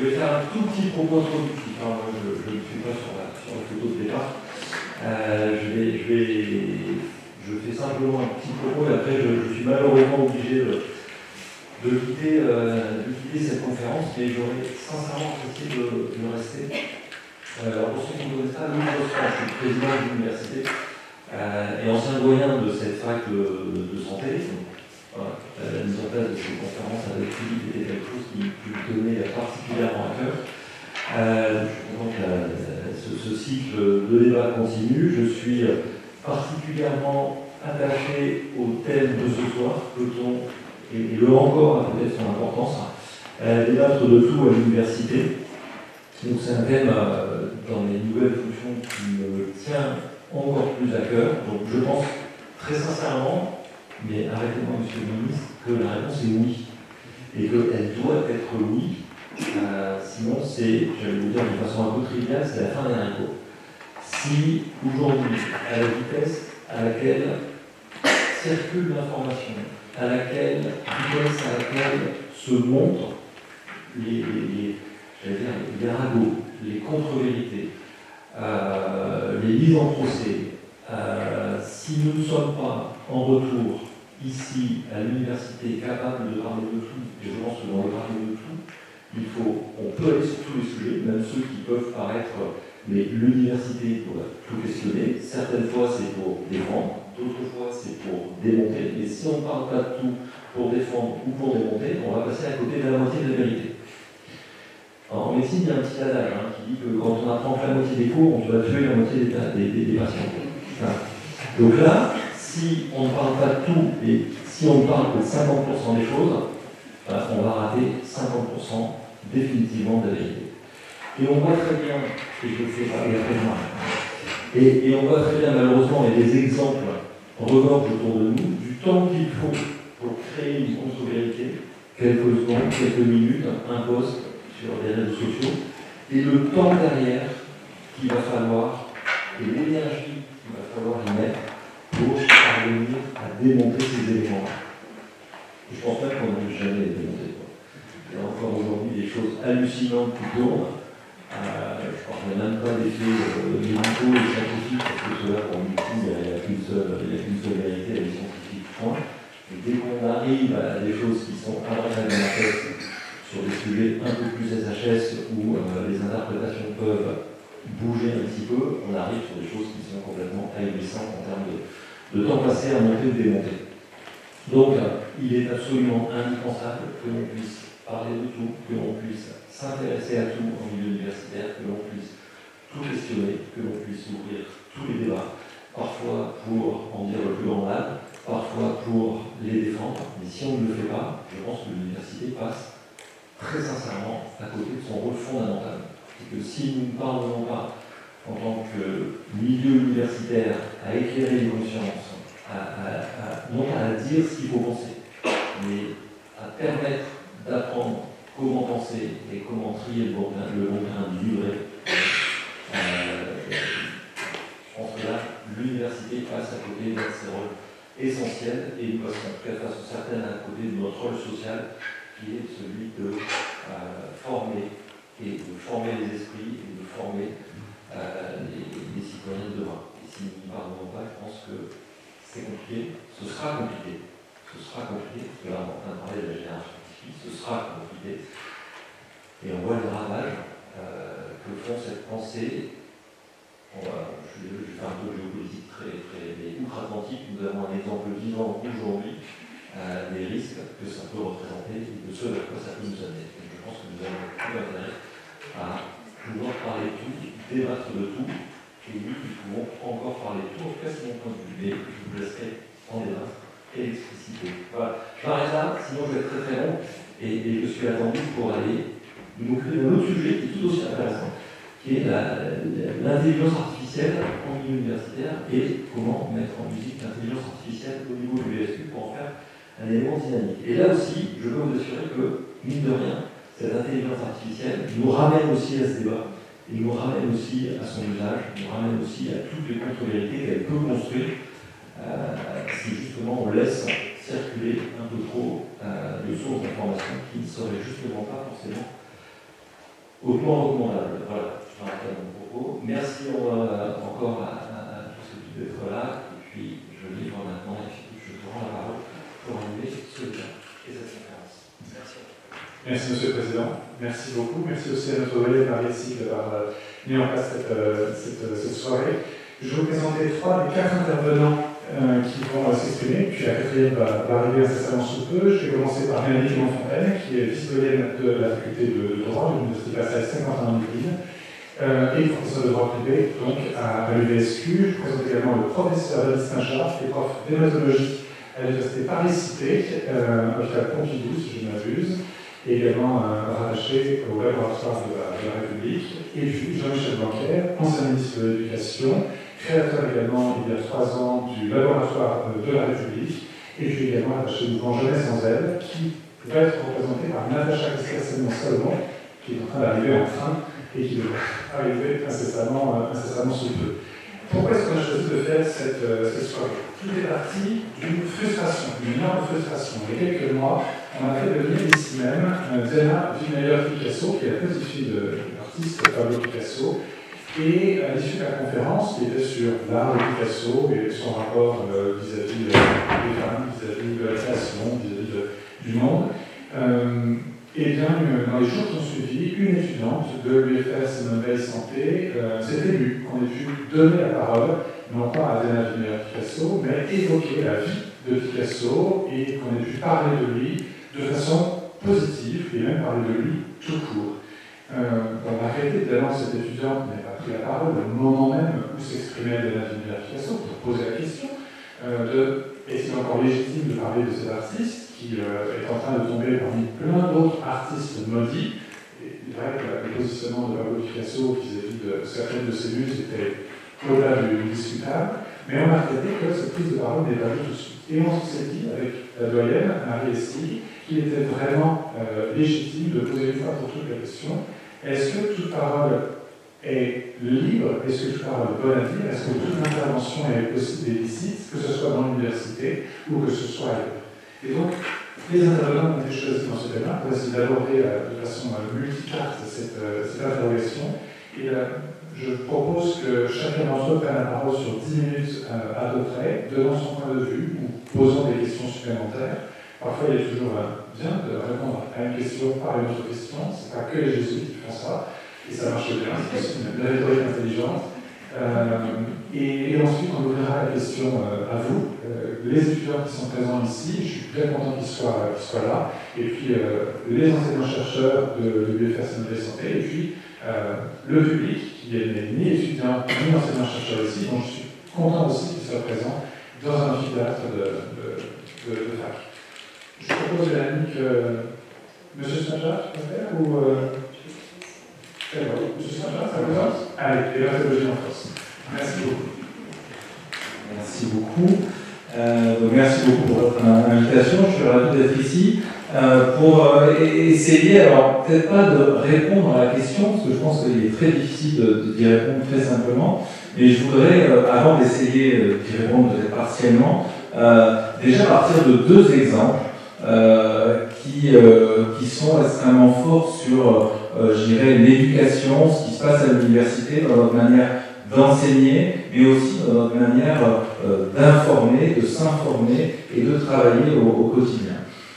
vais faire un tout petit propos introductif. Hein. Je ne suis pas sur la photo de départ. Je fais simplement un petit propos et après je suis malheureusement obligé de quitter cette conférence, mais j'aurais sincèrement apprécié de rester. Alors pour ceux qui ne connaissent pas, Louis Josserand, je suis président de l'université et ancien doyen de cette fac de santé. Voilà. La mise en place de ces conférences avec Philippe était quelque chose qui me tenait particulièrement à cœur. Je suis content que ce cycle de débat continue. Je suis particulièrement attaché au thème de ce soir, peut-on, et le encore a peut-être son importance, débattre de tout à l'université. Donc c'est un thème dans mes nouvelles fonctions qui me tient encore plus à cœur. Donc je pense très sincèrement, mais arrêtez-moi monsieur le ministre, que la réponse est oui. Et qu'elle doit être oui. Sinon c'est, j'allais vous dire de façon un peu triviale, c'est la fin des haricots. Si aujourd'hui, à la vitesse à laquelle circule l'information, à laquelle se montrent les ragots, les contre-vérités, les mises en procès, si nous ne sommes pas en retour ici à l'université capables de parler de tout, et je pense que dans le parler de tout, on peut aller sur tous les sujets, même ceux qui peuvent paraître, mais l'université doit tout questionner. Certaines fois c'est pour défendre, d'autres fois c'est pour démonter. Et si on ne parle pas de tout pour défendre ou pour démonter, on va passer à côté de la moitié de la vérité. Alors, en médecine, il y a un petit adage qui dit que quand on apprend que la moitié des cours, on va tuer la moitié des patients. Voilà. Donc là, si on ne parle pas de tout et si on ne parle que de 50% des choses, on va rater 50% définitivement de la vérité. Et on voit très bien, et je le fais pas, et on voit très bien malheureusement, et les exemples regorgent autour de nous, du temps qu'il faut pour créer une contre-vérité, quelques secondes, quelques minutes, un post sur les réseaux sociaux, et le temps derrière qu'il va falloir, et l'énergie qu'il va falloir y mettre pour parvenir à démonter ces éléments-là. Je pense même qu'on n'a jamais démonté. Il y a encore aujourd'hui des choses hallucinantes qui tournent. Je ne parle même pas des faits médicaux et scientifiques, parce que cela, pour le coup, il n'y a qu'une seule vérité, elle est scientifique, point. Et dès qu'on arrive à des choses qui sont à droite de la tête, sur des sujets un peu plus SHS, où les interprétations peuvent bouger un petit peu, on arrive sur des choses qui sont complètement ahurissantes en termes de temps passé à monter ou démonter. Donc, il est absolument indispensable que l'on puisse parler de tout, que l'on puisse s'intéresser à tout en milieu universitaire, que l'on puisse tout questionner, que l'on puisse ouvrir tous les débats, parfois pour en dire le plus grand mal, parfois pour les défendre, mais si on ne le fait pas, je pense que l'université passe très sincèrement à côté de son rôle fondamental. Et que si nous ne parvenons pas, en tant que milieu universitaire, à éclairer les consciences, non pas à dire ce qu'il faut penser, mais à permettre d'apprendre comment penser et comment trier le bon grain du livret. Je pense que là, l'université passe à côté de ses rôles essentiels et nous passons en tout cas de façon certaine à côté de notre rôle social qui est celui de former et de former les esprits et de former les citoyens de demain. Et si nous n'y parvenons pas, je pense que c'est compliqué, ce sera compliqué, parce que là on est en train de parler de la génération scientifique, ce sera compliqué, et on voit le ravage que font cette pensée. Je vais faire un peu de géopolitique très outre-Atlantique. Nous avons un exemple vivant aujourd'hui des risques que ça peut représenter et de ce vers quoi ça peut nous amener. Donc, je pense que nous avons tout intérêt à pouvoir parler de tout, débattre de tout, et oui, nous pouvons encore parler de tout, en tout cas c'est mon point de vue, mais je vous laisserai en débattre et l'expliciter. Voilà, je m'arrête là, sinon je vais être très très long, et je suis attendu pour aller nous occuper d'un autre sujet qui est tout aussi intéressant, qui est l'intelligence artificielle en milieu universitaire et comment mettre en musique l'intelligence artificielle au niveau du VSU pour en faire un élément dynamique. Et là aussi, je peux vous assurer que, mine de rien, cette intelligence artificielle nous ramène aussi à ce débat, et nous ramène aussi à son usage, nous ramène aussi à toutes les contre-vérités qu'elle peut construire si justement on laisse circuler un peu trop de sources d'informations qui ne seraient justement pas forcément hautement recommandable. Voilà, je m'arrête à mon propos. Merci encore à tous ceux qui d'être là. Et puis, je livre maintenant, et Philippe, je te rends la parole pour animer ce débat et cette conférence. Merci. Merci, Monsieur le Président. Merci beaucoup. Merci aussi à notre relais Marie-Ici d'avoir mis en place cette soirée. Je vais vous présenter 3 des 4 intervenants qui vont s'exprimer, puis la 4e va arriver incessamment sous peu. Je vais commencer par Mélanie Clément-Fontaine, qui est vice-doyenne de la faculté de droit de l'Université Pascal Saint-Quentin-en-Yvelines et professeur de droit privé donc à l'UVSQ. Je présente également le professeur David Saint-Charles, qui est prof d'hématologie à l'Université Paris-Cité, hôpital Pompidou, si je ne m'abuse, et également rattaché au laboratoire de la République. Et puis Jean-Michel Blanquer, ancien ministre de l'Éducation, créateur également il y a 3 ans du laboratoire de la République, et puis également attaché au mouvement Jeunesse sans aile, qui va être représenté par Natacha Castelnau-Salomon, qui est en train d'arriver en train et qui devrait arriver incessamment sous peu. Pourquoi est-ce qu'on a choisi de faire cette soirée? Tout est parti d'une frustration, d'une énorme frustration. Il y a quelques mois, on a fait venir ici même Diana Vimeyer-Picasso, qui est la petite-fille de l'artiste Pablo Picasso, et à l'issue de la conférence, qui était sur l'art de Picasso et son rapport vis-à-vis des femmes, vis-à-vis de la création, vis-à-vis du monde, et bien, dans les jours qui ont suivi, une étudiante de l'UFR Simone Veil Santé s'est émue qu'on ait pu donner la parole, non pas à Diana Vimeyer-Picasso, mais évoquer la vie de Picasso et qu'on ait pu parler de lui de façon positive et même parler de lui tout court. On a arrêté évidemment cette étudiante n'avait pas pris la parole au moment même où s'exprimait Diana Vimeyer-Picasso pour poser la question est-il encore légitime de parler de cet artiste qui est en train de tomber parmi plein d'autres artistes maudits. Et il est vrai que le positionnement de Pablo Picasso vis-à-vis de certaines de ses muses était au-delà du discutable, mais on a traité que cette prise de parole n'est pas vue tout de suite. Et on s'est dit avec la doyenne, Marie Estig, qu'il était vraiment légitime de poser une fois pour toutes la question: est-ce que toute parole est libre? Est-ce que toute parole est bonne à dire? Est-ce que toute intervention est possible et licite, que ce soit dans l'université ou que ce soit ailleurs? Et donc, les intervenants ont été choisis dans ce thème-là pour essayer d'aborder de façon multicarte cette interrogation. Et je propose que chacun d'entre eux prenne la parole sur 10 minutes à peu près, donnant son point de vue ou posant des questions supplémentaires. Parfois, il est toujours bien de répondre à une question par une autre question. Ce n'est pas que les jésuites qui font ça. Et ça marche bien, c'est aussi une rhétorique intelligente. Et ensuite, on ouvrira la question à vous, les étudiants qui sont présents ici. Je suis très content qu'ils soient là. Et puis, les enseignants-chercheurs de l'UFR Simone Veil Santé. Et puis, le public, qui n'est ni étudiant ni enseignant-chercheur ici. Donc, je suis content aussi qu'ils soient présents dans un amphithéâtre de fac. Je propose, Mélanie, que M. Saint-Jacques peut faire ou Monsieur Saint-Jacques, ça vous va? Allez, et l'anthropologie en France. Merci beaucoup. Merci beaucoup. Merci beaucoup pour votre invitation. Je suis ravi d'être ici pour essayer, alors peut-être pas de répondre à la question, parce que je pense qu'il est très difficile d'y répondre très simplement, mais je voudrais, avant d'essayer d'y répondre peut-être partiellement, déjà partir de 2 exemples qui sont extrêmement forts sur, je dirais, l'éducation, ce qui se passe à l'université, dans notre manière d'enseigner, mais aussi dans notre manière d'informer, de s'informer et de travailler au quotidien.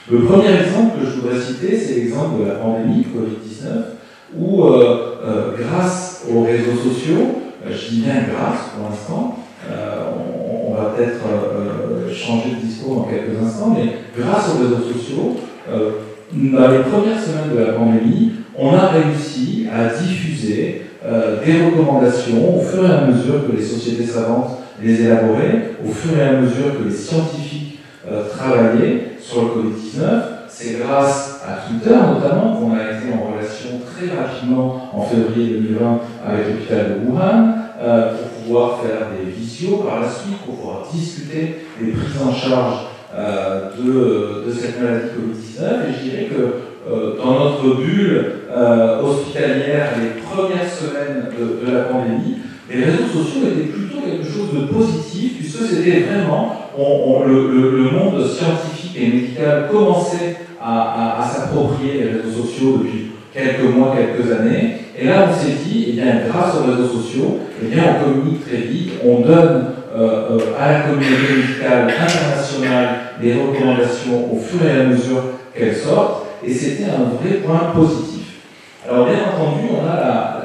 Le premier exemple que je voudrais citer, c'est l'exemple de la pandémie Covid-19, où grâce aux réseaux sociaux, je dis bien grâce pour l'instant, on va peut-être changer de discours dans quelques instants, mais grâce aux réseaux sociaux, dans les premières semaines de la pandémie, on a réussi à diffuser des recommandations au fur et à mesure que les sociétés savantes les élaboraient, au fur et à mesure que les scientifiques travaillaient sur le Covid-19. C'est grâce à Twitter notamment qu'on a été en relation très rapidement en février 2020 avec l'hôpital de Wuhan pour pouvoir faire des visios par la suite, pour pouvoir discuter des prises en charge de cette maladie Covid-19. Et je dirais que dans notre bulle hospitalière, les premières semaines de la pandémie, les réseaux sociaux étaient plutôt quelque chose de positif, puisque c'était vraiment, le monde scientifique et médical commençait à s'approprier les réseaux sociaux depuis quelques mois, quelques années. Et là, on s'est dit, eh bien, grâce aux réseaux sociaux, eh bien, on communique très vite, on donne à la communauté médicale internationale des recommandations au fur et à mesure qu'elles sortent, et c'était un vrai point positif. Alors, bien entendu, on a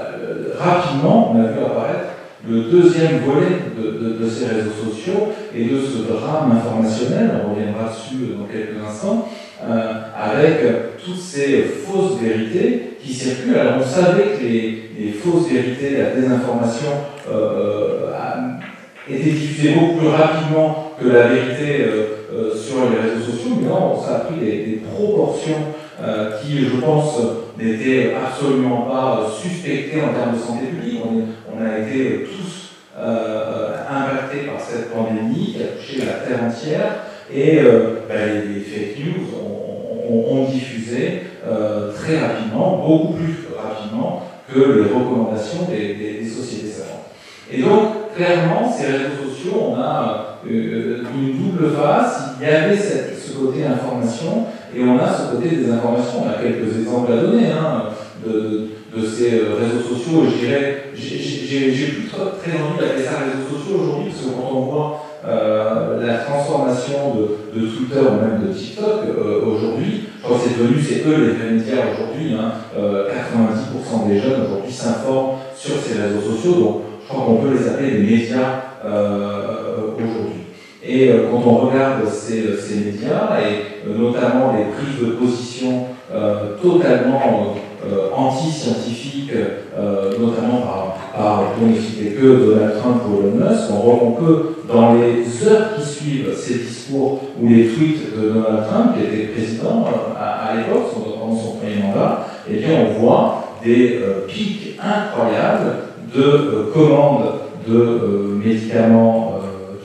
rapidement, on a vu apparaître le deuxième volet de ces réseaux sociaux et de ce drame informationnel, on reviendra dessus dans quelques instants, avec toutes ces fausses vérités qui circulent. Alors on savait que les fausses vérités, la désinformation étaient diffusées beaucoup plus rapidement que la vérité sur les réseaux sociaux, mais là ça a pris des proportions qui, je pense, n'étaient absolument pas suspectées en termes de santé publique. On a été tous impactés par cette pandémie qui a touché la terre entière, et les fake news ont diffusé très rapidement, beaucoup plus rapidement que les recommandations des sociétés savantes. Et donc, clairement, ces réseaux sociaux, on a une double face. Il y avait ce côté information, et on a ce côté des informations. On a quelques exemples à donner de ces réseaux sociaux. Je dirais, j'ai plus très envie d'appeler ça réseaux sociaux aujourd'hui, parce que quand on voit la transformation de Twitter ou même de TikTok aujourd'hui, je crois que c'est eux les vrais médias aujourd'hui. 90% des jeunes aujourd'hui s'informent sur ces réseaux sociaux, donc je crois qu'on peut les appeler des médias aujourd'hui. Et quand on regarde ces médias, et notamment les prises de position totalement anti-scientifiques, notamment pour ne citer que Donald Trump ou Elon Musk, on peut, dans les heures qui suivent ces discours ou les tweets de Donald Trump, qui était président à l'époque, pendant son premier mandat, eh bien on voit des pics incroyables de commandes de médicaments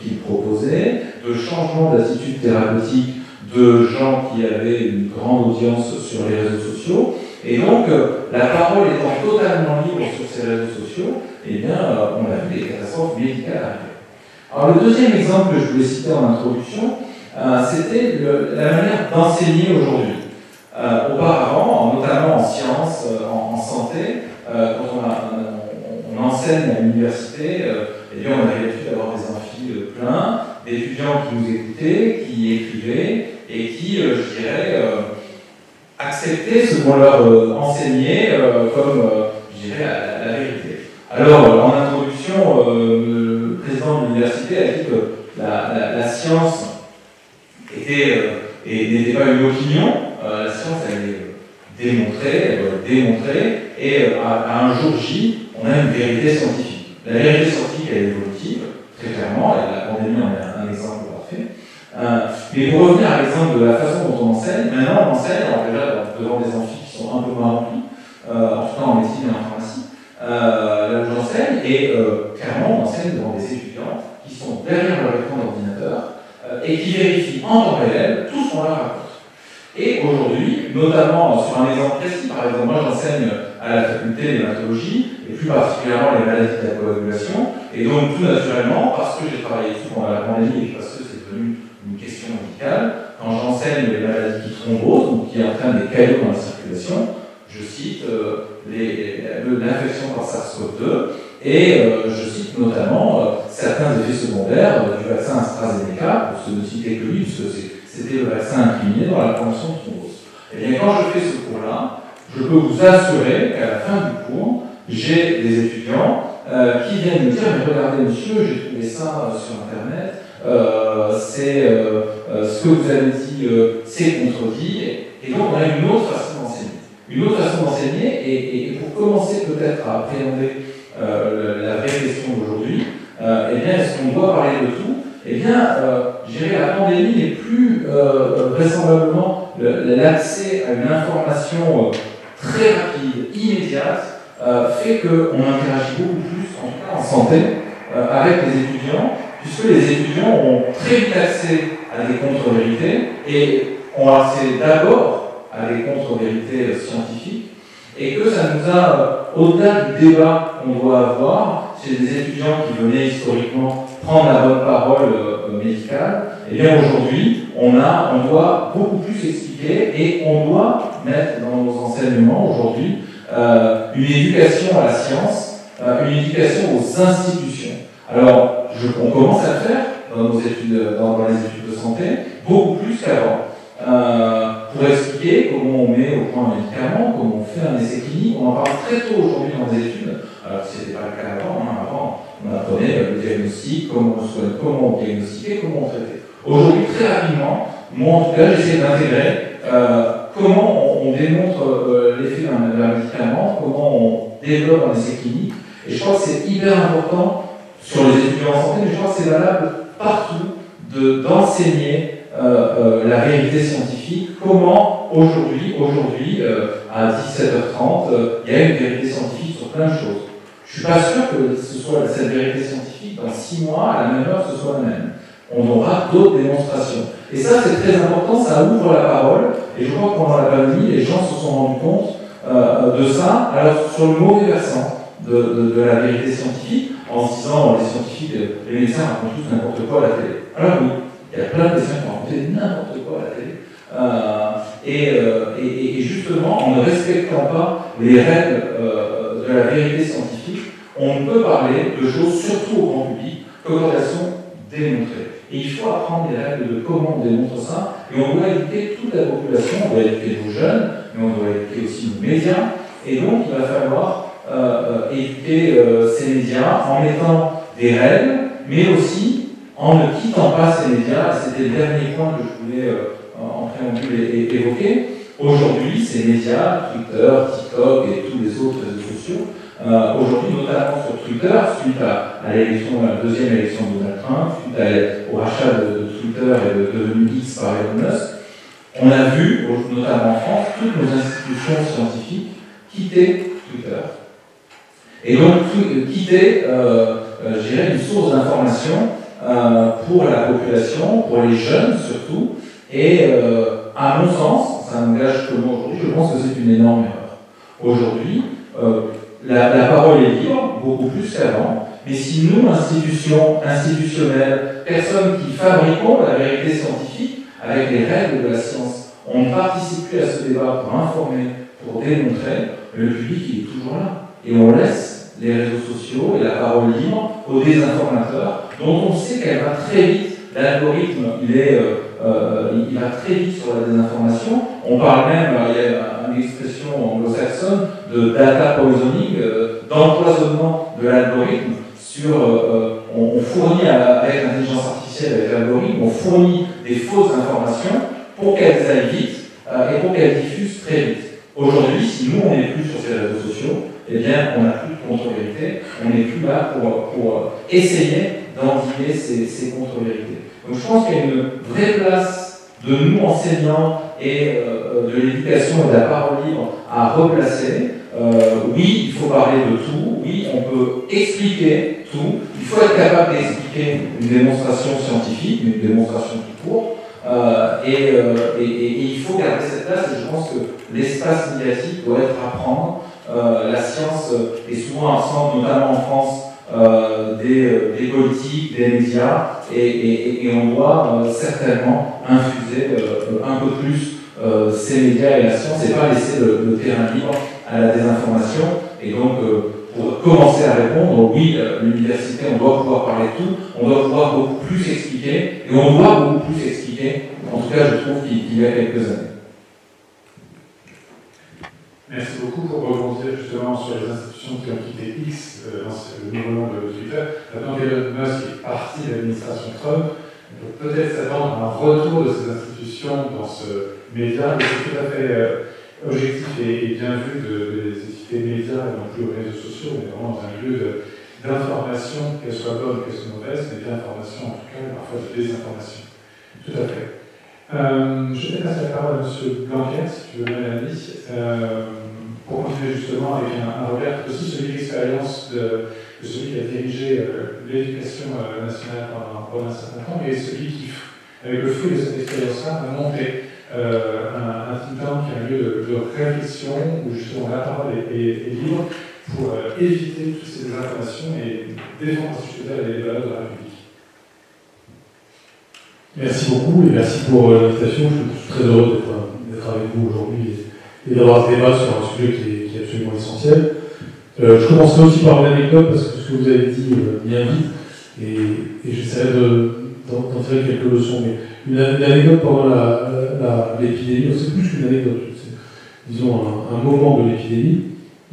qu'il proposait, de changements d'attitude thérapeutique de gens qui avaient une grande audience sur les réseaux sociaux. Et donc, la parole étant totalement libre sur ces réseaux sociaux, eh bien, on a vu des catastrophes médicales arriver. Alors, le deuxième exemple que je voulais citer en introduction, c'était la manière d'enseigner aujourd'hui. Auparavant, notamment en sciences, en santé, quand on enseigne à l'université, eh bien, on avait l'habitude d'avoir des amphis pleins, d'étudiants qui nous écoutaient, qui écrivaient, et qui, je dirais, accepter ce qu'on leur enseignait comme, je dirais, la vérité. Alors, en introduction, le président de l'université a dit que la science n'était pas une opinion, la science, elle est démontrée, et à un jour J, on a une vérité scientifique. La vérité scientifique, elle est évolutive, très clairement, et la pandémie en est un exemple parfait. Mais pour revenir à l'exemple de la façon dont on enseigne, maintenant on enseigne, alors déjà devant des amphis qui sont un peu moins remplis, en tout cas en médecine et en pharmacie, là où j'enseigne, et clairement on enseigne devant des étudiants qui sont derrière leur écran d'ordinateur et qui vérifient en temps réel tout ce qu'on leur raconte. Et aujourd'hui, notamment sur un exemple précis, par exemple, moi j'enseigne à la faculté d'hématologie, et plus particulièrement les maladies de la coagulation, et donc tout naturellement, parce que j'ai travaillé dessus pendant la pandémie et parce que c'est devenu une question médicale, quand j'enseigne les maladies qui thrombosent, donc qui entraînent des caillots dans la circulation, je cite l'infection par SARS-CoV-2, et je cite notamment certains effets secondaires du vaccin AstraZeneca, pour ne citer que lui, puisque c'était le vaccin incriminé dans la prévention de thrombose. Et bien quand je fais ce cours-là, je peux vous assurer qu'à la fin du cours, j'ai des étudiants qui viennent me dire « Mais regardez monsieur, j'ai trouvé ça sur Internet, c'est ce que vous avez dit, c'est contredit. » Et donc on a une autre façon d'enseigner. Une autre façon d'enseigner, et pour commencer peut-être à appréhender la vraie question d'aujourd'hui, eh bien, est-ce qu'on doit parler de tout? Eh bien, je dirais la pandémie n'est plus vraisemblablement l'accès à une information très rapide, immédiate, fait qu'on interagit beaucoup plus, en tout cas en santé, avec les étudiants, puisque les étudiants ont très vite accès à des contre-vérités et ont accès d'abord à des contre-vérités scientifiques, et que ça nous a, au-delà du débat qu'on doit avoir, chez des étudiants qui venaient historiquement prendre la bonne parole médicale, eh bien aujourd'hui, on doit beaucoup plus expliquer et on doit mettre dans nos enseignements aujourd'hui une éducation à la science, une éducation aux institutions. Alors, on commence à le faire dans nos études, dans les études de santé, beaucoup plus qu'avant. Pour expliquer comment on met au point un médicament, comment on fait un essai clinique, on en parle très tôt aujourd'hui dans les études, alors que ce n'était pas le cas avant. Avant, on apprenait le diagnostic, comment on diagnostiquait, comment on traitait. Aujourd'hui, très rapidement, moi en tout cas, j'essaie d'intégrer comment on démontre l'effet d'un médicament, comment on développe un essai clinique. Et je crois que c'est hyper important sur les étudiants en santé, mais je crois que c'est valable partout d'enseigner la vérité scientifique. Comment aujourd'hui à 17h30, il y a une vérité scientifique sur plein de choses. Je ne suis pas sûr que ce soit cette vérité scientifique dans 6 mois, à la même heure, ce soit la même. On aura d'autres démonstrations. Et ça, c'est très important, ça ouvre la parole. Et je crois que pendant la pandémie, les gens se sont rendus compte de ça. Alors, sur le mauvais versant de la vérité scientifique, en se disant les scientifiques, les médecins racontent tous n'importe quoi à la télé. Alors oui, il y a plein de médecins qui racontent n'importe quoi à la télé. Et justement, en ne respectant pas les règles de la vérité scientifique, on ne peut parler de choses, surtout au grand public, que quand elles sont démontrées. Et il faut apprendre les règles de comment on démontre ça, et on doit éduquer toute la population, on doit éduquer nos jeunes, mais on doit éduquer aussi nos médias, et donc il va falloir éduquer ces médias en mettant des règles, mais aussi en ne quittant pas ces médias. C'était le dernier point que je voulais en préambule évoquer. Aujourd'hui, ces médias, Twitter, TikTok et tous les autres réseaux sociaux, aujourd'hui, notamment sur Twitter, suite à l'élection, la deuxième élection de Donald Trump, suite au rachat de Twitter et de devenu X par Elon Musk, on a vu, notamment en France, toutes nos institutions scientifiques quitter Twitter. Et donc, quitter, je dirais, une source d'information pour la population, pour les jeunes surtout. Et à mon sens, ça n'engage que moi aujourd'hui, je pense que c'est une énorme erreur. Aujourd'hui, la parole est libre, beaucoup plus qu'avant, mais si nous, institutionnels, personnes qui fabriquons la vérité scientifique avec les règles de la science, on ne participe plus à ce débat pour informer, pour démontrer, le public il est toujours là. Et on laisse les réseaux sociaux et la parole libre aux désinformateurs, dont on sait qu'elle va très vite. L'algorithme, il va très vite sur la désinformation. On parle même, il y a une expression anglo-saxonne de data poisoning, d'empoisonnement de l'algorithme. On fournit avec l'intelligence artificielle, avec l'algorithme, on fournit des fausses informations pour qu'elles aillent vite et pour qu'elles diffusent très vite. Aujourd'hui, si nous on n'est plus sur ces réseaux sociaux, eh bien on n'a plus de contre-vérité, on n'est plus là pour essayer d'endiguer ces contre-vérités. Donc je pense qu'il y a une vraie place de nous enseignants et de l'éducation et de la parole libre à replacer. Oui, il faut parler de tout, oui, on peut expliquer tout, il faut être capable d'expliquer une démonstration scientifique, une démonstration tout court, et il faut garder cette place, et je pense que l'espace médiatique doit être à prendre. La science est souvent absente, notamment en France, des politiques, des médias, et on doit certainement infuser un peu plus ces médias et la science, et pas laisser le terrain libre à la désinformation. Et donc, pour commencer à répondre, oui, l'université, on doit pouvoir parler de tout, on doit pouvoir beaucoup plus expliquer, et on doit beaucoup plus expliquer, en tout cas, je trouve qu'il y a quelques années. Merci beaucoup pour rebondir justement sur les institutions qui ont quitté X dans le nouveau nom de Twitter. Maintenant qu'Elon Musk est parti de l'administration Trump, on peut peut-être s'attendre à un retour de ces institutions dans ce média, mais c'est tout à fait objectif et bien vu de les étiqueter médias et non plus aux réseaux sociaux, mais vraiment dans un lieu d'information, qu'elle soit bonne, qu'elle soit mauvaise, mais d'information en tout cas, parfois de désinformation. Tout à fait. Je vais passer la parole à M. Blanquet, si tu veux bien, Mélanie, pour continuer justement avec un regard aussi celui de l'expérience de celui qui a dirigé l'éducation nationale pendant un certain temps, et celui qui, avec le fruit de cette expérience-là, a monté un think tank qui est un lieu de réflexion où justement la parole est libre pour éviter toutes ces désinformations et défendre institutionnelles et les valeurs de la République. Merci beaucoup et merci pour l'invitation. Je suis très heureux d'être avec vous aujourd'hui et d'avoir ce débat sur un sujet qui est absolument essentiel. Je commencerai aussi par une anecdote parce que ce que vous avez dit m'y invite et j'essaierai d'en tirer quelques leçons. Mais une anecdote pendant l'épidémie, c'est plus qu'une anecdote, c'est disons un moment de l'épidémie.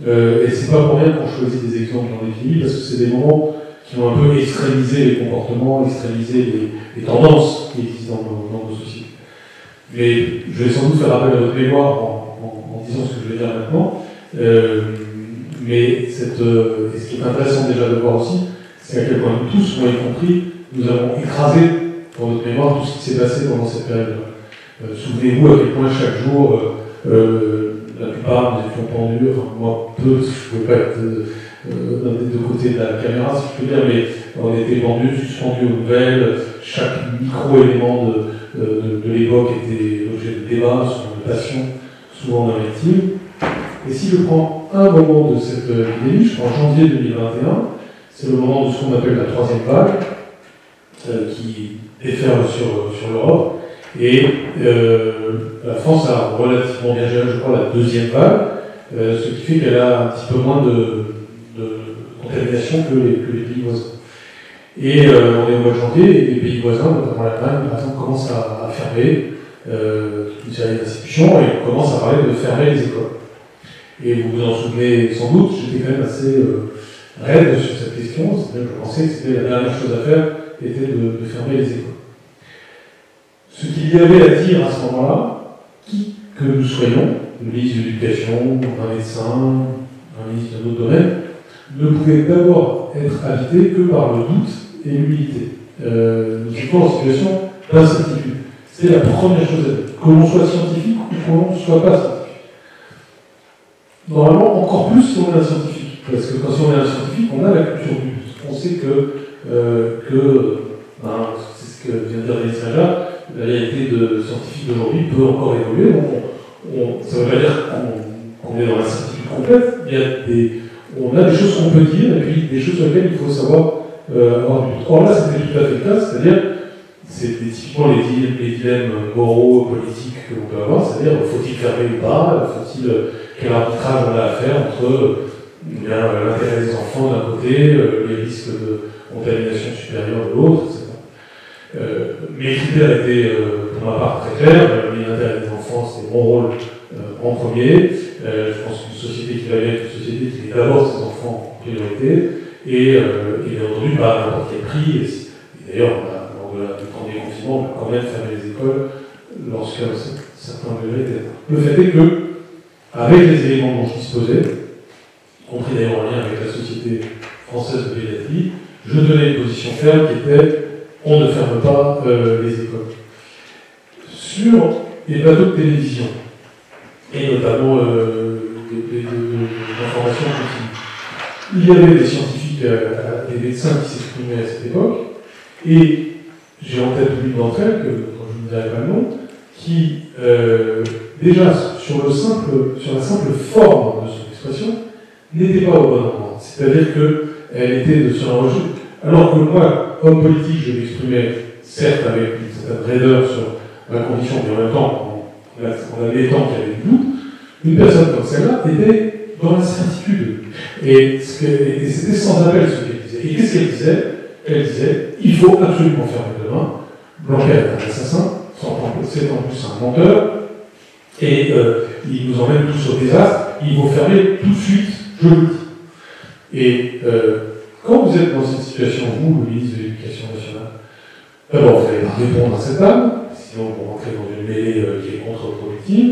Et c'est pas pour rien qu'on choisit des exemples dans l'épidémie parce que c'est des moments qui ont un peu extrémisé les comportements, extrémisé les tendances qui existent dans nos sociétés. Mais je vais sans doute faire appel à votre mémoire en disant ce que je vais dire maintenant. Mais ce qui est intéressant déjà de voir aussi, c'est à quel point nous tous, moi y compris, nous avons écrasé dans notre mémoire tout ce qui s'est passé pendant cette période-là. Souvenez-vous à quel point chaque jour, la plupart nous étions pendus, enfin moi peu, parce que je ne pouvais pas être d'un des deux côtés de la caméra, si je peux dire, mais on était pendus, suspendus aux nouvelles, chaque micro-élément de l'époque était l'objet de débats, souvent de passion, souvent d'invectives. Et si je prends un moment de cette épidémie, je prends janvier 2021, c'est le moment de ce qu'on appelle la troisième vague, qui déferle sur l'Europe. Et la France a relativement bien géré, je crois, la deuxième vague, ce qui fait qu'elle a un petit peu moins de contamination que les pays voisins. Et on est au mois de janvier, et les pays voisins, notamment l'Allemagne, par exemple, commencent à fermer une série d'institutions et on commence à parler de fermer les écoles. Et vous vous en souvenez sans doute, j'étais quand même assez raide sur cette question, c'est-à-dire que je pensais que c'était la dernière chose à faire, était de fermer les écoles. Ce qu'il y avait à dire à ce moment-là, qui que nous soyons, le ministre de l'Éducation, un médecin, un ministre d'un autre domaine, ne pouvait d'abord être habité que par le doute et l'humilité. Nous étions en situation d'incertitude. C'est la première chose à dire. Que l'on soit scientifique ou que l'on ne soit pas scientifique. Normalement, encore plus si on est un scientifique. Parce que quand on est un scientifique, on a la culture du doute. On sait c'est ce que vient de dire Denis Saint-Jacques, la réalité scientifique d'aujourd'hui peut encore évoluer. Donc ça ne veut pas dire qu'on est dans l'incertitude complète. On a des choses qu'on peut dire et puis des choses sur lesquelles il faut savoir avoir du doute. Or là, c'était tout à fait le cas, c'est-à-dire, c'est typiquement les dilemmes moraux, politiques que l'on peut avoir, c'est-à-dire, faut-il fermer ou pas, quel arbitrage on a à faire entre l'intérêt des enfants d'un côté, les risques de contamination supérieure de l'autre, etc. Mes critères étaient, pour ma part, très clairs. L'intérêt des enfants, c'est mon rôle en premier. Je pense qu'une société qui va bien est une société qui met d'abord ses enfants en priorité. Et bien entendu, pas à n'importe quel prix. Et d'ailleurs, lors du premier confinement, on a quand même fermé les écoles lorsqu'un certain degré était atteint. Le fait est que, avec les éléments dont je disposais, y compris d'ailleurs en lien avec la Société française de pédiatrie, je tenais une position ferme qui était on ne ferme pas les écoles. Sur les plateaux de télévision, et notamment l'information continue, il y avait des scientifiques, des médecins qui s'exprimaient à cette époque, et j'ai en tête l'une d'entre elles, dont je ne dirai pas le nom, qui, déjà, sur la simple forme de son expression, n'était pas au bon endroit. C'est-à-dire qu'elle était sur un registre. Alors que moi, homme politique, je m'exprimais, certes avec une certaine raideur sur ma condition, mais en même temps, on avait des temps qu'il y avait du doute, une personne comme celle-là était dans l'incertitude. Et c'était sans appel ce qu'elle disait. Et qu'est-ce qu'elle disait? Elle disait, il faut absolument fermer demain. Blanquer est un assassin, c'est en plus un menteur, et il nous emmène tous au désastre, il faut fermer tout de suite, je le dis. Et quand vous êtes dans cette situation, vous, le ministre de l'Éducation nationale, d'abord vous allez répondre à cette dame, sinon vous rentrez dans une mêlée qui est contre-productive,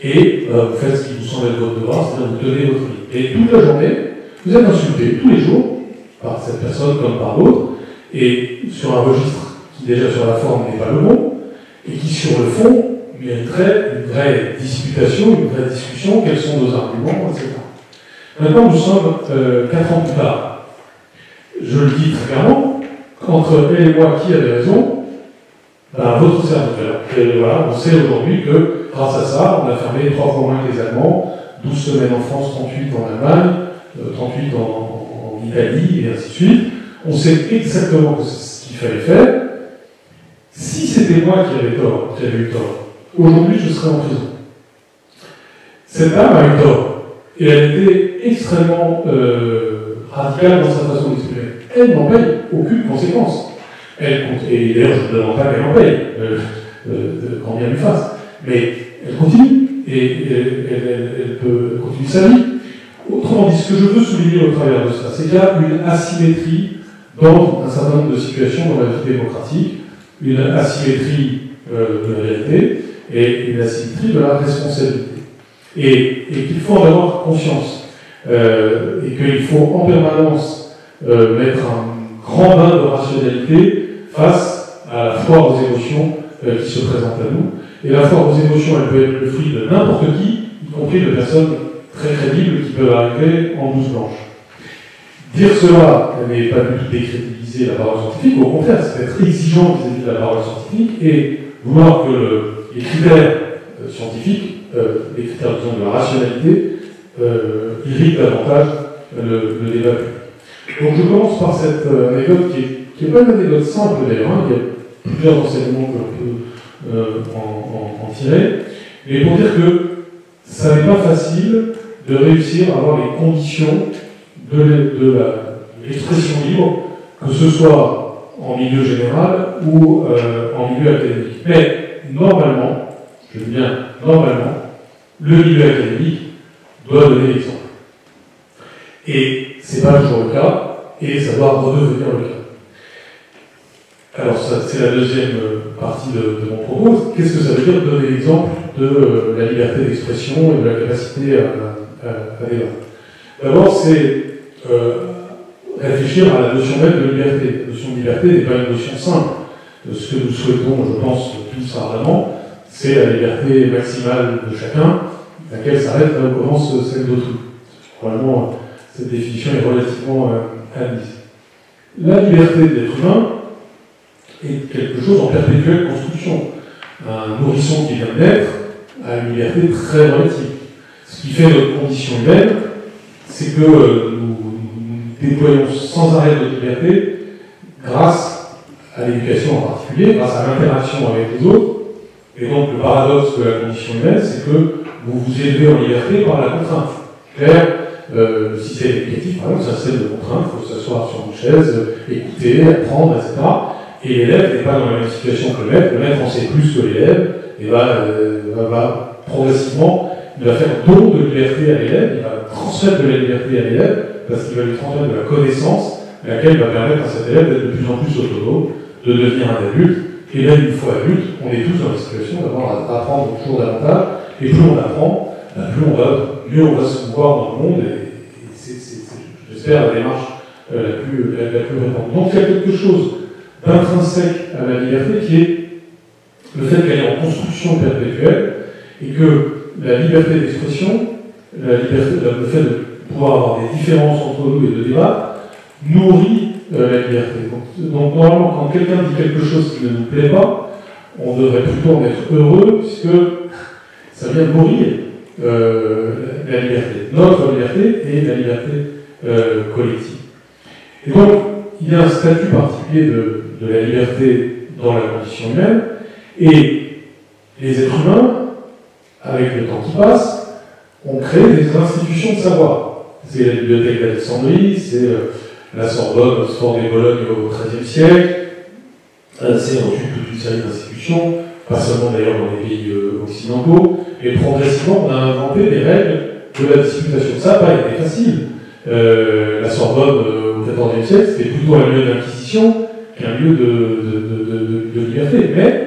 et vous faites ce qui vous semble être votre devoir, c'est-à-dire vous tenez votre ligne. Et toute la journée, vous êtes insulté, tous les jours, par cette personne comme par d'autres, et sur un registre qui déjà sur la forme n'est pas le bon, et qui sur le fond mériterait une vraie disputation, une vraie discussion, quels sont nos arguments, etc. Maintenant, nous sommes 4 ans plus tard. Je le dis très clairement, entre elle et moi, qui avait raison? Votre serviteur. Et voilà, on sait aujourd'hui que, grâce à ça, on a fermé 3 fois moins que les Allemands, 12 semaines en France, 38 en Allemagne, 38 en Italie, et ainsi de suite. On sait exactement que c'est ce qu'il fallait faire. Si c'était moi qui avais tort, qui avais eu tort, aujourd'hui je serais en prison. Cette dame a eu tort, et elle était extrêmement radicale dans sa façon d'exprimer. Elle n'en paye aucune conséquence. Et d'ailleurs, je ne demande pas qu'elle en paye, quand bien lui fasse. Mais elle continue, et elle peut continuer sa vie. Autrement dit, ce que je veux souligner au travers de ça, c'est qu'il y a une asymétrie dans un certain nombre de situations dans la vie démocratique, une asymétrie de la vérité et une asymétrie de la responsabilité. Et qu'il faut en avoir conscience, et qu'il faut en permanence mettre un grand bain de rationalité face à la foire aux émotions qui se présente à nous. Et la foire aux émotions, elle peut être le fruit de n'importe qui, y compris de personnes très crédibles qui peuvent arriver en blouse blanche. Dire cela n'est pas du tout décrédibiliser la parole scientifique, au contraire, c'est être exigeant vis-à-vis de la parole scientifique et vouloir que les critères scientifiques, les critères disons, de la rationalité, irritent davantage le débat public. Donc je commence par cette anecdote qui n'est pas une anecdote simple d'ailleurs, hein, il y a plusieurs enseignements que l'on peut en tirer, mais pour dire que ça n'est pas facile de réussir à avoir les conditions de l'expression libre, que ce soit en milieu général ou en milieu académique. Mais normalement, je dis bien normalement, le milieu académique doit donner l'exemple. Et c'est pas toujours le cas, et ça doit redevenir le cas. Alors, c'est la deuxième partie de mon propos. Qu'est-ce que ça veut dire donner l'exemple de la liberté d'expression et de la capacité à débattre? D'abord, c'est réfléchir à la notion même de liberté. La notion de liberté n'est pas une notion simple. Ce que nous souhaitons, je pense, tous ardemment, c'est la liberté maximale de chacun, laquelle s'arrête là où commence celle d'autrui. Probablement, cette définition est relativement admise. La liberté de l'être humain est quelque chose en perpétuelle construction. Un nourrisson qui vient de naître a une liberté très relative. Ce qui fait notre condition humaine, c'est que nous déployons sans arrêt notre liberté grâce à l'éducation en particulier, grâce à l'interaction avec les autres. Et donc le paradoxe de la condition humaine, c'est que vous vous élevez en liberté par la contrainte. Claire, le système éducatif, par exemple, c'est un système de contrainte, il faut s'asseoir sur une chaise, écouter, apprendre, etc. Et l'élève n'est pas dans la même situation que le maître en sait plus que l'élève, et va progressivement, il va faire don de liberté à l'élève, il va transmettre de la liberté à l'élève, parce qu'il va lui transmettre de la connaissance, laquelle va permettre à cet élève d'être de plus en plus autonome, de devenir un adulte, et même une fois adulte, on est tous dans la situation d'avoir à apprendre toujours davantage, et plus on apprend, mieux on va se mouvoir dans le monde, et c'est j'espère, la démarche la plus répandue. Donc il y a quelque chose d'intrinsèque à la liberté qui est le fait qu'elle est en construction perpétuelle, et que la liberté d'expression, le fait de pouvoir avoir des différences entre nous et de débat, nourrit la liberté. Donc normalement, quand quelqu'un dit quelque chose qui ne nous plaît pas, on devrait plutôt en être heureux, puisque ça vient nourrir la liberté, notre liberté et la liberté collective. Et donc, il y a un statut particulier de la liberté dans la condition humaine, et les êtres humains, avec le temps qui passe, ont créé des institutions de savoir. C'est la bibliothèque d'Alexandrie, c'est la Sorbonne, Oxford et Bologne au XIIIe siècle, c'est ensuite toute une série d'institutions, pas seulement d'ailleurs dans les pays occidentaux, et progressivement on a inventé des règles de la disputation. Ça n'a pas été facile. La Sorbonne au XIVe siècle, c'était plutôt un lieu d'inquisition qu'un lieu de liberté, mais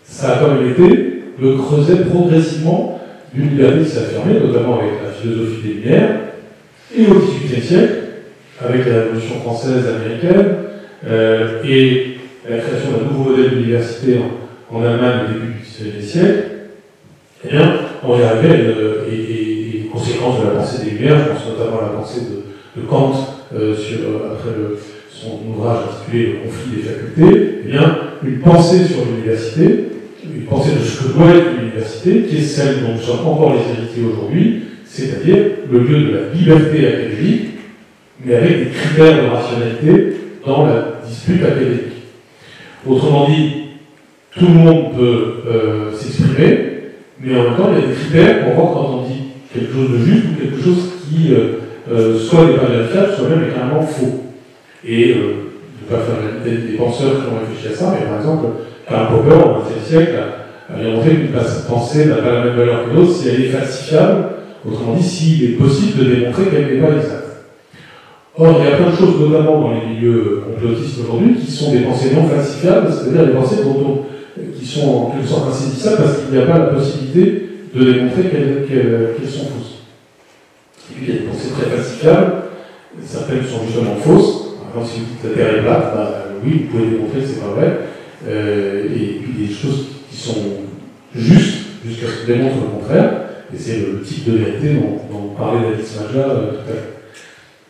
ça a quand même été le creuset progressivement d'une liberté qui s'est affirmée, notamment avec la philosophie des Lumières, et au XVIIIe siècle, avec la Révolution française américaine, et la création d'un nouveau modèle d'université en Allemagne au début du XIXe siècle, eh bien, on y arrivait, et conséquence de la pensée des Lumières, je pense notamment à la pensée de Kant après son ouvrage intitulé Le conflit des facultés, eh bien, une pensée sur l'université, une pensée de ce que doit être l'université, qui est celle dont nous sommes encore les héritiers aujourd'hui, c'est-à-dire le lieu de la liberté académique, mais avec des critères de rationalité dans la dispute académique. Autrement dit, tout le monde peut s'exprimer, mais en même temps, il y a des critères pour voir quand on dit quelque chose de juste ou quelque chose qui soit n'est pas vérifiable, soit même est carrément faux. Et je ne vais pas faire la tête des penseurs qui ont réfléchi à ça, mais par exemple, Karl Popper, au XXe siècle, a bien montré qu'une pensée n'a pas la même valeur que l'autre si elle est falsifiable, autrement dit, s'il est possible de démontrer qu'elle n'est pas exacte. Or, il y a plein de choses, notamment dans les milieux complotistes aujourd'hui, qui sont des pensées non falsifiables, c'est-à-dire des pensées qui sont en quelque sorte insaisissables parce qu'il n'y a pas la possibilité de démontrer qu'elles sont fausses. Et puis il y a des pensées très falsifiables, certaines sont justement fausses. Par exemple, si vous dites que la Terre est plate, oui, vous pouvez démontrer que c'est pas vrai. Et puis des choses qui sont justes jusqu'à ce qu'on démontre le contraire. Et c'est le type de vérité dont parlait David Smadja tout à l'heure.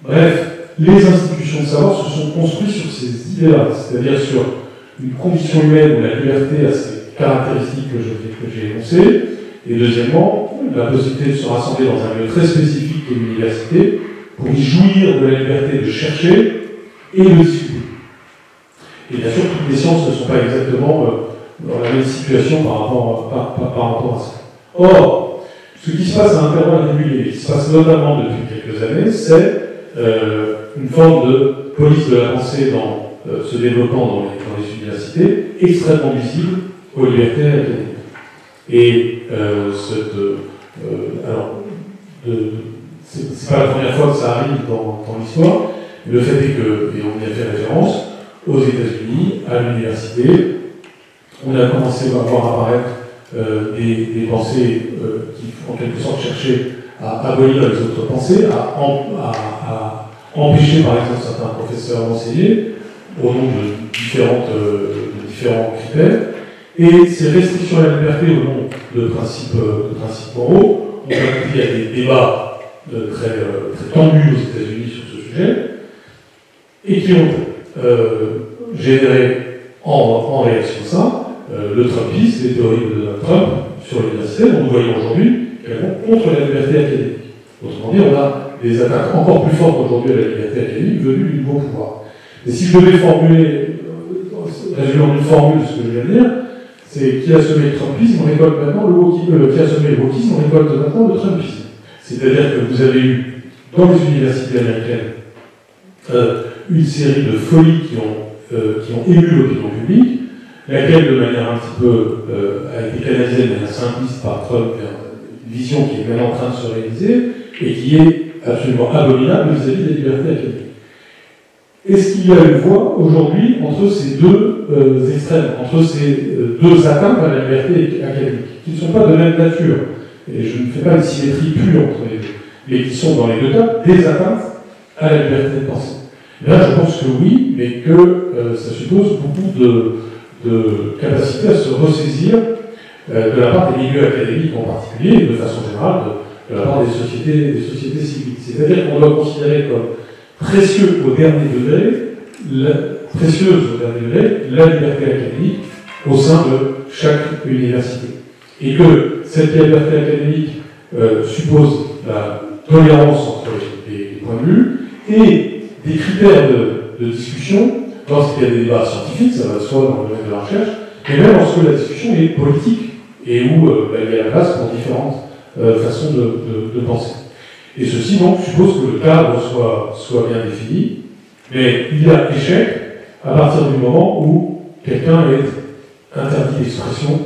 Bref, les institutions de savoir se sont construites sur ces idées-là, c'est-à-dire sur une condition humaine où la liberté a ses caractéristiques que j'ai énoncées, et deuxièmement, la possibilité de se rassembler dans un lieu très spécifique qu'est l'université pour y jouir de la liberté de chercher et de discuter. Et bien sûr, toutes les sciences ne sont pas exactement dans la même situation par rapport à ça. Or, ce qui se passe à intervalles réguliers, qui se passe notamment depuis quelques années, c'est une forme de police de la pensée se développant dans les universités, extrêmement visible aux libertés académiques. Et c'est pas la première fois que ça arrive dans l'histoire, mais le fait est que, et on y a fait référence, aux États-Unis, à l'université, on a commencé à voir apparaître des pensées qui, en quelque sorte, cherchaient à abolir les autres pensées, à empêcher, par exemple, certains professeurs d'enseigner, au nom de différents critères. Et ces restrictions à la liberté au nom de principes moraux ont conduit à des débats très tendus aux États-Unis sur ce sujet, et qui ont généré en réaction à ça le Trumpisme, les théories de Donald Trump sur l'université, dont nous voyons aujourd'hui qu'elles vont contre la liberté académique. Autrement dit, on a des attaques encore plus fortes aujourd'hui à la liberté académique venues du nouveau pouvoir. Et si je devais résumant une formule de ce que je viens de dire, c'est qui a semé le Trumpisme, on récolte maintenant qui a semé le wokisme, on récolte maintenant le Trumpisme. C'est-à-dire que vous avez eu, dans les universités américaines, une série de folies qui ont ému l'opinion publique, laquelle, de manière un petit peu, a été canalisée de manière simpliste par Trump vers une vision qui est maintenant en train de se réaliser, et qui est absolument abominable vis-à-vis des libertés académiques. Est-ce qu'il y a une voie aujourd'hui entre ces deux extrêmes, entre ces deux atteintes à la liberté académique, qui ne sont pas de même nature, et je ne fais pas une symétrie pure entre les deux, mais qui sont dans les deux cas des atteintes à la liberté de penser? Là, je pense que oui, mais que ça suppose beaucoup de capacité à se ressaisir de la part des milieux académiques en particulier, et de façon générale de la part des sociétés civiques. C'est-à-dire qu'on doit considérer comme précieuse au dernier degré, la liberté académique au sein de chaque université. Et que cette liberté académique suppose la tolérance entre les points de vue et des critères de discussion lorsqu'il y a des débats scientifiques, ça va de soi dans le domaine de la recherche, mais même lorsque la discussion est politique et où il y a la place pour différentes façons de penser. Et ceci donc suppose que le cadre soit bien défini, mais il y a échec à partir du moment où quelqu'un est interdit d'expression,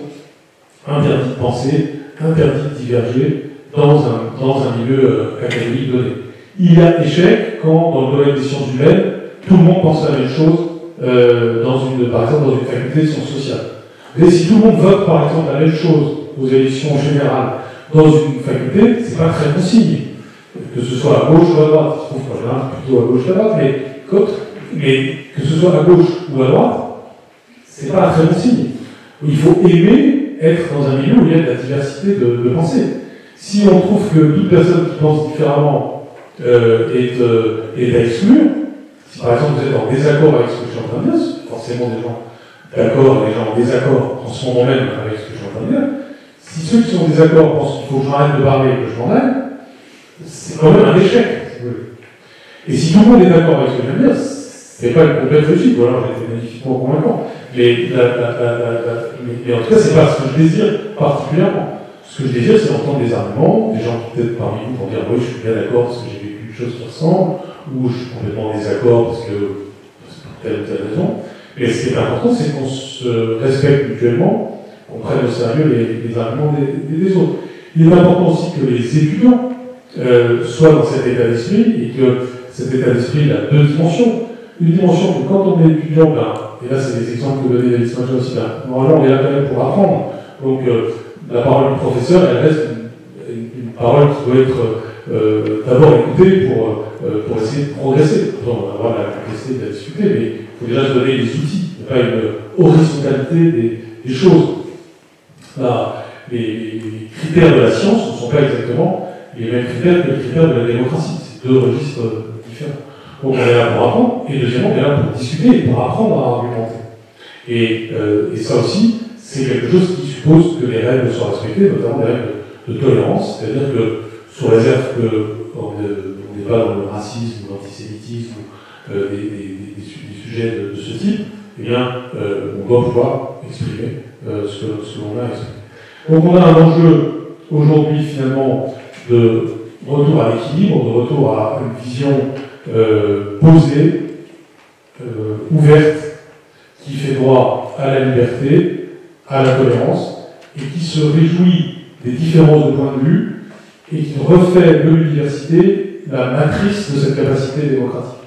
interdit de penser, interdit de diverger dans un milieu académique donné. Il y a échec quand, dans le domaine des sciences humaines, tout le monde pense la même chose, par exemple dans une faculté de sciences sociales. Mais si tout le monde vote par exemple la même chose aux élections générales dans une faculté, c'est pas très bon signe. Que ce soit à gauche ou à droite, je trouve qu'en général plutôt à gauche qu'à droite, mais que ce soit à gauche ou à droite, c'est pas un très bon signe. Il faut aimer être dans un milieu où il y a de la diversité de pensée. Si on trouve que toute personne qui pense différemment est à exclure, si par exemple vous êtes en désaccord avec ce que je suis en train de dire, forcément des gens d'accord et des gens en désaccord en ce moment même avec ce que je suis en train de dire, si ceux qui sont en désaccord pensent qu'il faut que j'arrête de parler et que je m'en aille, c'est quand même un échec. Et si tout le monde est d'accord avec ce que je viens de dire, c'est pas une complète réussite, ou alors j'étais magnifiquement convaincant. Mais en tout cas, c'est pas ce que je désire particulièrement. Ce que je désire, c'est entendre des arguments, des gens qui peut-être parmi vous vont dire oui, je suis bien d'accord parce que j'ai vécu une chose qui ressemble, ou je suis complètement en désaccord parce que c'est pour telle ou telle raison. Mais ce qui est important, c'est qu'on se respecte mutuellement, qu'on prenne au sérieux les arguments des autres. Il est important aussi que les étudiants soient dans cet état d'esprit, et que cet état d'esprit a deux dimensions. Une dimension que quand on est étudiant, et là c'est les exemples que donnait David Smaja aussi, normalement on est là quand même pour apprendre. Donc la parole du professeur, elle reste une parole qui doit être d'abord écoutée pour essayer de progresser. On va avoir la complexité de la discuter, mais il faut déjà se donner des outils. Il n'y a pas une horizontalité des choses. Là, les critères de la science ne sont pas exactement les mêmes critères que les critères de la démocratie. C'est deux registres différents. Donc on est là pour apprendre, et deuxièmement, on est là pour discuter et pour apprendre à argumenter. Et ça aussi, c'est quelque chose qui suppose que les règles soient respectées, notamment les règles de tolérance, c'est-à-dire que, sous réserve qu'on n'est pas dans le racisme ou l'antisémitisme ou des sujets de ce type, eh bien, on doit pouvoir exprimer ce que l'on a exprimé. Donc on a un enjeu aujourd'hui finalement de retour à l'équilibre, de retour à une vision posée, ouverte, qui fait droit à la liberté, à la tolérance, et qui se réjouit des différences de point de vue, et qui refait de l'université la matrice de cette capacité démocratique.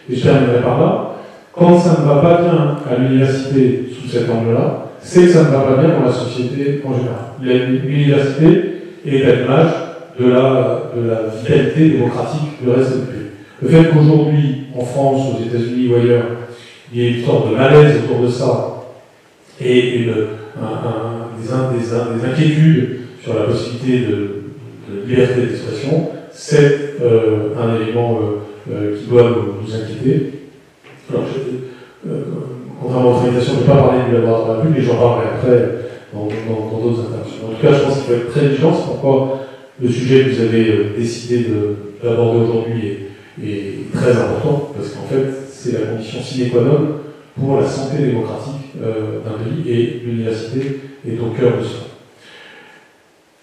Et je terminerai par là. Quand ça ne va pas bien à l'université sous cet angle-là, c'est que ça ne va pas bien dans la société en général. L'université est à l'image de la vitalité démocratique du reste du pays. Le fait qu'aujourd'hui, en France, aux États-Unis ou ailleurs, il y ait une sorte de malaise autour de ça, et des inquiétudes sur la possibilité de liberté d'expression, c'est un élément qui doit nous inquiéter. Alors, contrairement aux invitations, je ne vais pas parler du laboratoire de la pub, mais j'en parlerai après dans d'autres interventions. En tout cas, je pense qu'il faut être très vigilant, c'est pourquoi le sujet que vous avez décidé d'aborder aujourd'hui est très important, parce qu'en fait, c'est la condition sine qua non pour la santé démocratique d'un pays, et l'université est au cœur de ça.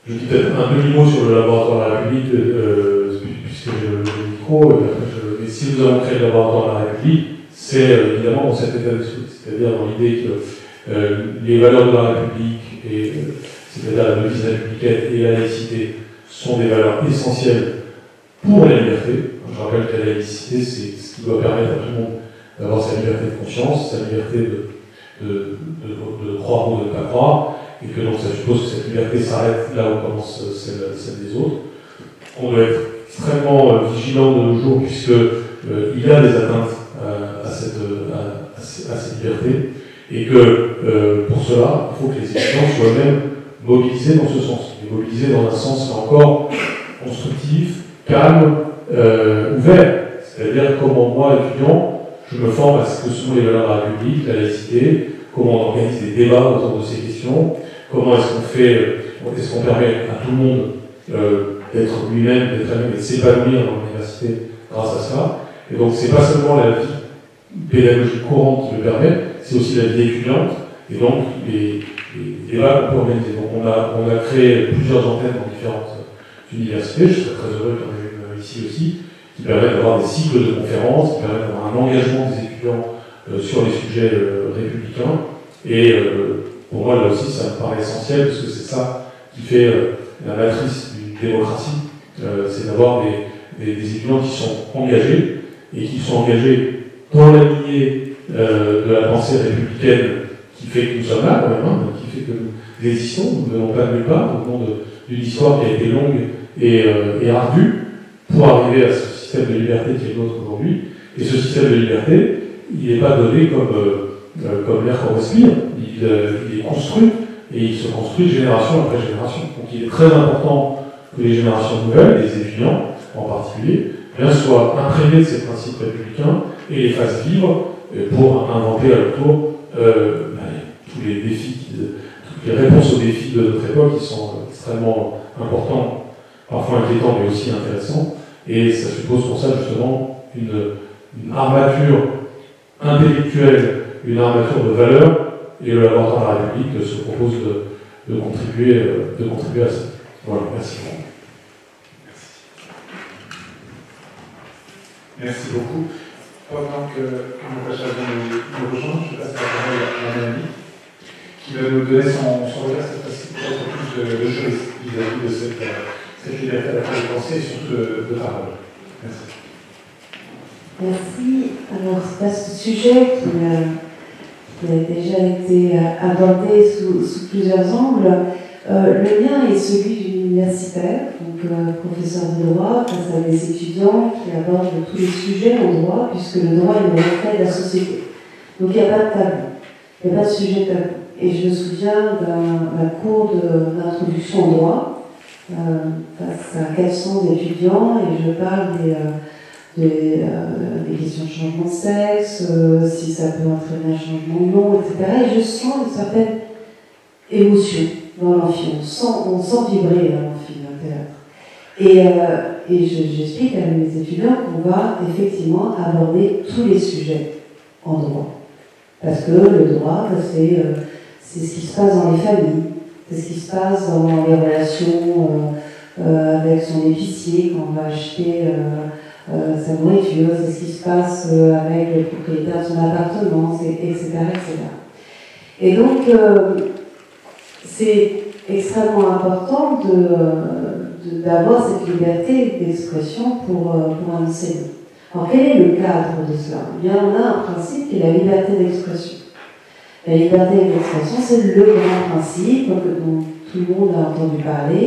Je dis peut-être un demi-mot sur le laboratoire de la République, puisque j'ai le micro, mais si nous avons créé le laboratoire de la République, c'est évidemment dans cet état d'esprit, c'est-à-dire dans l'idée que les valeurs de la République, c'est-à-dire la devise républicaine et la laïcité, sont des valeurs essentielles pour la liberté. Je rappelle que la laïcité, c'est ce qui doit permettre à tout le monde d'avoir sa liberté de conscience, sa liberté de croire ou de ne pas croire, et que donc ça suppose que cette liberté s'arrête là où commence celle des autres. On doit être extrêmement vigilant de nos jours, puisqu'il y a des atteintes à cette liberté, et que pour cela, il faut que les étudiants soient eux-mêmes mobilisés dans ce sens, et mobilisés dans un sens là encore constructif, calme, ouvert. C'est-à-dire comment moi, étudiant, je me forme à ce que sont les valeurs de la République, la laïcité, comment on organise des débats autour de ces questions, comment est-ce qu'on permet à tout le monde d'être lui-même, d'être elle-même et de s'épanouir dans l'université grâce à ça. Et donc c'est pas seulement la vie pédagogique courante qui le permet, c'est aussi la vie étudiante, et donc les débats qu'on peut organiser. Donc on a créé plusieurs antennes dans différentes universités, je serais très heureux qu'il y en ait une ici aussi, qui permettent d'avoir des cycles de conférences, qui permettent d'avoir un engagement des étudiants sur les sujets républicains. Et pour moi, là aussi, ça me paraît essentiel, parce que c'est ça qui fait la matrice d'une démocratie, c'est d'avoir des étudiants qui sont engagés, et qui sont engagés dans la lignée de la pensée républicaine qui fait que nous sommes là, quand même, qui fait que nous existons, nous ne venons pas de nulle part, au nom d'une histoire qui a été longue et ardue, pour arriver à ce système de liberté qui est le nôtre aujourd'hui. Et ce système de liberté, il n'est pas donné comme l'air qu'on respire, il est construit, et il se construit génération après génération. Donc il est très important que les générations nouvelles, les étudiants en particulier, soient imprégnés de ces principes républicains et les fassent vivre pour inventer à leur tour tous les défis, toutes les réponses aux défis de notre époque qui sont extrêmement importants, parfois inquiétants mais aussi intéressants. Et ça suppose pour ça justement une armature intellectuelle, une armature de valeurs et le laboratoire de la République se propose de contribuer à ça. Voilà, merci. Merci beaucoup. Pendant que Natacha vient nous rejoindre, je passe la parole à Mélanie, qui va nous donner son regard cette fois-ci peut-être plus de juriste vis-à-vis de cette liberté à la fois de pensée et surtout de parole. Merci. Merci. Alors, c'est un sujet qui a déjà été abordé sous plusieurs angles. Le mien est celui d'une universitaire, donc professeur de droit, face à des étudiants qui abordent tous les sujets en droit, puisque le droit est le reflet de la société. Donc il n'y a pas de tabou, il n'y a pas de sujet tabou. Et je me souviens d'un cours d'introduction au droit, face à 400 étudiants, et je parle des questions de changement de sexe, si ça peut entraîner un changement de nom, etc. Et je sens une certaine émotion dans l'amphi. On sent vibrer l'amphi dans le théâtre. Et j'explique à mes étudiants qu'on va effectivement aborder tous les sujets en droit. Parce que le droit, c'est ce qui se passe dans les familles, c'est ce qui se passe dans les relations avec son épicier quand on va acheter sa nourriture, c'est ce qui se passe avec le propriétaire de son appartement, etc., etc. Et donc, c'est extrêmement important d'avoir cette liberté d'expression pour un enseignant. Alors, quel est le cadre de cela? Eh bien, on a un principe qui est la liberté d'expression. La liberté d'expression, c'est le grand principe dont tout le monde a entendu parler,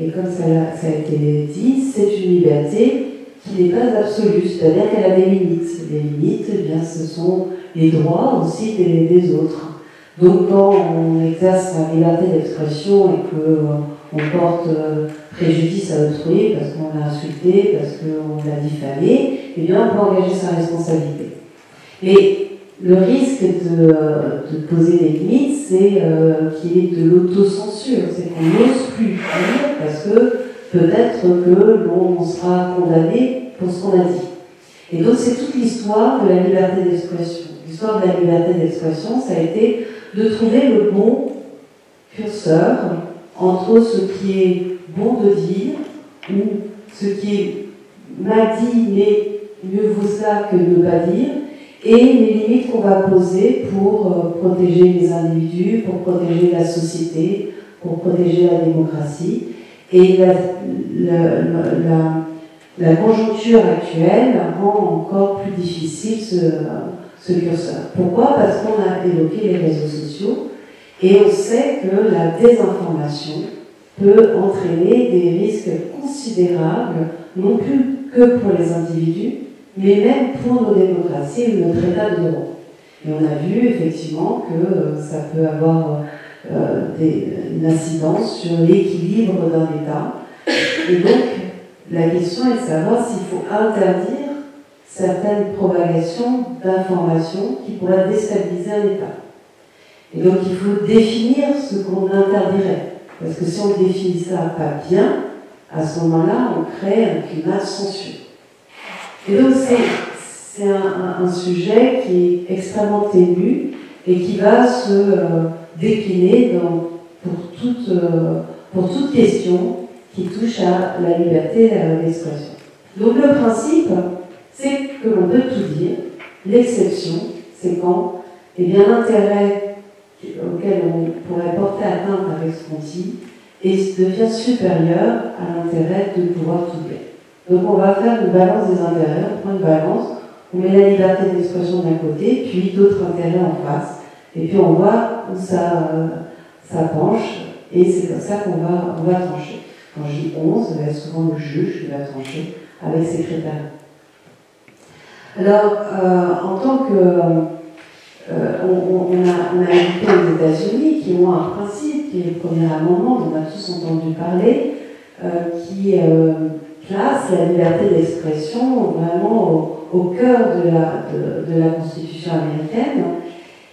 et comme ça a été dit, c'est une liberté qui n'est pas absolue, c'est-à-dire qu'elle a des limites. Les limites, eh bien, ce sont les droits aussi des autres. Donc quand on exerce la liberté d'expression et qu'on porte préjudice à autrui parce qu'on l'a insulté, parce qu'on l'a diffamé, eh bien on peut engager sa responsabilité. Mais le risque de poser des limites, c'est qu'il y ait de l'autocensure, c'est qu'on n'ose plus dire parce que peut-être que l'on sera condamné pour ce qu'on a dit. Et donc c'est toute l'histoire de la liberté d'expression. L'histoire de la liberté d'expression, ça a été de trouver le bon curseur entre ce qui est bon de dire ou ce qui est mal dit, mais mieux vaut ça que de ne pas dire, et les limites qu'on va poser pour protéger les individus, pour protéger la société, pour protéger la démocratie. Et la conjoncture actuelle rend encore plus difficile ce curseur. Pourquoi? Parce qu'on a évoqué les réseaux sociaux et on sait que la désinformation peut entraîner des risques considérables, non plus que pour les individus, mais même pour nos démocraties et notre état de droit. Et on a vu effectivement que ça peut avoir une incidence sur l'équilibre d'un État. Et donc, la question est de savoir s'il faut interdire certaines propagations d'informations qui pourraient déstabiliser un État. Et donc, il faut définir ce qu'on interdirait. Parce que si on définit ça pas bien, à ce moment-là, on crée un climat de censure. Et donc, c'est un sujet qui est extrêmement ténu et qui va se décliner pour toute question qui touche à la liberté d'expression. Donc le principe, c'est que l'on peut tout dire. L'exception, c'est quand l'intérêt auquel on pourrait porter atteinte avec ce qu'on dit devient supérieur à l'intérêt de pouvoir tout dire. Donc on va faire une balance des intérêts, on prend une balance, on met la liberté d'expression d'un côté, puis d'autres intérêts en face, et puis on voit où ça penche, et c'est comme ça qu'on va trancher. Quand je dis 11, ça va être souvent le juge qui va trancher avec ces critères. Alors, en tant que... on a invité aux États-Unis qui ont un principe, qui est le premier amendement dont on a tous entendu parler, qui place la liberté d'expression vraiment au cœur de la Constitution américaine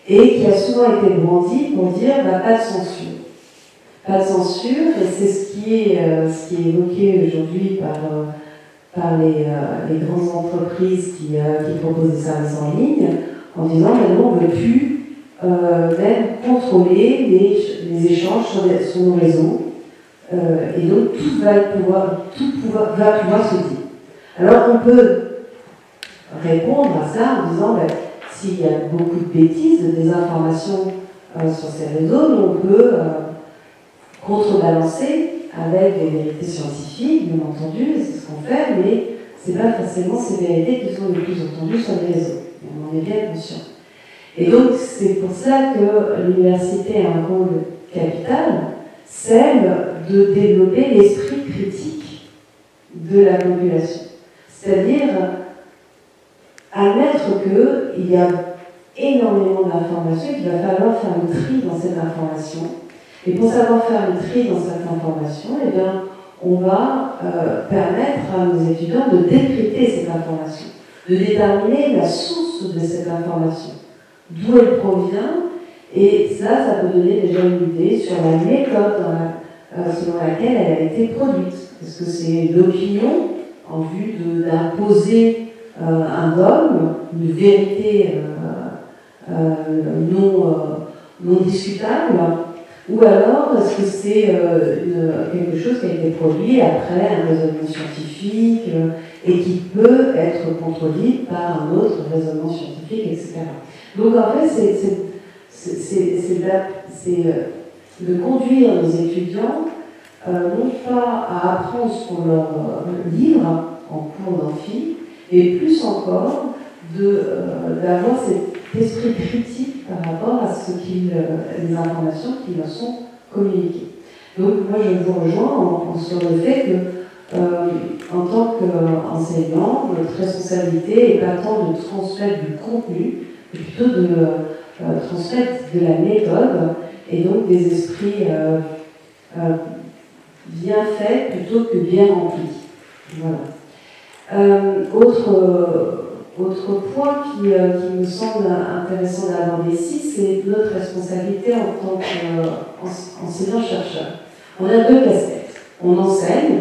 et qui a souvent été brandi pour dire pas de censure. Pas de censure, et c'est ce qui est évoqué aujourd'hui par les grandes entreprises qui proposent des services en ligne, en disant nous on ne veut plus même contrôler les échanges sur nos réseaux. Et donc tout va pouvoir se dire. Alors on peut répondre à ça en disant s'il y a beaucoup de bêtises, de désinformation sur ces réseaux, on peut contrebalancer avec des vérités scientifiques, bien entendu, c'est ce qu'on fait, mais ce n'est pas forcément ces vérités qui sont les plus entendues sur les réseaux. On en est bien conscient. Et donc c'est pour ça que l'université a un rôle capital, celle de développer l'esprit critique de la population. C'est-à-dire admettre qu'il y a énormément d'informations et qu'il va falloir faire le tri dans cette information. Et pour savoir faire le tri dans cette information, eh bien, on va permettre à nos étudiants de décrypter cette information, de déterminer la source de cette information, d'où elle provient, et ça peut donner déjà une idée sur la méthode selon laquelle elle a été produite. Est-ce que c'est l'opinion en vue d'imposer un dogme, une vérité non discutable, ou alors est-ce que c'est quelque chose qui a été produit après un raisonnement scientifique et qui peut être contredit par un autre raisonnement scientifique, etc. Donc en fait, c'est de conduire nos étudiants non pas à apprendre ce qu'on leur livre en cours d'amphi, mais plus encore d'avoir cet esprit critique par rapport à les informations qui leur sont communiquées. Donc moi je vous rejoins sur le fait que en tant qu'enseignant, notre responsabilité n'est pas tant de transmettre du contenu, mais plutôt de transmettre de la méthode et donc des esprits bien faits plutôt que bien remplis. Voilà. Autre point qui me semble intéressant d'aborder ici, c'est notre responsabilité en tant qu'enseignant-chercheur. On a deux casquettes. On enseigne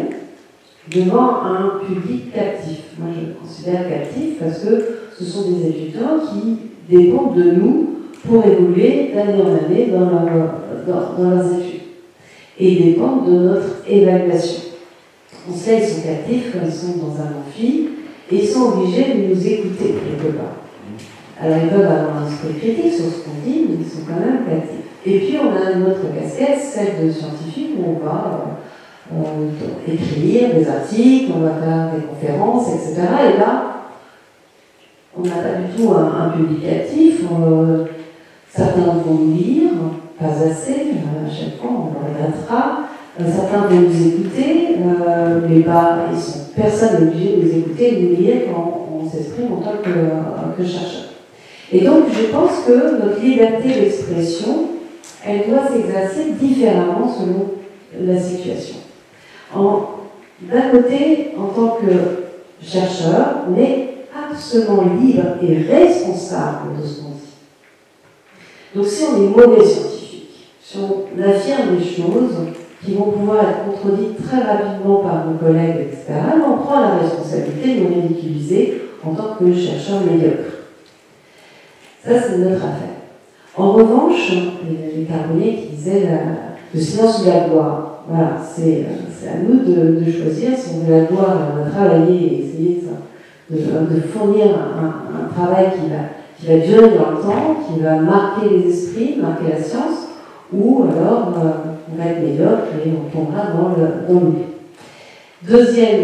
devant un public captif. Moi, je le considère captif parce que ce sont des étudiants qui dépendent de nous pour évoluer d'année en année dans leurs études et dépendent de notre évaluation. On sait qu'ils sont captifs quand ils sont dans un amphi et ils sont obligés de nous écouter quelque part. Alors ils peuvent avoir un esprit critique sur ce qu'on dit, mais ils sont quand même captifs. Et puis on a une autre casquette, celle de scientifique, où on va écrire des articles, on va faire des conférences, etc. Et là, on n'a pas du tout un public actif. Certains vont nous lire, pas assez, à chaque fois on leur répétera. Certains vont nous écouter, mais personne n'est obligé de nous écouter et de nous lire quand on s'exprime en tant que chercheur. Et donc je pense que notre liberté d'expression, elle doit s'exercer différemment selon la situation. D'un côté, en tant que chercheur, on est absolument libre et responsable de ce qu'on dit. Donc si on est mauvais scientifique, si on affirme des choses qui vont pouvoir être contredites très rapidement par nos collègues, etc., on prend la responsabilité de nous ridiculiser en tant que chercheur médiocre. Ça, c'est notre affaire. En revanche, les Carbonnier qui disaient le silence ou la gloire. Voilà, c'est à nous de choisir si on veut la gloire, on va travailler et essayer de fournir un travail qui va durer dans le temps, qui va marquer les esprits, marquer la science, ou alors on va être médiocre et on tombera dans l'oubli. Deuxième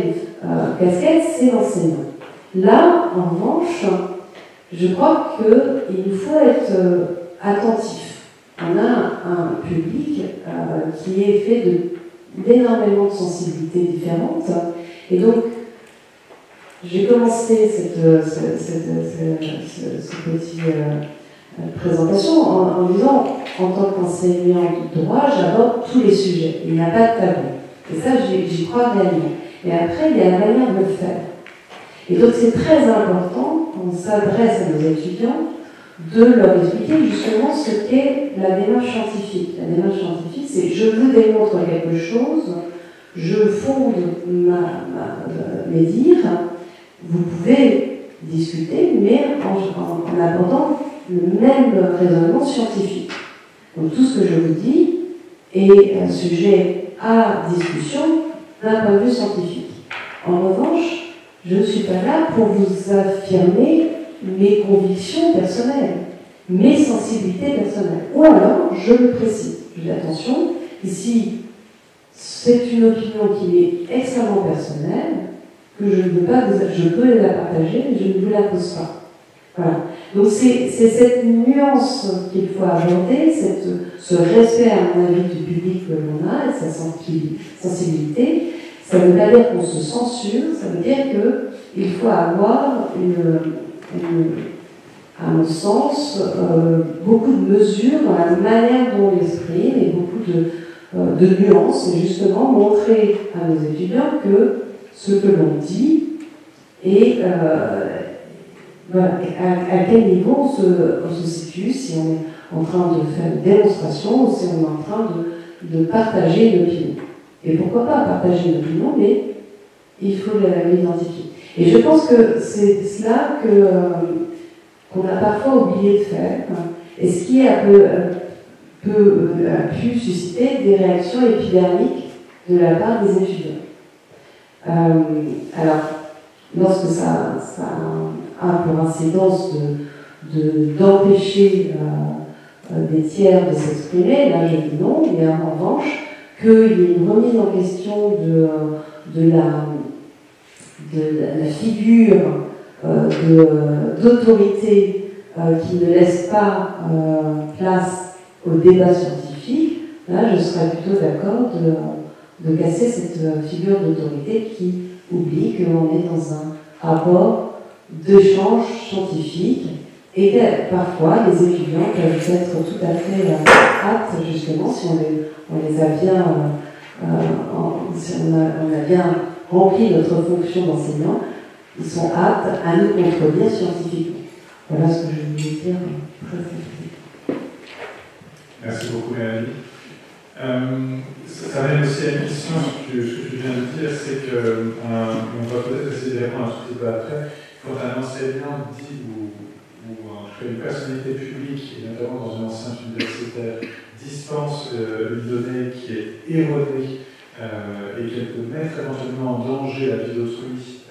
casquette, c'est l'enseignement. Là, en revanche, je crois qu'il nous faut être attentif. On a un public qui est fait d'énormément de sensibilités différentes, et donc j'ai commencé cette petite présentation en disant, en tant qu'enseignant de droit, j'aborde tous les sujets. Il n'y a pas de tabou. Et ça, j'y crois réellement. Et après, il y a la manière de le faire. Et donc, c'est très important, quand on s'adresse à nos étudiants, de leur expliquer justement ce qu'est la démarche scientifique. La démarche scientifique, c'est je vous démontre quelque chose, je fonde mes dires, vous pouvez discuter, mais en abordant le même raisonnement scientifique. Donc tout ce que je vous dis est un sujet à discussion d'un point de vue scientifique. En revanche, je ne suis pas là pour vous affirmer mes convictions personnelles, mes sensibilités personnelles. Ou alors, je le précise. Je dis attention, ici, c'est une opinion qui est extrêmement personnelle, que je ne veux pas, je peux la partager, mais je ne vous la pose pas. Voilà. Donc c'est cette nuance qu'il faut aborder, ce respect, à mon avis, du public que l'on a, et sa sensibilité. Ça ne veut pas dire qu'on se censure, ça veut dire qu'il faut avoir à mon sens, beaucoup de mesures dans la manière dont on l'exprime et beaucoup de nuances, et justement montrer à nos étudiants que ce que l'on dit et voilà, à quel niveau on se situe, si on est en train de faire une démonstration ou si on est en train de partager une opinion. Et pourquoi pas partager une opinion, mais il faut l'identifier. Et je pense que c'est cela qu'on a parfois oublié de faire, et ce qui a pu susciter des réactions épidermiques de la part des étudiants. Alors, lorsque ça a pour incidence d'empêcher des tiers de s'exprimer, là je dis non, mais en revanche, qu'il y ait une remise en question de la figure d'autorité qui ne laisse pas place au débat scientifique, là je serais plutôt d'accord de casser cette figure d'autorité qui oublie qu'on est dans un rapport d'échange scientifique et que parfois les étudiants peuvent être tout à fait aptes, justement, si on les a bien, si on a bien rempli notre fonction d'enseignant, ils sont aptes à nous contredire scientifiquement. Voilà ce que je voulais dire très simplement. Merci beaucoup, Mélanie. Ça amène aussi à une question, ce que tu viens de dire, c'est qu'on va peut-être essayer de répondre un tout petit peu après. Quand un enseignant dit, ou une personnalité publique, et notamment dans une enceinte universitaire, dispense une donnée qui est erronée et qu'elle peut mettre éventuellement en danger la vie d'autrui,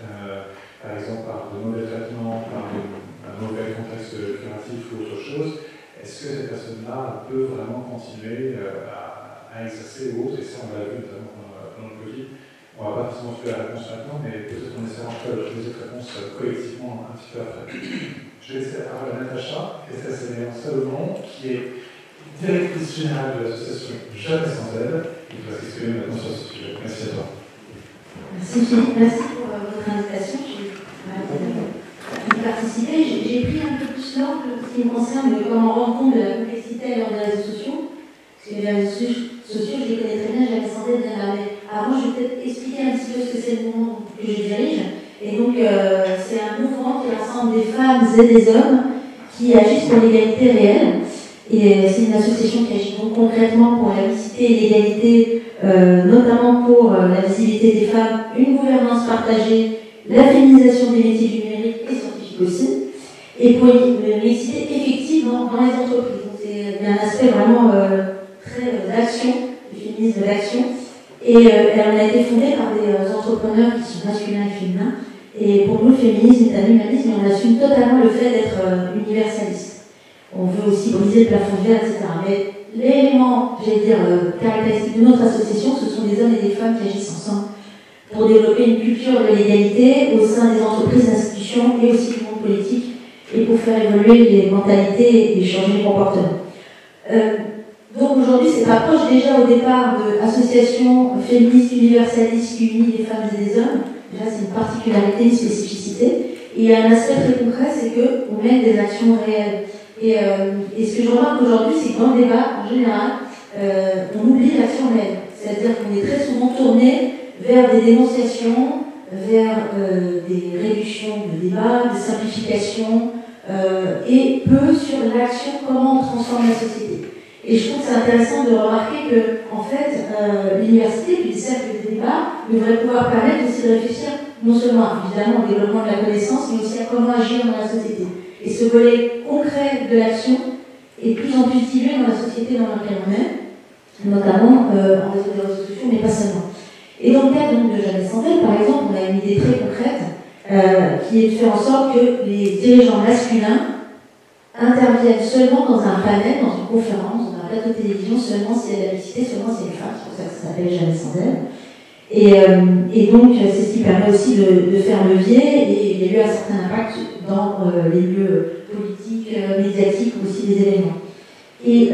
par exemple par de mauvais traitements, par un mauvais contexte curatif ou autre chose, est-ce que cette personne-là peut vraiment continuer à exercer ou autre? Et ça, on l'a vu notamment pendant le Covid. On ne va pas forcément faire la réponse maintenant, mais peut-être qu'on essaiera en tout cas de trouver cette réponse collectivement un petit peu après. Je vais laisser la parole à Natacha Salomon, qui est directrice générale de l'association Jamais sans elle, qui va s'exprimer maintenant sur ce sujet. Merci à toi. Merci Philippe, merci pour votre invitation. J'ai participé. J'ai pris un peu plus l'angle en ce qui me concerne de comment on rend compte de la complexité à l'heure des réseaux sociaux. Parce que les réseaux sociaux, je les connais très bien, Jamais sans elle bien là. Mais avant, je vais peut-être expliquer un petit peu ce que c'est le mouvement que je dirige. Et donc, c'est un mouvement qui rassemble des femmes et des hommes qui agissent pour l'égalité réelle. Et c'est une association qui agit donc concrètement pour la mixité et l'égalité, notamment pour la visibilité des femmes, une gouvernance partagée, la féminisation des métiers du numérique et scientifique aussi, et pour une mixité effective dans les entreprises. Donc c'est un aspect vraiment très d'action, du féminisme d'action. Et elle a été fondée par des entrepreneurs qui sont masculins et féminins. Et pour nous, le féminisme est un humanisme et on assume totalement le fait d'être universaliste. On veut aussi briser le plafond de verre, etc. Mais l'élément, j'allais dire, caractéristique de notre association, ce sont des hommes et des femmes qui agissent ensemble pour développer une culture de l'égalité au sein des entreprises, institutions et aussi du monde politique et pour faire évoluer les mentalités et changer les comportements. Donc aujourd'hui, cette approche déjà au départ d'associations féministes universalistes qui unit des femmes et des hommes, déjà c'est une particularité, une spécificité. Et il y a un aspect très concret, c'est qu'on mène des actions réelles. Et ce que je remarque aujourd'hui, c'est que dans le débat, en général, on oublie l'action réelle. C'est-à-dire qu'on est très souvent tourné vers des dénonciations, vers des réductions de débats, des simplifications, et peu sur l'action, comment on transforme la société. Et je trouve que c'est intéressant de remarquer que, en fait, l'université, puis les cercles de débat, devraient pouvoir permettre aussi de réfléchir non seulement, évidemment, au développement de la connaissance, mais aussi à comment agir dans la société. Et Et ce volet concret de l'action est de plus en plus dilué dans la société dans laquelle on est, notamment en réseau des réseaux sociaux, mais pas seulement. Et dans le cadre donc, de Jamais sans elle, par exemple, on a une idée très concrète qui est de faire en sorte que les dirigeants masculins interviennent seulement dans un panel, dans une conférence, dans un plateau de télévision, seulement si elle a la mixité, seulement si elle est femme, c'est pour ça que ça s'appelle Jamais sans elle. Et donc, c'est ce qui permet aussi de faire levier, et il y a eu un certain impact dans les lieux politiques, médiatiques, aussi des événements. Et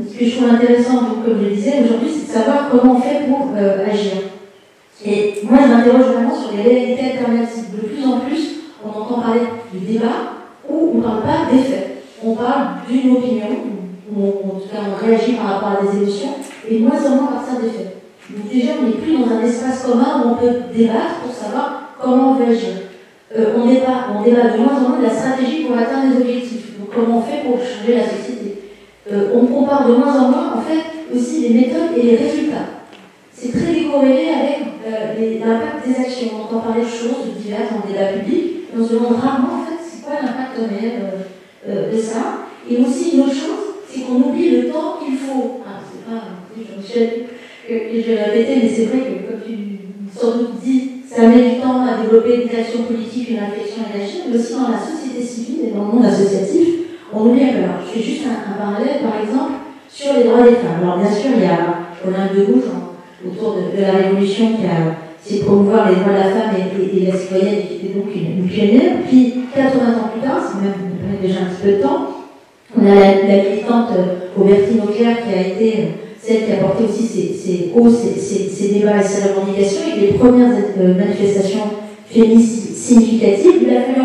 ce que je trouve intéressant, donc, comme je le disais, aujourd'hui, c'est de savoir comment on fait pour agir. Et moi, je m'interroge vraiment sur les réalités alternatives. De plus en plus, on entend parler du débat, où on ne parle pas des faits. On parle d'une opinion, où en tout cas on réagit par rapport à des émotions, et moins seulement à partir des faits. Donc déjà, on n'est plus dans un espace commun où on peut débattre pour savoir comment on veut agir. On débat de moins en moins de la stratégie pour atteindre les objectifs. Donc comment on fait pour changer la société. On compare de moins en moins, en fait, aussi les méthodes et les résultats. C'est très décorrélé avec l'impact des actions. On entend parler de choses diverses dans le débat public, et on se demande rarement, en fait, c'est quoi l'impact réel de ça. Et aussi, une autre chose, c'est qu'on oublie le temps qu'il faut. Ah, c'est pas Jean-Michel que je vais répéter, mais c'est vrai que, comme tu sans doute dis, ça met du temps à développer une action politique, une réflexion et d'agir, mais aussi dans la société civile et dans le monde associatif, on oublie un peu. Alors, je fais juste un parallèle, par exemple, sur les droits des femmes. Alors, bien sûr, il y a Olympe de Gouges, autour de la Révolution, qui a essayé de promouvoir les droits de la femme et la citoyenne, qui était donc une pionnière. Puis, 80 ans plus tard, c'est même déjà un petit peu de temps, on a la militante Aubertine Auclair qui a été celle qui a porté aussi ces débats et ces revendications, et les premières manifestations féministes significatives. Il a fallu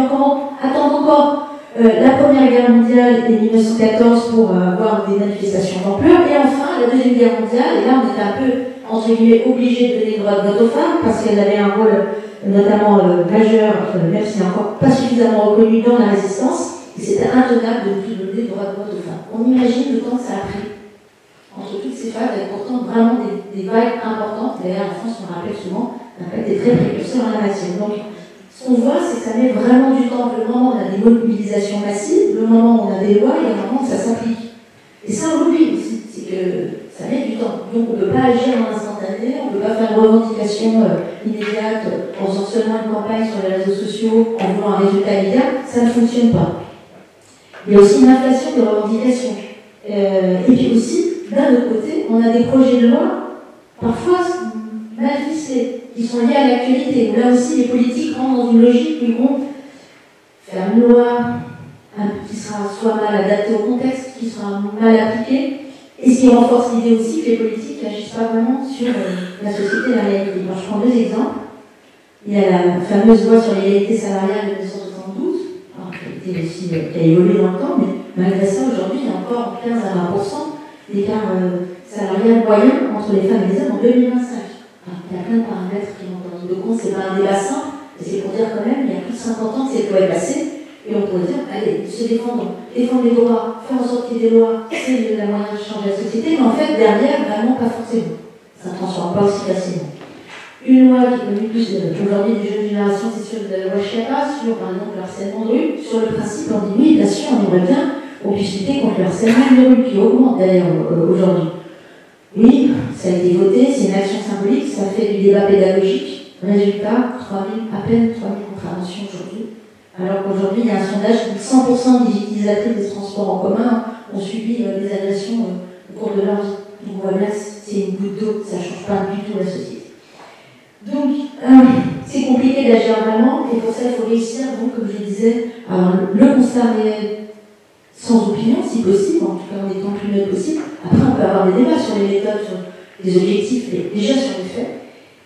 attendre encore la Première Guerre mondiale et 1914 pour avoir des manifestations d'ampleur, et enfin la Deuxième Guerre mondiale, et là on était un peu, entre guillemets, obligé de donner le droit de vote aux femmes, parce qu'elles avaient un rôle notamment majeur, même s'il n'est encore pas suffisamment reconnu dans la résistance, et c'était intenable de ne plus donner le droit de vote aux femmes. On imagine le temps que ça a pris entre toutes ces phases, avec pourtant vraiment des vagues importantes. D'ailleurs, en France, on rappelle souvent, on a été très précurseurs en la matière. Donc, ce qu'on voit, c'est que ça met vraiment du temps. Le moment où on a des mobilisations massives, le moment où on a des lois, et le moment où ça s'applique. Et ça, on l'oublie aussi, c'est que ça met du temps. Donc, on ne peut pas agir en instantané, on ne peut pas faire une revendication immédiate en faisant seulement une campagne sur les réseaux sociaux, en voulant un résultat immédiat. Ça ne fonctionne pas. Il y a aussi une inflation des revendications. Et puis aussi, d'un autre côté, on a des projets de loi, parfois mal ficelés, qui sont liés à l'actualité. Là aussi, les politiques rentrent dans une logique où ils vont faire une loi qui sera soit mal adaptée au contexte, qui sera mal appliquée, et ce qui renforce l'idée aussi que les politiques n'agissent pas vraiment sur la société et la réalité. Alors, je prends deux exemples. Il y a la fameuse loi sur l'égalité salariale de 1972, qui a évolué dans le temps, mais malgré ça, aujourd'hui, il y a encore 15 à 20% d'écart salarial moyen entre les femmes et les hommes en 2025. Alors, il y a plein de paramètres qui rentrent en ligne de compte, c'est pas un débat simple, mais c'est pour dire quand même, il y a plus de 50 ans que cette loi est passée, et on pourrait dire, allez, se défendre les droits, faire en sorte qu'il y ait des lois, c'est la moyen de changer la société, mais en fait, derrière, vraiment pas forcément. Ça ne transforme pas aussi facilement. Une loi qui est connue plus aujourd'hui des jeunes générations, c'est celle de la loi Chiappa, sur par exemple le harcèlement de rue. Sur le principe, on dit oui, bien sûr, on aimerait bien qu'on puisse lutter contre le harcèlement de rue, qui augmente d'ailleurs aujourd'hui. Oui, ça a été voté, c'est une action symbolique, ça fait du débat pédagogique. Résultat, à peine 3000 contraventions aujourd'hui. Alors qu'aujourd'hui, il y a un sondage qui dit que 100% des utilisatrices des transports en commun ont subi des agressions au cours de leur vie. Donc on voit bien que c'est une goutte d'eau, ça ne change pas du tout la société. Donc, c'est compliqué d'agir vraiment, et pour ça, il faut réussir, donc, comme je le disais, le constat réel sans opinion, si possible, en tout cas en étant le plus net possible. Après, on peut avoir des débats sur les méthodes, sur les objectifs, et déjà sur les faits.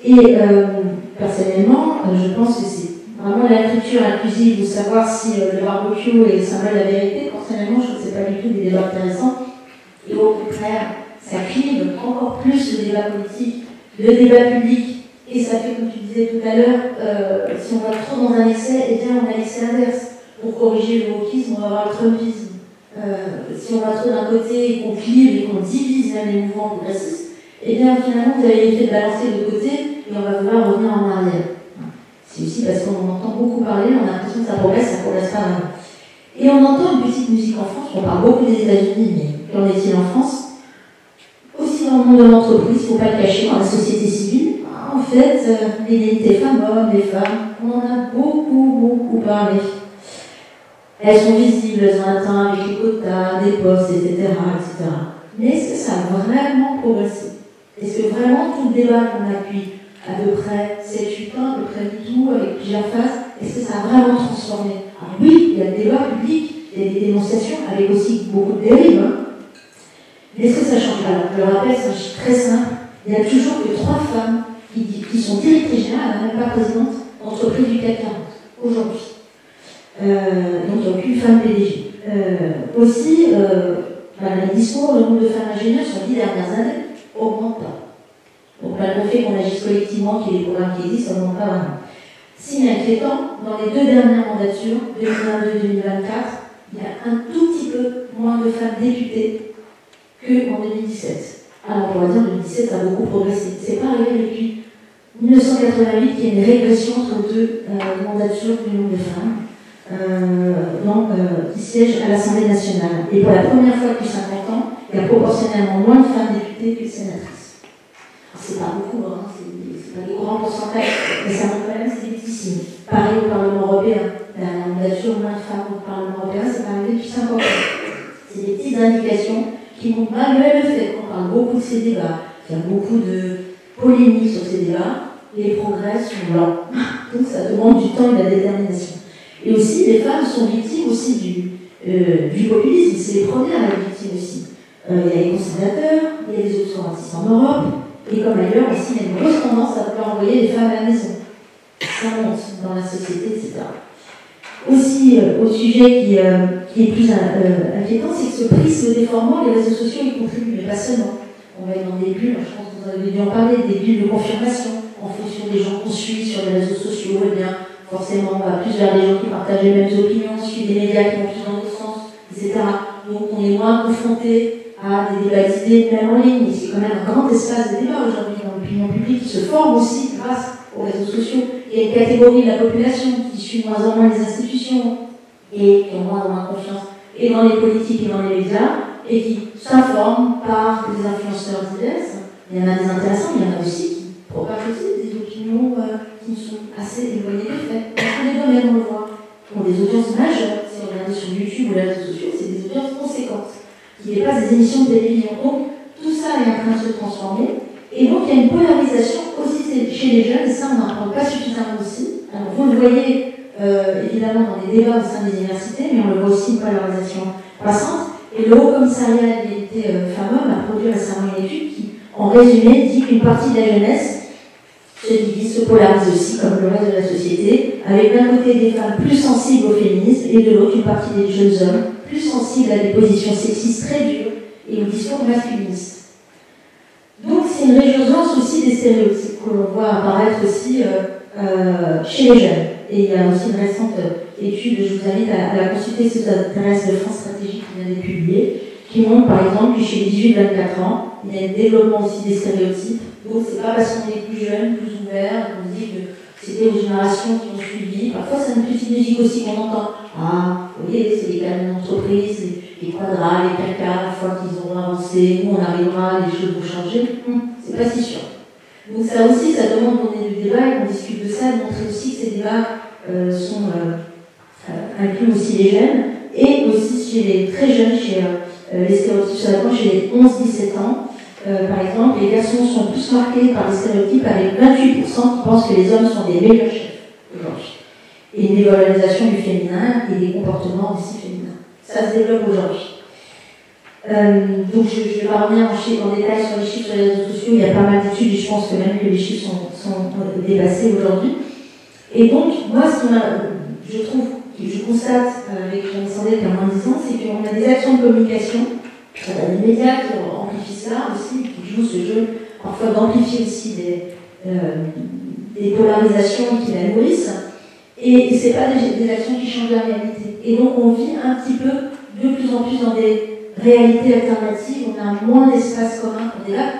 Et personnellement, je pense que c'est vraiment l'écriture inclusive, de savoir si le barbecue est le symbole de la vérité. Personnellement, je trouve que ce n'est pas du tout des débats intéressants. Et au contraire, ça clive encore plus le débat politique, le débat public. Et ça fait, comme tu disais tout à l'heure, si on va trop dans un excès, eh bien on a l'excès inverse. Pour corriger le wokisme, on va avoir le trumpisme. Si on va trop d'un côté et qu'on clive et qu'on divise même les mouvements progressistes, eh bien finalement vous avez l'effet de balancer de côté et on va vouloir revenir en arrière. C'est aussi parce qu'on en entend beaucoup parler, on a l'impression que ça progresse pas vraiment. Et on entend une petite musique en France, on parle beaucoup des États-Unis, mais qu'en est-il en France? Aussi dans le monde de l'entreprise, il ne faut pas le cacher, dans la société civile, en fait, l'égalité femmes-hommes, les femmes, on en a beaucoup parlé. Elles sont visibles, elles ont atteint avec les quotas, des postes, etc. Mais est-ce que ça a vraiment progressé? Est-ce que vraiment tout le débat qu'on a depuis à peu près 7-8 ans, à peu près du tout, avec plusieurs phases, est-ce que ça a vraiment transformé? Alors oui, il y a le débat public, il y a des dénonciations, avec aussi beaucoup de dérives. Hein. Mais est-ce que ça change? Alors, je le rappelle, c'est un chiffre très simple. Il n'y a toujours que 3 femmes qui sont directrices générales, même pas présidentes, d'entreprises du CAC 40, aujourd'hui. Donc il n'y a aucune femme PDG. Aussi, les discours, le nombre de femmes ingénieurs sur les 10 dernières années augmente pas. Donc malgré le fait qu'on agisse collectivement, qu'il y ait des programmes qui existent, ça n'augmente pas vraiment. Signe inquiétant, dans les 2 dernières mandatures, 2022 et 2024, il y a un tout petit peu moins de femmes députées qu'en 2017. Alors on va dire que 2017 a beaucoup progressé. C'est pas arrivé depuis 1988 qu'il y a une régression entre 2 mandatures du nombre de femmes qui siègent à l'Assemblée nationale. Et pour la première fois depuis 50 ans, il y a proportionnellement moins de femmes députées que de sénatrices. C'est pas beaucoup, hein, c'est pas des grands pourcentages, mais ça montre quand même c'est difficile. Pareil au Parlement européen, la mandature, moins de femmes au Parlement européen, c'est pas arrivé depuis 50 ans. C'est des petites indications qui montrent malgré le fait qu'on parle beaucoup de ces débats, qu'il y a beaucoup de polémiques sur ces débats, les progrès sont lents. Donc ça demande du temps et de la détermination. Et aussi, les femmes sont victimes aussi du populisme, c'est les premières à être victimes aussi. Il y a les conservateurs, il y a les obscurantistes en Europe, et comme ailleurs aussi, il y a une grosse tendance à vouloir envoyer les femmes à la maison. Ça monte dans la société, etc. Aussi, au sujet qui est plus inquiétant, c'est que ce prisme déformant, les réseaux sociaux y contribuent, mais pas seulement. On va être dans des bulles, je pense que vous avez dû en parler, des bulles de confirmation, en fonction des gens qu'on suit sur les réseaux sociaux, et bien, forcément, on va plus vers les gens qui partagent les mêmes opinions, suivent des médias qui vont plus dans le sens, etc. Donc, on est moins confronté à des débats d'idées, même en ligne. C'est quand même un grand espace de débat aujourd'hui dans l'opinion publique qui se forme aussi grâce aux réseaux sociaux. Il y a une catégorie de la population qui suit de moins en moins les institutions et qui ont moins en moins confiance et dans les politiques et dans les médias et qui s'informent par des influenceurs divers. Il y en a des intéressants, il y en a aussi qui propagent aussi des opinions qui sont assez éloignées des faits. Dans tous les domaines, on le voit, qui ont des audiences majeures. Si on regarde sur YouTube ou les réseaux sociaux, c'est des audiences conséquentes qui dépassent des émissions de télévision. Donc, tout ça est en train de se transformer. Et donc, il y a une polarisation aussi chez les jeunes, et ça, on n'en parle pas suffisamment aussi. Alors, vous le voyez évidemment dans les débats au sein des universités, mais on le voit aussi une polarisation croissante. Et le Haut Commissariat à l'égalité femmes-hommes a produit récemment une étude qui, en résumé, dit qu'une partie de la jeunesse se divise, se polarise aussi, comme le reste de la société, avec d'un côté des femmes plus sensibles au féminisme, et de l'autre une partie des jeunes hommes plus sensibles à des positions sexistes très dures et au discours masculiniste. Donc c'est une résurgence aussi des stéréotypes que l'on voit apparaître aussi chez les jeunes. Et il y a aussi une récente étude, je vous invite à la consulter si vous intéresse, de France Stratégie qui vient d'être publiée, qui montre par exemple que chez les 18-24 ans, il y a un développement aussi des stéréotypes. Donc c'est pas parce qu'on est plus jeune, plus ouvert, qu'on dit que c'était aux générations qui ont suivi. Parfois c'est une petite musique aussi qu'on entend. Ah, vous voyez, c'est les camions d'entreprise, les quadras, les cacas, une fois qu'ils auront avancé, où on arrivera, les choses vont changer. C'est pas si sûr. Donc ça aussi, ça demande qu'on ait du débat et qu'on discute de ça, de montrer aussi que ces débats incluent aussi les jeunes, et aussi chez les très jeunes, chez les stéréotypes sur la chez les 11-17 ans. Par exemple, les garçons sont plus marqués par les stéréotypes avec 28% qui pensent que les hommes sont des meilleurs chefs aujourd'hui. Et une dévalorisation du féminin et des comportements aussi féminins. Ça se développe aujourd'hui. Donc je ne vais pas revenir en détail sur les chiffres sur les réseaux sociaux, il y a pas mal d'études et je pense que même que les chiffres sont dépassés aujourd'hui. Et donc, moi, je trouve, je constate avec Jeanne Sandel qu'il y a moins de 10 ans, c'est qu'on a des actions de communication, des médias qui amplifient ça aussi, qui jouent ce jeu, parfois d'amplifier aussi des polarisations qui la nourrissent. Et ce n'est pas des actions qui changent la réalité. Et donc on vit un petit peu de plus en plus dans des réalités alternatives, on a moins d'espace commun pour débattre,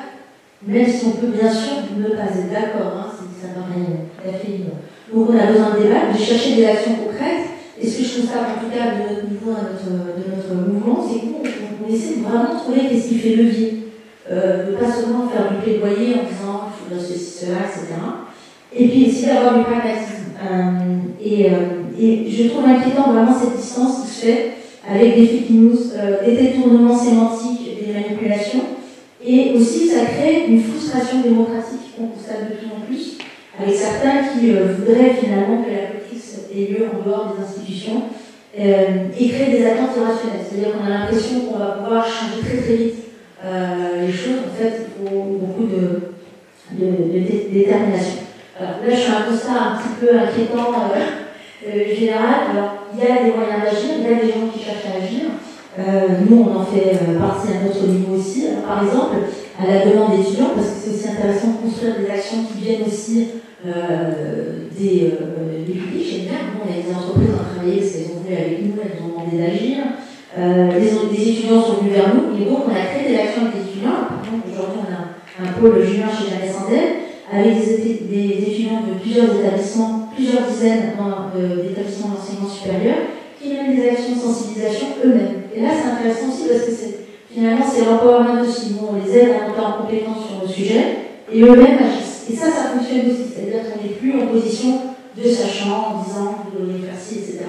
même si on peut bien sûr ne pas être d'accord, hein, ça n'a rien d'affaiblir. Donc on a besoin de débattre, de chercher des actions concrètes, et ce ce que je constate en tout cas de notre niveau, de notre mouvement, c'est qu'on essaie de vraiment trouver qu'est-ce qui fait levier. De pas seulement faire du plaidoyer en disant il faudrait ceci, cela, etc. Et puis aussi d'avoir du pragmatisme. Et je trouve inquiétant vraiment cette distance qui se fait avec des fake news, des détournements sémantiques, des manipulations. Et aussi, ça crée une frustration démocratique qu'on constate de plus en plus, avec certains qui voudraient finalement que la politique ait lieu en dehors des institutions et créer des attentes irrationnelles. C'est-à-dire qu'on a l'impression qu'on va pouvoir changer très très vite les choses. En fait, il faut beaucoup de détermination. Alors là, je fais un constat un petit peu inquiétant général. Alors, il y a des moyens d'agir, il y a des gens qui cherchent à agir. Nous, on en fait partie à notre niveau aussi. Alors, par exemple, à la demande d'étudiants, parce que c'est aussi intéressant de construire des actions qui viennent aussi des publics. J'aime bien, on a des entreprises qui ont travaillé parce qu'elles ont venu avec nous, elles ont demandé d'agir. Des étudiants sont venus vers nous, et donc on a créé des actions avec des étudiants. Par exemple, aujourd'hui, on a un pôle junior chez Jeannet Sandel, avec des étudiants de plusieurs établissements, plusieurs dizaines d'établissements d'enseignement supérieur, qui mènent des actions de sensibilisation eux-mêmes. Et là, c'est intéressant aussi parce que finalement, c'est l'empowerment aussi. Nous, on les aide à monter en compétence sur le sujet, et eux-mêmes agissent. Et ça fonctionne aussi. C'est-à-dire qu'on n'est plus en position de sachant, en disant, de l'université, etc.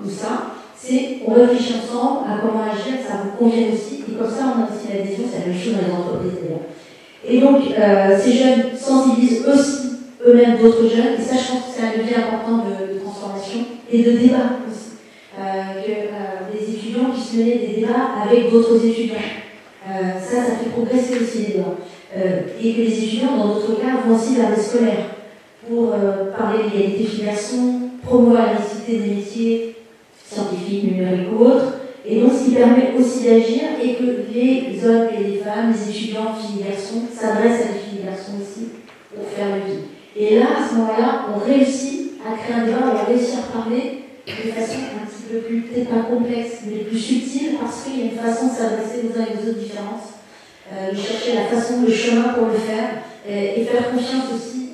Ou ça. C'est on réfléchit ensemble à comment agir, que ça vous convienne aussi, et comme ça on a aussi l'adhésion, c'est la même chose dans les entreprises d'ailleurs. Et donc ces jeunes sensibilisent aussi eux-mêmes d'autres jeunes, et ça je pense que c'est un levier important de transformation et de débat aussi. Que les étudiants puissent mener des débats avec d'autres étudiants. Ça fait progresser aussi les débats. Et que les étudiants, dans d'autres cas, vont aussi vers les scolaires pour parler d'égalité filles-garçons, promouvoir la nécessité des métiers scientifiques, numériques ou autres, et donc ce qui permet aussi d'agir et que les hommes et les femmes, les étudiants, filles et garçons, s'adressent à des filles et garçons aussi pour faire le vie. Et là, à ce moment-là, on réussit à créer un débat, on réussit à parler de façon un petit peu plus, peut-être pas complexe, mais plus subtile, parce qu'il y a une façon de s'adresser aux uns et aux autres différentes, de chercher la façon, le chemin pour le faire, et faire confiance aussi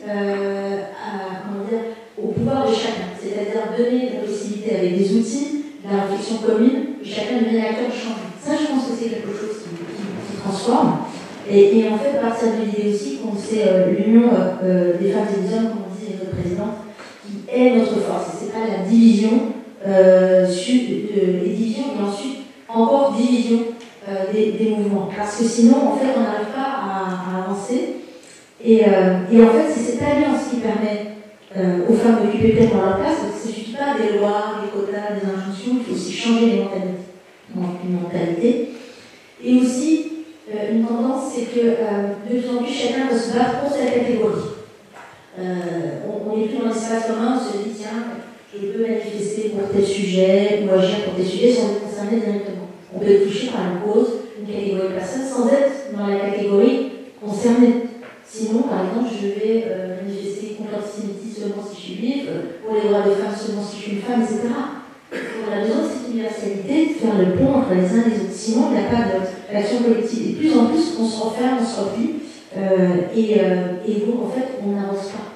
au pouvoir de chacun, c'est-à-dire donner la possibilité avec des outils, la réflexion commune, et chacun devient acteur de changement. Ça, je pense que c'est quelque chose qui transforme. Et en fait, partir de l'idée aussi qu'on c'est l'union des femmes et des hommes, comme on dit notre présidente, qui est notre force. Et c'est pas la division, les divisions, et ensuite encore division des mouvements. Parce que sinon, en fait, on n'arrive pas à avancer. Et en fait, c'est cette alliance qui permet aux femmes d'occuper peut-être leur place, parce que ça ne suffit pas des lois, des quotas, des injonctions, il faut aussi changer les mentalités. Donc une mentalité. Et aussi, une tendance, c'est que de plus en plus, chacun va se battre pour sa catégorie. On n'est plus dans l'espace commun, on se dit, tiens, je peux manifester pour tel sujet, ou agir pour tel sujet sans être concerné directement. On peut être touché par une cause, une catégorie de personnes, sans être dans la catégorie concernée. Sinon, par exemple, je vais manifester contre l'antisémitisme seulement si je suis juive, pour les droits des femmes seulement si je suis une femme, etc. On a besoin de cette universalité, de faire le pont entre les uns et les autres. Sinon, il n'y a pas d'action collective. Et de plus en plus, on se renferme, on se replie, et donc, en fait, on n'avance pas.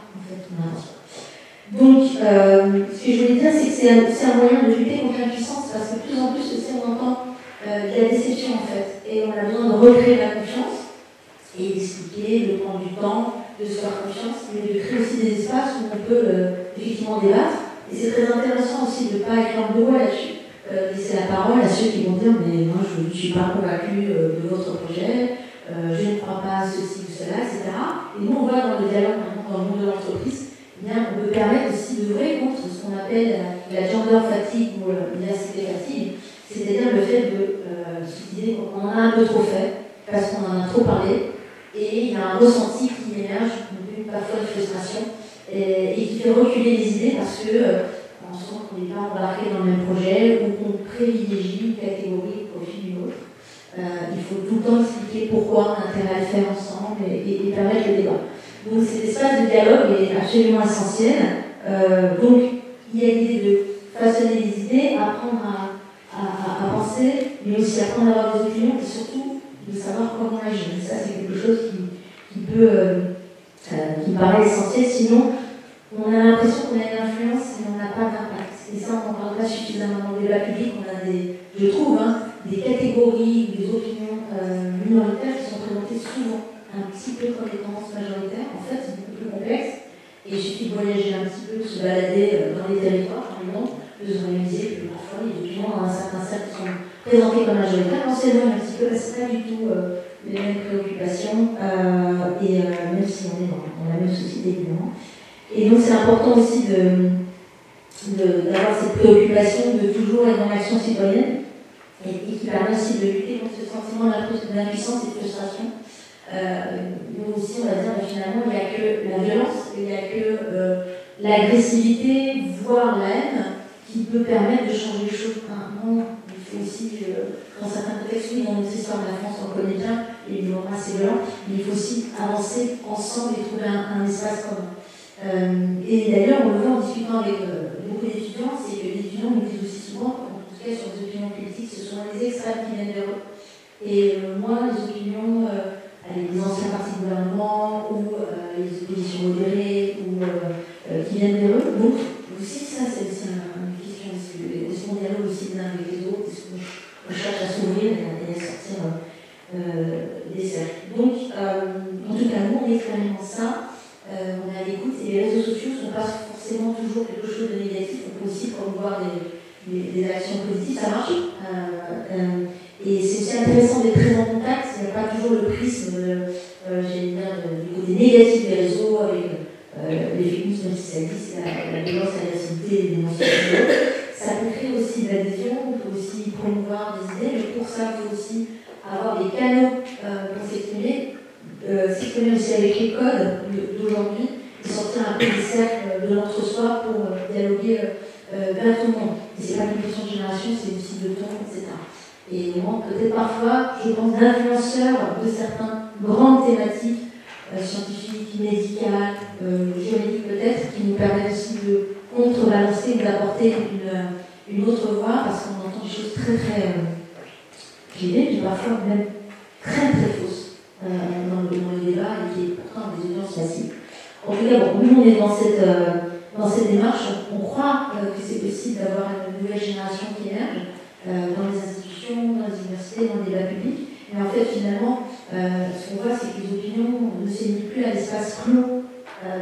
Donc, ce que je voulais dire, c'est que c'est un moyen de lutter contre l'impuissance, parce que de plus en plus, on entend de la déception, en fait. Et on a besoin de recréer la confiance. Et d'expliquer, de prendre du temps, de se faire confiance, mais de créer aussi des espaces où on peut effectivement débattre. Et c'est très intéressant aussi de ne pas être en deux là-dessus, laisser la parole à ceux qui vont dire mais moi je ne suis pas convaincu de votre projet, je ne crois pas à ceci ou cela, etc. Et nous on voit dans le dialogue, par exemple, dans le monde de l'entreprise, eh bien, on peut permettre aussi d'œuvrer contre ce qu'on appelle la gender fatigue ou l'université fatigue, c'est-à-dire le fait de se dire qu'on en a un peu trop fait, parce qu'on en a trop parlé. Et il y a un ressenti qui émerge, parfois une frustration, et qui fait reculer les idées parce qu'on sent qu'on n'est pas embarqué dans le même projet ou qu'on privilégie une catégorie au profit d'une autre. Il faut tout le temps expliquer pourquoi on a intérêt à le faire ensemble et permettre le débat. Donc cet espace de dialogue est absolument essentiel. Donc il y a l'idée de façonner les idées, apprendre à penser, mais aussi apprendre à avoir des opinions et surtout de savoir comment agir. Et ça, c'est quelque chose qui me paraît essentiel. Sinon, on a l'impression qu'on a une influence, mais on n'a pas d'impact. et ça on n'en parle pas suffisamment dans le débat public, on a je trouve, des catégories ou des opinions minoritaires qui sont présentées souvent un petit peu comme des tendances majoritaires. En fait, c'est beaucoup plus complexe. Et il suffit de voyager un petit peu, de se balader dans les territoires, par exemple, de s'organiser, que parfois les opinions dans un certain cercle sont présentées comme majoritaires. On s'éloigne un petit peu, parce que ce n'est pas du tout les mêmes préoccupations, même si on est dans la même société, évidemment. Et donc c'est important aussi d'avoir cette préoccupation de toujours être dans l'action citoyenne, et qui permet aussi de lutter contre ce sentiment d'impuissance et de frustration. Nous aussi, on va dire, finalement, il n'y a que la violence, il n'y a que l'agressivité, voire la haine, qui peut permettre de changer les choses. Non, il faut aussi, dans certains contextes, oui, dans notre histoire de la France, on connaît bien les moments assez violents, mais il faut aussi avancer ensemble et trouver un espace commun. Et d'ailleurs, on le voit en discutant avec beaucoup d'étudiants, c'est que les étudiants nous disent aussi souvent, en tout cas sur les opinions politiques, ce sont les extrêmes qui viennent vers eux. Et moi, les opinions, les anciens partis de gouvernement ou les oppositions modérées ou qui viennent vers eux. Donc, aussi, ça, c'est aussi une question. Est-ce qu'on dialogue aussi les uns avec les autres? Est-ce qu'on cherche à s'ouvrir et à sortir des cercles? Donc, en tout cas, nous, on expérimente ça. On est à l'écoute et les réseaux sociaux ne sont pas forcément toujours quelque chose de négatif. On peut aussi promouvoir des actions positives, ça marche. Et c'est aussi intéressant d'être très en contact. Il n'y a pas toujours le prisme, j'allais dire, du côté négatif des réseaux avec les fake news, même si ça existe, la violence, l'agressivité, les dénonciations. Ça peut créer aussi de l'adhésion, on peut aussi promouvoir des idées, mais pour ça, il faut aussi avoir des canaux pour s'exprimer. S'exprimer aussi avec les codes d'aujourd'hui et sortir un peu des cercles de l'entre-soi pour dialoguer vers tout le monde. Et c'est pas une question de génération, c'est aussi de temps, etc. Et on manque peut-être parfois, je pense, d'influenceurs de certaines grandes thématiques scientifiques, médicales, juridiques peut-être, qui nous permettent aussi de contrebalancer, d'apporter une autre voix, parce qu'on entend des choses très très privées, puis parfois même très très fausses. Dans le débat et qui est pourtant des audiences massives. En tout cas, bon, nous on est dans cette démarche, on croit que c'est possible d'avoir une nouvelle génération qui émerge dans les institutions, dans les universités, dans le débat public. Mais en fait, finalement, ce qu'on voit, c'est que les opinions ne s'éliminent plus à l'espace clos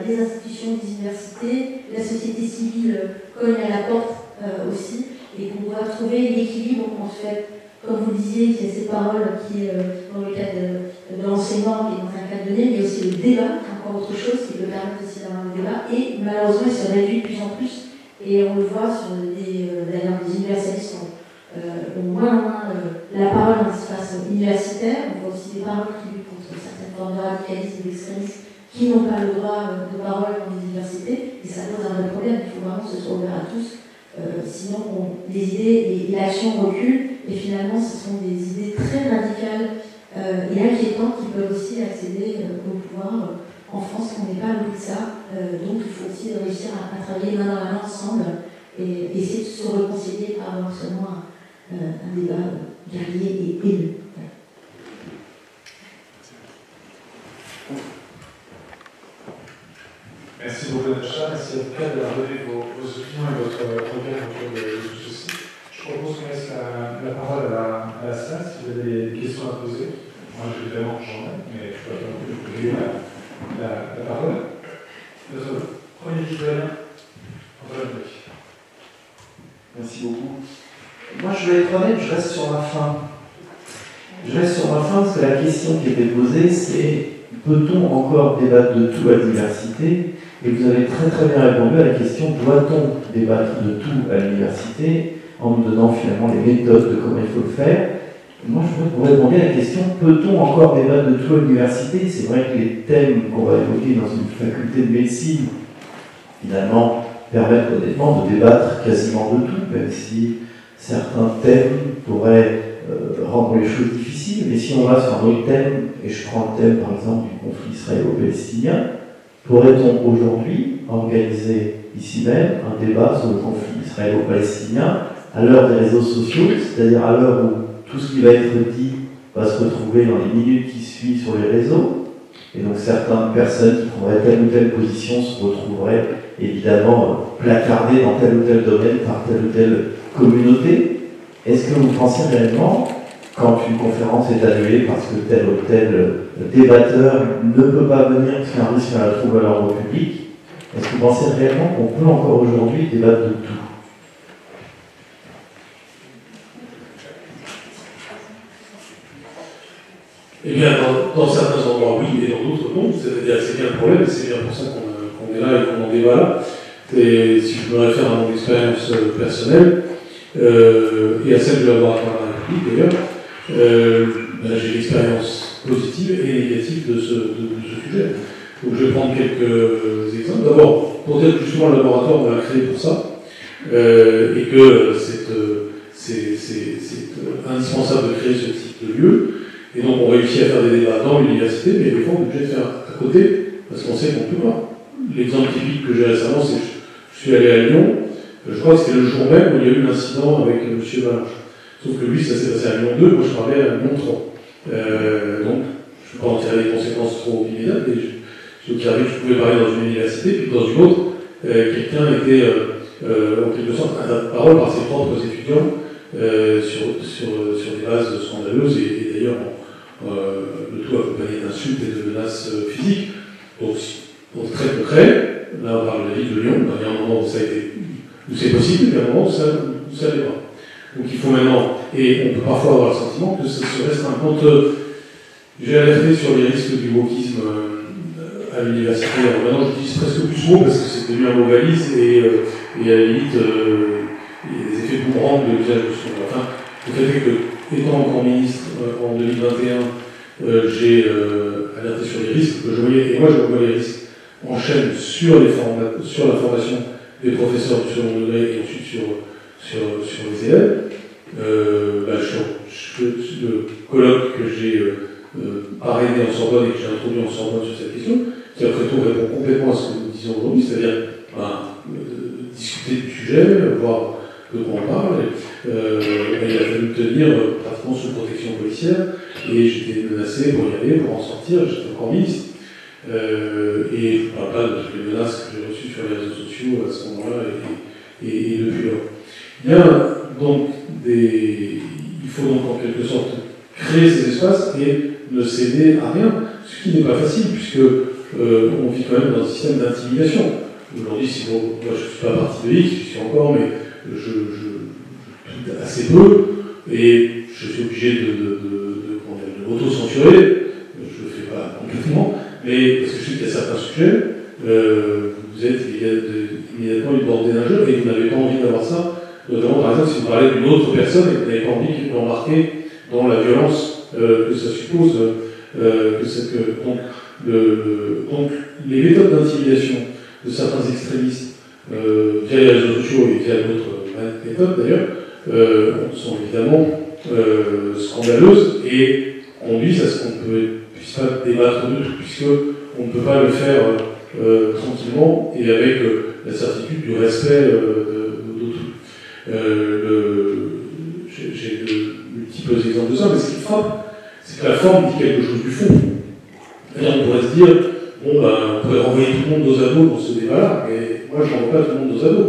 des institutions, des universités, la société civile cogne à la porte aussi, et qu'on doit trouver l'équilibre en fait. Comme vous le disiez, il y a cette parole qui est dans le cadre de l'enseignement, qui est dans un cadre donné, mais il y a aussi le débat, encore autre chose qui peut permettre aussi d'avoir le débat. Et malheureusement, il se réduit de plus en plus. Et on le voit sur d'ailleurs des universalistes ont moins la parole dans l'espace universitaire. On voit aussi des paroles qui luttent contre certaines formes de radicalisme et d'extrémisme qui n'ont pas le droit de parole dans les universités. Et ça pose un vrai problème. Il faut vraiment que ce soit ouvert à tous. Sinon, les idées et l'action reculent. Et finalement, ce sont des idées très radicales et inquiétantes qui peuvent aussi accéder au pouvoir. En France, on n'est pas à l'abri de ça. Donc, il faut aussi réussir à travailler main dans la main ensemble et essayer de se réconcilier par avoir seulement un débat guerrier et élu. Merci beaucoup, Natacha. Merci en tout cas d'avoir donné vos opinions et votre regard autour de tout ceci. Je propose qu'on laisse la parole à la salle si vous avez des questions à poser. Moi, évidemment, j'en ai, mais je ne peux pas non plus vous donner la parole. Notre premier citoyen, Antoine Bric. Merci beaucoup. Moi, je vais être honnête, je reste sur ma fin. Je reste sur ma fin parce que la question qui était posée, c'est peut-on encore débattre de tout à l'université? Et vous avez très très bien répondu à la question, doit-on débattre de tout à l'université, en nous donnant finalement les méthodes de comment il faut le faire. Moi, je voudrais vous répondre à la question, peut-on encore débattre de tout à l'université? C'est vrai que les thèmes qu'on va évoquer dans une faculté de médecine, finalement, permettent honnêtement de débattre quasiment de tout, même si certains thèmes pourraient rendre les choses difficiles. Mais si on va sur un autre thème, et je prends le thème par exemple du conflit israélo-palestinien, pourrait-on aujourd'hui organiser ici même un débat sur le conflit israélo-palestinien à l'heure des réseaux sociaux, c'est-à-dire à l'heure où tout ce qui va être dit va se retrouver dans les minutes qui suivent sur les réseaux, et donc certaines personnes qui prendraient telle ou telle position se retrouveraient évidemment placardés dans tel ou tel domaine par telle ou telle communauté. Est-ce que vous pensez réellement, quand une conférence est annulée parce que tel ou tel débatteur ne peut pas venir parce qu'il y a un risque à la trouble à l'ordre public, est-ce que vous pensez réellement qu'on peut encore aujourd'hui débattre de tout? Eh bien, dans certains endroits, oui, et dans d'autres, non. C'est-à-dire que c'est bien le problème, et c'est bien pour ça qu'on est là et qu'on en débat là. Et si je me réfère à mon expérience personnelle, et à celle du laboratoire de la République d'ailleurs, j'ai l'expérience positive et négative de ce sujet. Donc je vais prendre quelques exemples. D'abord, pour dire que justement le laboratoire, on l'a créé pour ça, et que c'est indispensable de créer ce type de lieu. Et donc on réussit à faire des débats dans l'université, mais des fois on est obligé de faire à côté, parce qu'on sait qu'on ne peut pas. L'exemple typique que j'ai récemment, c'est que je suis allé à Lyon, je crois que c'était le jour même où il y a eu l'incident avec M. Valanche. Sauf que lui, ça s'est passé à Lyon 2, moi je parlais à Lyon 3. Donc je ne peux pas en tirer des conséquences trop immédiates, mais je pouvais parler dans une université, puis dans une autre, quelqu'un était en quelque sorte un parole par ses propres étudiants sur des bases scandaleuses, et d'ailleurs le tout accompagné d'insultes et de menaces physiques. Donc très concret, là on parle de la ville de Lyon, il y a un moment où ça a été, où c'est possible, et il y a un moment où ça l'est pas. Donc il faut maintenant, et on peut parfois avoir le sentiment que ça se restreint. Quand j'ai alerté sur les risques du wokisme à l'université, alors maintenant j'utilise presque plus ce mot parce que c'est devenu un mot valise, et à la limite, il y a des effets boomerang de l'usage de ce mot. Enfin, le fait est que, étant encore ministre en 2021, j'ai alerté sur les risques que je voyais, et moi je vois les risques en chaîne sur la formation des professeurs du second degré et ensuite sur les élèves. Le colloque que j'ai parrainé en Sorbonne et que j'ai introduit en Sorbonne sur cette question, qui après tout répond complètement à ce que nous disons aujourd'hui, c'est-à-dire discuter du sujet, voir de quoi on parle. Il a fallu me tenir pratiquement sous protection policière, et j'étais menacé pour y aller, pour en sortir, j'étais encore ministre. Et je ne parle pas de toutes les menaces que j'ai reçues sur les réseaux sociaux à ce moment-là et depuis lors. Il y a donc il faut donc en quelque sorte créer ces espaces et ne céder à rien, ce qui n'est pas facile puisque on vit quand même dans un système d'intimidation. Aujourd'hui, moi je ne suis pas parti de X, je suis encore, mais je tweete assez peu et je suis obligé de m'auto-censurer. Je ne le fais pas complètement, mais parce que je sais qu'il y a certains sujets, vous êtes immédiatement bordé d'un jeu et vous n'avez pas envie d'avoir ça. Notamment, par exemple, si vous parlez d'une autre personne et que vous n'avez pas envie qu'il l'embarquer dans la violence que ça suppose. Donc, les méthodes d'intimidation de certains extrémistes via les réseaux sociaux et via d'autres méthodes d'ailleurs sont évidemment scandaleuses et conduisent à ce qu'on ne puisse pas débattre de tout, puisqu'on ne peut pas le faire tranquillement et avec la certitude du respect d'autrui. J'ai de multiples exemples de ça, mais ce qui frappe, c'est que la forme dit quelque chose du fond. D'ailleurs, on pourrait se dire, on pourrait renvoyer tout le monde dos à dos dans ce débat-là, mais moi je n'envoie pas tout le monde dos à dos.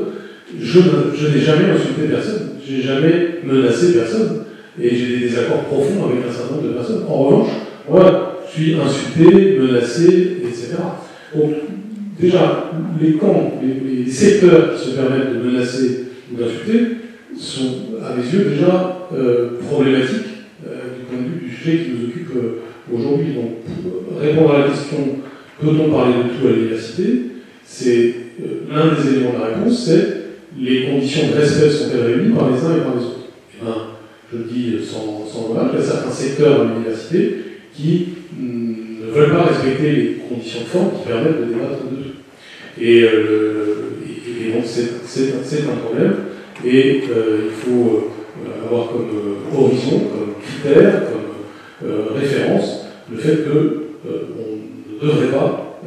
Je n'ai jamais insulté personne, je n'ai jamais menacé personne, et j'ai des désaccords profonds avec un certain nombre de personnes. En revanche, moi, je suis insulté, menacé, etc. Donc, déjà, les camps, les secteurs qui se permettent de menacer ou d'insulter sont, à mes yeux, déjà problématiques du point de vue du sujet qui nous occupe aujourd'hui. Donc, pour répondre à la question, peut-on parler de tout à l'université, c'est l'un des éléments de la réponse, c'est les conditions de respect sont-elles réunies par les uns et par les autres. Et bien, je le dis sans dommage, il y a certains secteurs de l'université qui ne veulent pas respecter les conditions de forme qui permettent de débattre de tout. Et donc c'est un problème, et il faut avoir comme horizon, comme critère, comme référence, le fait qu'on ne devrait pas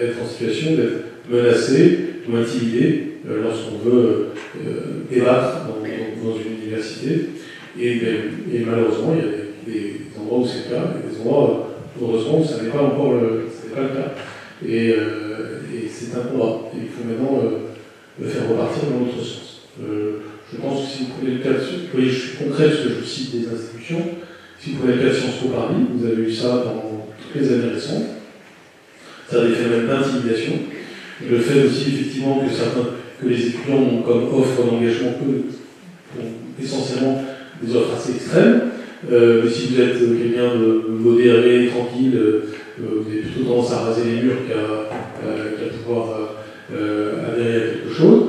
être en situation d'être menacé ou intimidé lorsqu'on veut débattre dans une université. Et malheureusement, il y a des endroits où c'est le cas, et des endroits, heureusement, où ça n'est pas encore le cas. Et c'est un combat. et il faut maintenant le faire repartir dans l'autre sens. Je pense que si vous prenez le cas de vous voyez, je suis concret parce que je cite des institutions. Si vous prenez le cas de Sciences Po Paris, vous avez eu ça dans toutes les années récentes. Ça a des phénomènes d'intimidation. Le fait aussi, effectivement, que les étudiants ont comme offre d'engagement essentiellement des offres assez extrêmes. Mais si vous êtes quelqu'un de modéré, tranquille, vous avez plutôt tendance à raser les murs qu'à pouvoir adhérer à quelque chose.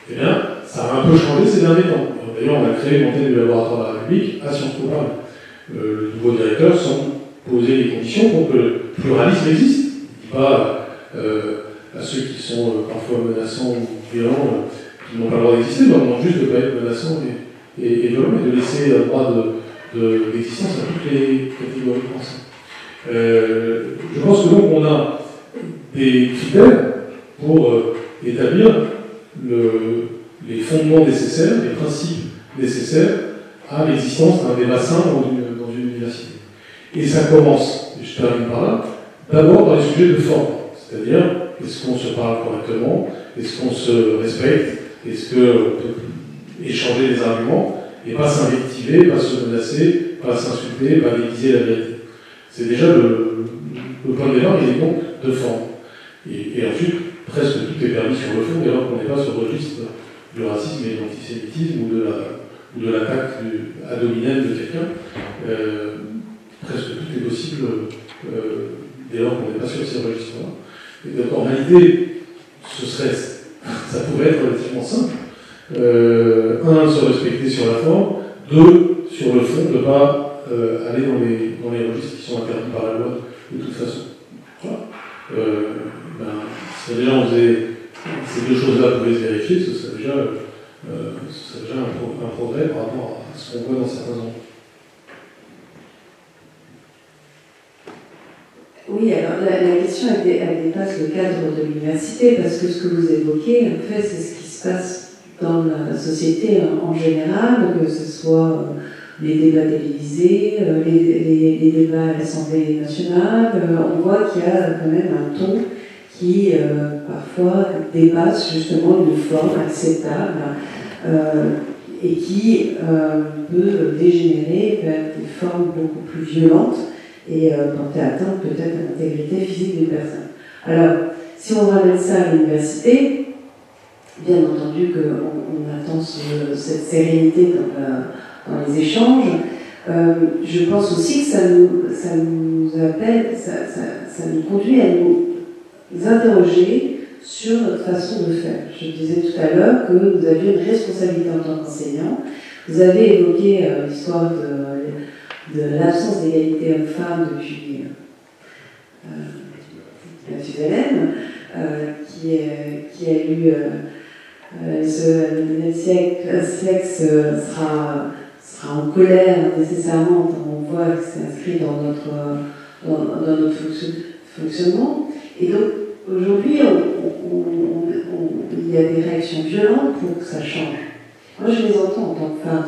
Eh bien, ça a un peu changé ces derniers temps. D'ailleurs, on a créé une antenne du laboratoire de la République à Sciences Po Paris. Le nouveau directeur semble poser les conditions pour que le pluralisme existe. Il ne dit pas à ceux qui sont parfois menaçants ou violents qui n'ont pas le droit d'exister, mais on demande juste de ne pas être menaçants et violents, et de laisser le droit d'existence à toutes les catégories de Français. Je pense que donc on a des critères pour établir les fondements nécessaires, les principes nécessaires à l'existence d'un débat sain dans une université. Et ça commence, et je termine par là, d'abord par les sujets de forme. C'est-à-dire, est-ce qu'on se parle correctement? Est-ce qu'on se respecte? Est-ce qu'on peut échanger des arguments et pas s'invectiver, pas se menacer, pas s'insulter, pas déguiser la vérité? C'est déjà le point de départ, il est donc de forme. Et ensuite, presque tout est permis sur le fond, dès lors qu'on n'est pas sur le registre du racisme et de l'antisémitisme ou de l'attaque ad hominem de quelqu'un. Presque tout est possible dès lors qu'on n'est pas sur ces registres-là. Et donc en réalité, ça pourrait être relativement simple. Un, se respecter sur la forme. Deux, sur le fond, ne pas aller dans les registres qui sont interdits par la loi de toute façon. Voilà. Si déjà on faisait ces deux choses-là pouvaient se vérifier, ce serait déjà un progrès par rapport à ce qu'on voit dans certains endroits. Oui, alors la question elle dépasse le cadre de l'université, parce que ce que vous évoquez, en fait, c'est ce qui se passe dans la société en général, que ce soit les débats télévisés, les débats à l'Assemblée nationale. On voit qu'il y a quand même un ton qui parfois dépasse justement une forme acceptable et qui peut dégénérer vers des formes beaucoup plus violentes et porter atteinte peut-être à l'intégrité physique d'une personne. Alors, si on ramène ça à l'université, bien entendu qu'on attend cette sérénité dans les échanges. Je pense aussi que ça nous appelle, ça nous conduit à nous interroger sur notre façon de faire. Je disais tout à l'heure que vous aviez une responsabilité en tant qu'enseignant. Vous avez évoqué l'histoire de l'absence d'égalité homme-femme depuis Mathusalem, qui a eu le sexe sera en colère nécessairement quand on voit que c'est inscrit dans notre fonctionnement. Et donc aujourd'hui, il y a des réactions violentes pour que ça change. Moi, je les entends en tant que femme,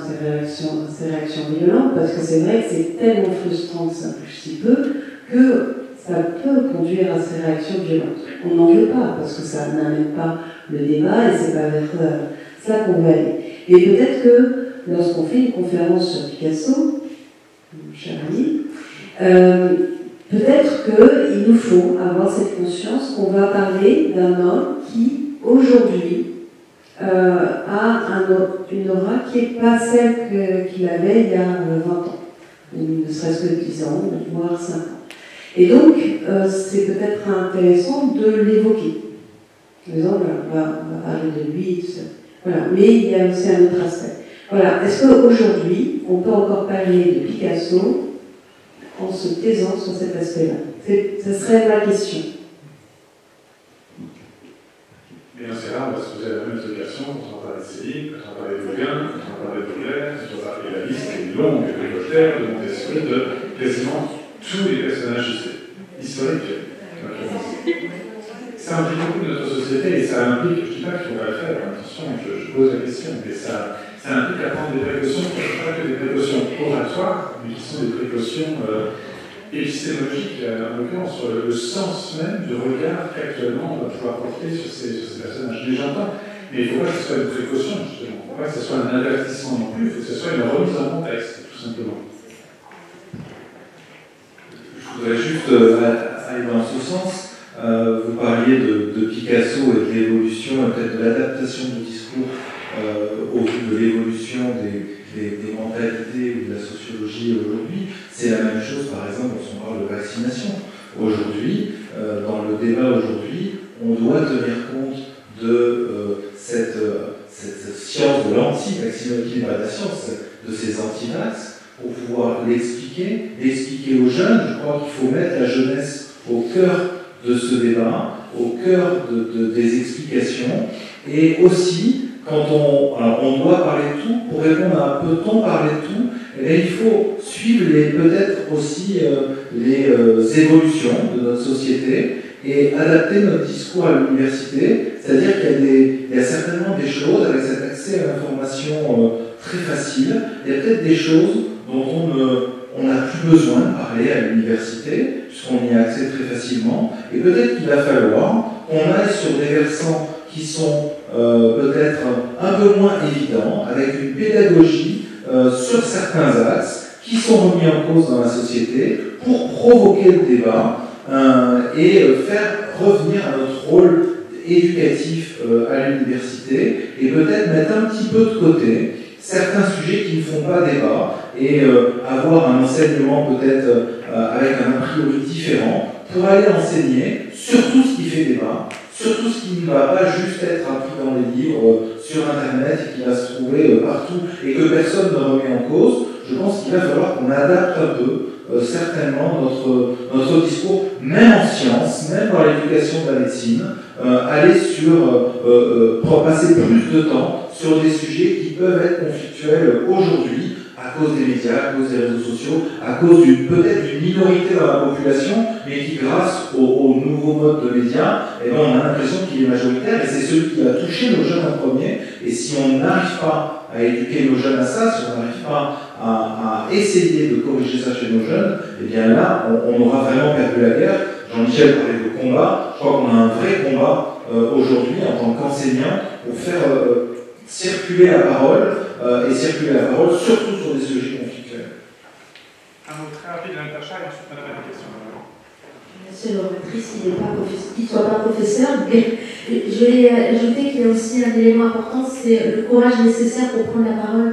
ces réactions violentes, parce que c'est vrai que c'est tellement frustrant que ça bouge si peu, que ça peut conduire à ces réactions violentes. On n'en veut pas, parce que ça n'amène pas le débat, et c'est pas vers ça qu'on va aller. Et peut-être que lorsqu'on fait une conférence sur Picasso, mon cher ami, peut-être qu'il nous faut avoir cette conscience qu'on va parler d'un homme qui, aujourd'hui, a une aura qui n'est pas celle qu'il avait il y a 20 ans, ou ne serait-ce que 10 ans, voire 5 ans. Et donc, c'est peut-être intéressant de l'évoquer. Par exemple, on va parler de lui, tout ça. Voilà. Mais il y a aussi un autre aspect. Voilà. Est-ce qu'aujourd'hui, on peut encore parler de Picasso en se taisant sur cet aspect-là? Ce serait ma question. Bien, c'est rare parce que vous avez la même éducation quand on parle de Céline, quand on parle de Gauguin, quand on parle de Baudelaire, quand on parle de la liste est longue de Voltaire, de Montesquieu, de quasiment tous les personnages historiques. Ça implique beaucoup de notre société et ça implique, je ne dis pas qu'il faut pas le faire, attention, je pose la question, mais ça implique à prendre des précautions, pas que des précautions oratoires, mais qui sont des précautions épistémologique, en l'occurrence, sur le sens même du regard qu'actuellement on va pouvoir porter sur ces personnages. Mais j'entends, mais il ne faut pas que ce soit une précaution, justement. Il ne faut pas que ce soit un avertissement non plus, il faut que ce soit une remise en contexte, tout simplement. Je voudrais juste aller dans ce sens. Vous parliez de Picasso et de l'évolution, et peut-être de l'adaptation du discours au vu de l'évolution des mentalités ou de la sociologie aujourd'hui. C'est la même chose, par exemple, quand on parle de vaccination. Aujourd'hui, dans le débat aujourd'hui, on doit tenir compte de cette science de l'anti-vaccinologie, pas de la science, de ces anti-vax, pour pouvoir l'expliquer aux jeunes. Je crois qu'il faut mettre la jeunesse au cœur de ce débat, au cœur des explications, et aussi, quand on doit parler de tout, pour répondre à peut-on parler de tout, il faut suivre peut-être aussi les évolutions de notre société et adapter notre discours à l'université, c'est-à-dire qu'il y a certainement des choses, avec cet accès à l'information très facile, il y a peut-être des choses dont on n'a plus besoin de parler à l'université, puisqu'on y a accès très facilement, et peut-être qu'il va falloir qu'on aille sur des versants qui sont peut-être un peu moins évidents, avec une pédagogie sur certains axes qui sont remis en cause dans la société pour provoquer le débat et faire revenir à notre rôle éducatif à l'université et peut-être mettre un petit peu de côté certains sujets qui ne font pas débat et avoir un enseignement peut-être avec un a priori différent pour aller enseigner sur tout ce qui fait débat, sur tout ce qui ne va pas juste être appris dans les livres, sur Internet et qui va se trouver partout et que personne ne remet en cause. Je pense qu'il va falloir qu'on adapte un peu certainement notre discours, même en sciences, même dans l'éducation de la médecine, aller pour passer plus de temps sur des sujets qui peuvent être conflictuels aujourd'hui à cause des médias, à cause des réseaux sociaux, à cause peut-être d'une minorité dans la population, mais qui, grâce aux nouveaux modes de médias, on a l'impression qu'il est majoritaire et c'est celui qui va toucher nos jeunes en premier. Et si on n'arrive pas à éduquer nos jeunes à ça, si on n'arrive pas à essayer de corriger ça chez nos jeunes, et bien là, on aura vraiment perdu la guerre. Jean-Michel parlait de combat. Je crois qu'on a un vrai combat aujourd'hui en tant qu'enseignant pour faire circuler la parole surtout sur des sujets conflictuels. Un mot très rapide de Natacha et ensuite madame a des questions. Monsieur Loretrice, qu'il ne soit pas professeur, mais je vais ajouter qu'il y a aussi un élément important, c'est le courage nécessaire pour prendre la parole.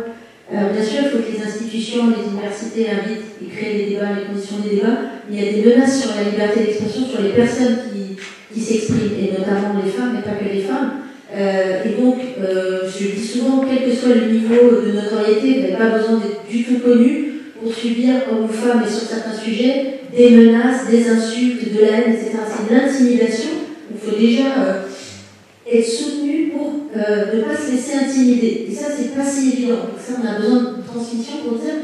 Bien sûr, il faut que les institutions, les universités invitent et créent les débats, les conditions des débats, mais il y a des menaces sur la liberté d'expression, sur les personnes qui s'expriment, et notamment les femmes, mais pas que les femmes. Et donc, je dis souvent, quel que soit le niveau de notoriété, vous n'avez pas besoin d'être du tout connu pour subir, homme ou femme, et sur certains sujets, des menaces, des insultes, de la haine, etc. C'est de l'intimidation. Il faut déjà être soutenu pour ne pas se laisser intimider. Et ça, c'est pas si évident. Donc ça, on a besoin de transmission pour dire,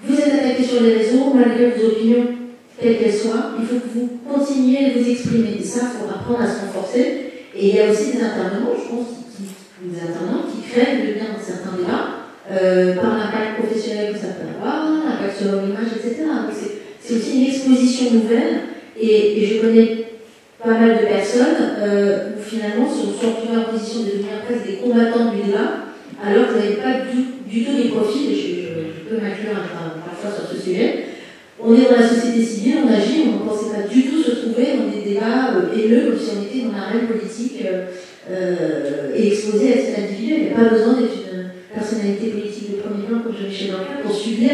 vous êtes attaqué sur les réseaux, malgré vos opinions, quelles qu'elles soient, il faut que vous continuiez de vous exprimer. Et ça, il faut apprendre à se renforcer. Et il y a aussi des intervenants, je pense, des intervenants qui créent le lien dans certains débats, par l'impact professionnel que ça peut avoir, l'impact sur leur image, etc. Donc c'est aussi une exposition nouvelle, et je connais pas mal de personnes où finalement se sont retrouvées en position de devenir presque des combattants du débat, alors que vous n'avez pas du tout des profils, et je peux m'inclure parfois sur ce sujet. On est dans la société civile, on agit, on ne pensait pas du tout se trouver dans des débats haineux, comme si on était dans l'arène politique et exposé à cet individu. Il n'y a pas besoin d'être une personnalité politique de premier plan comme Jean-Michel Blanquer pour subir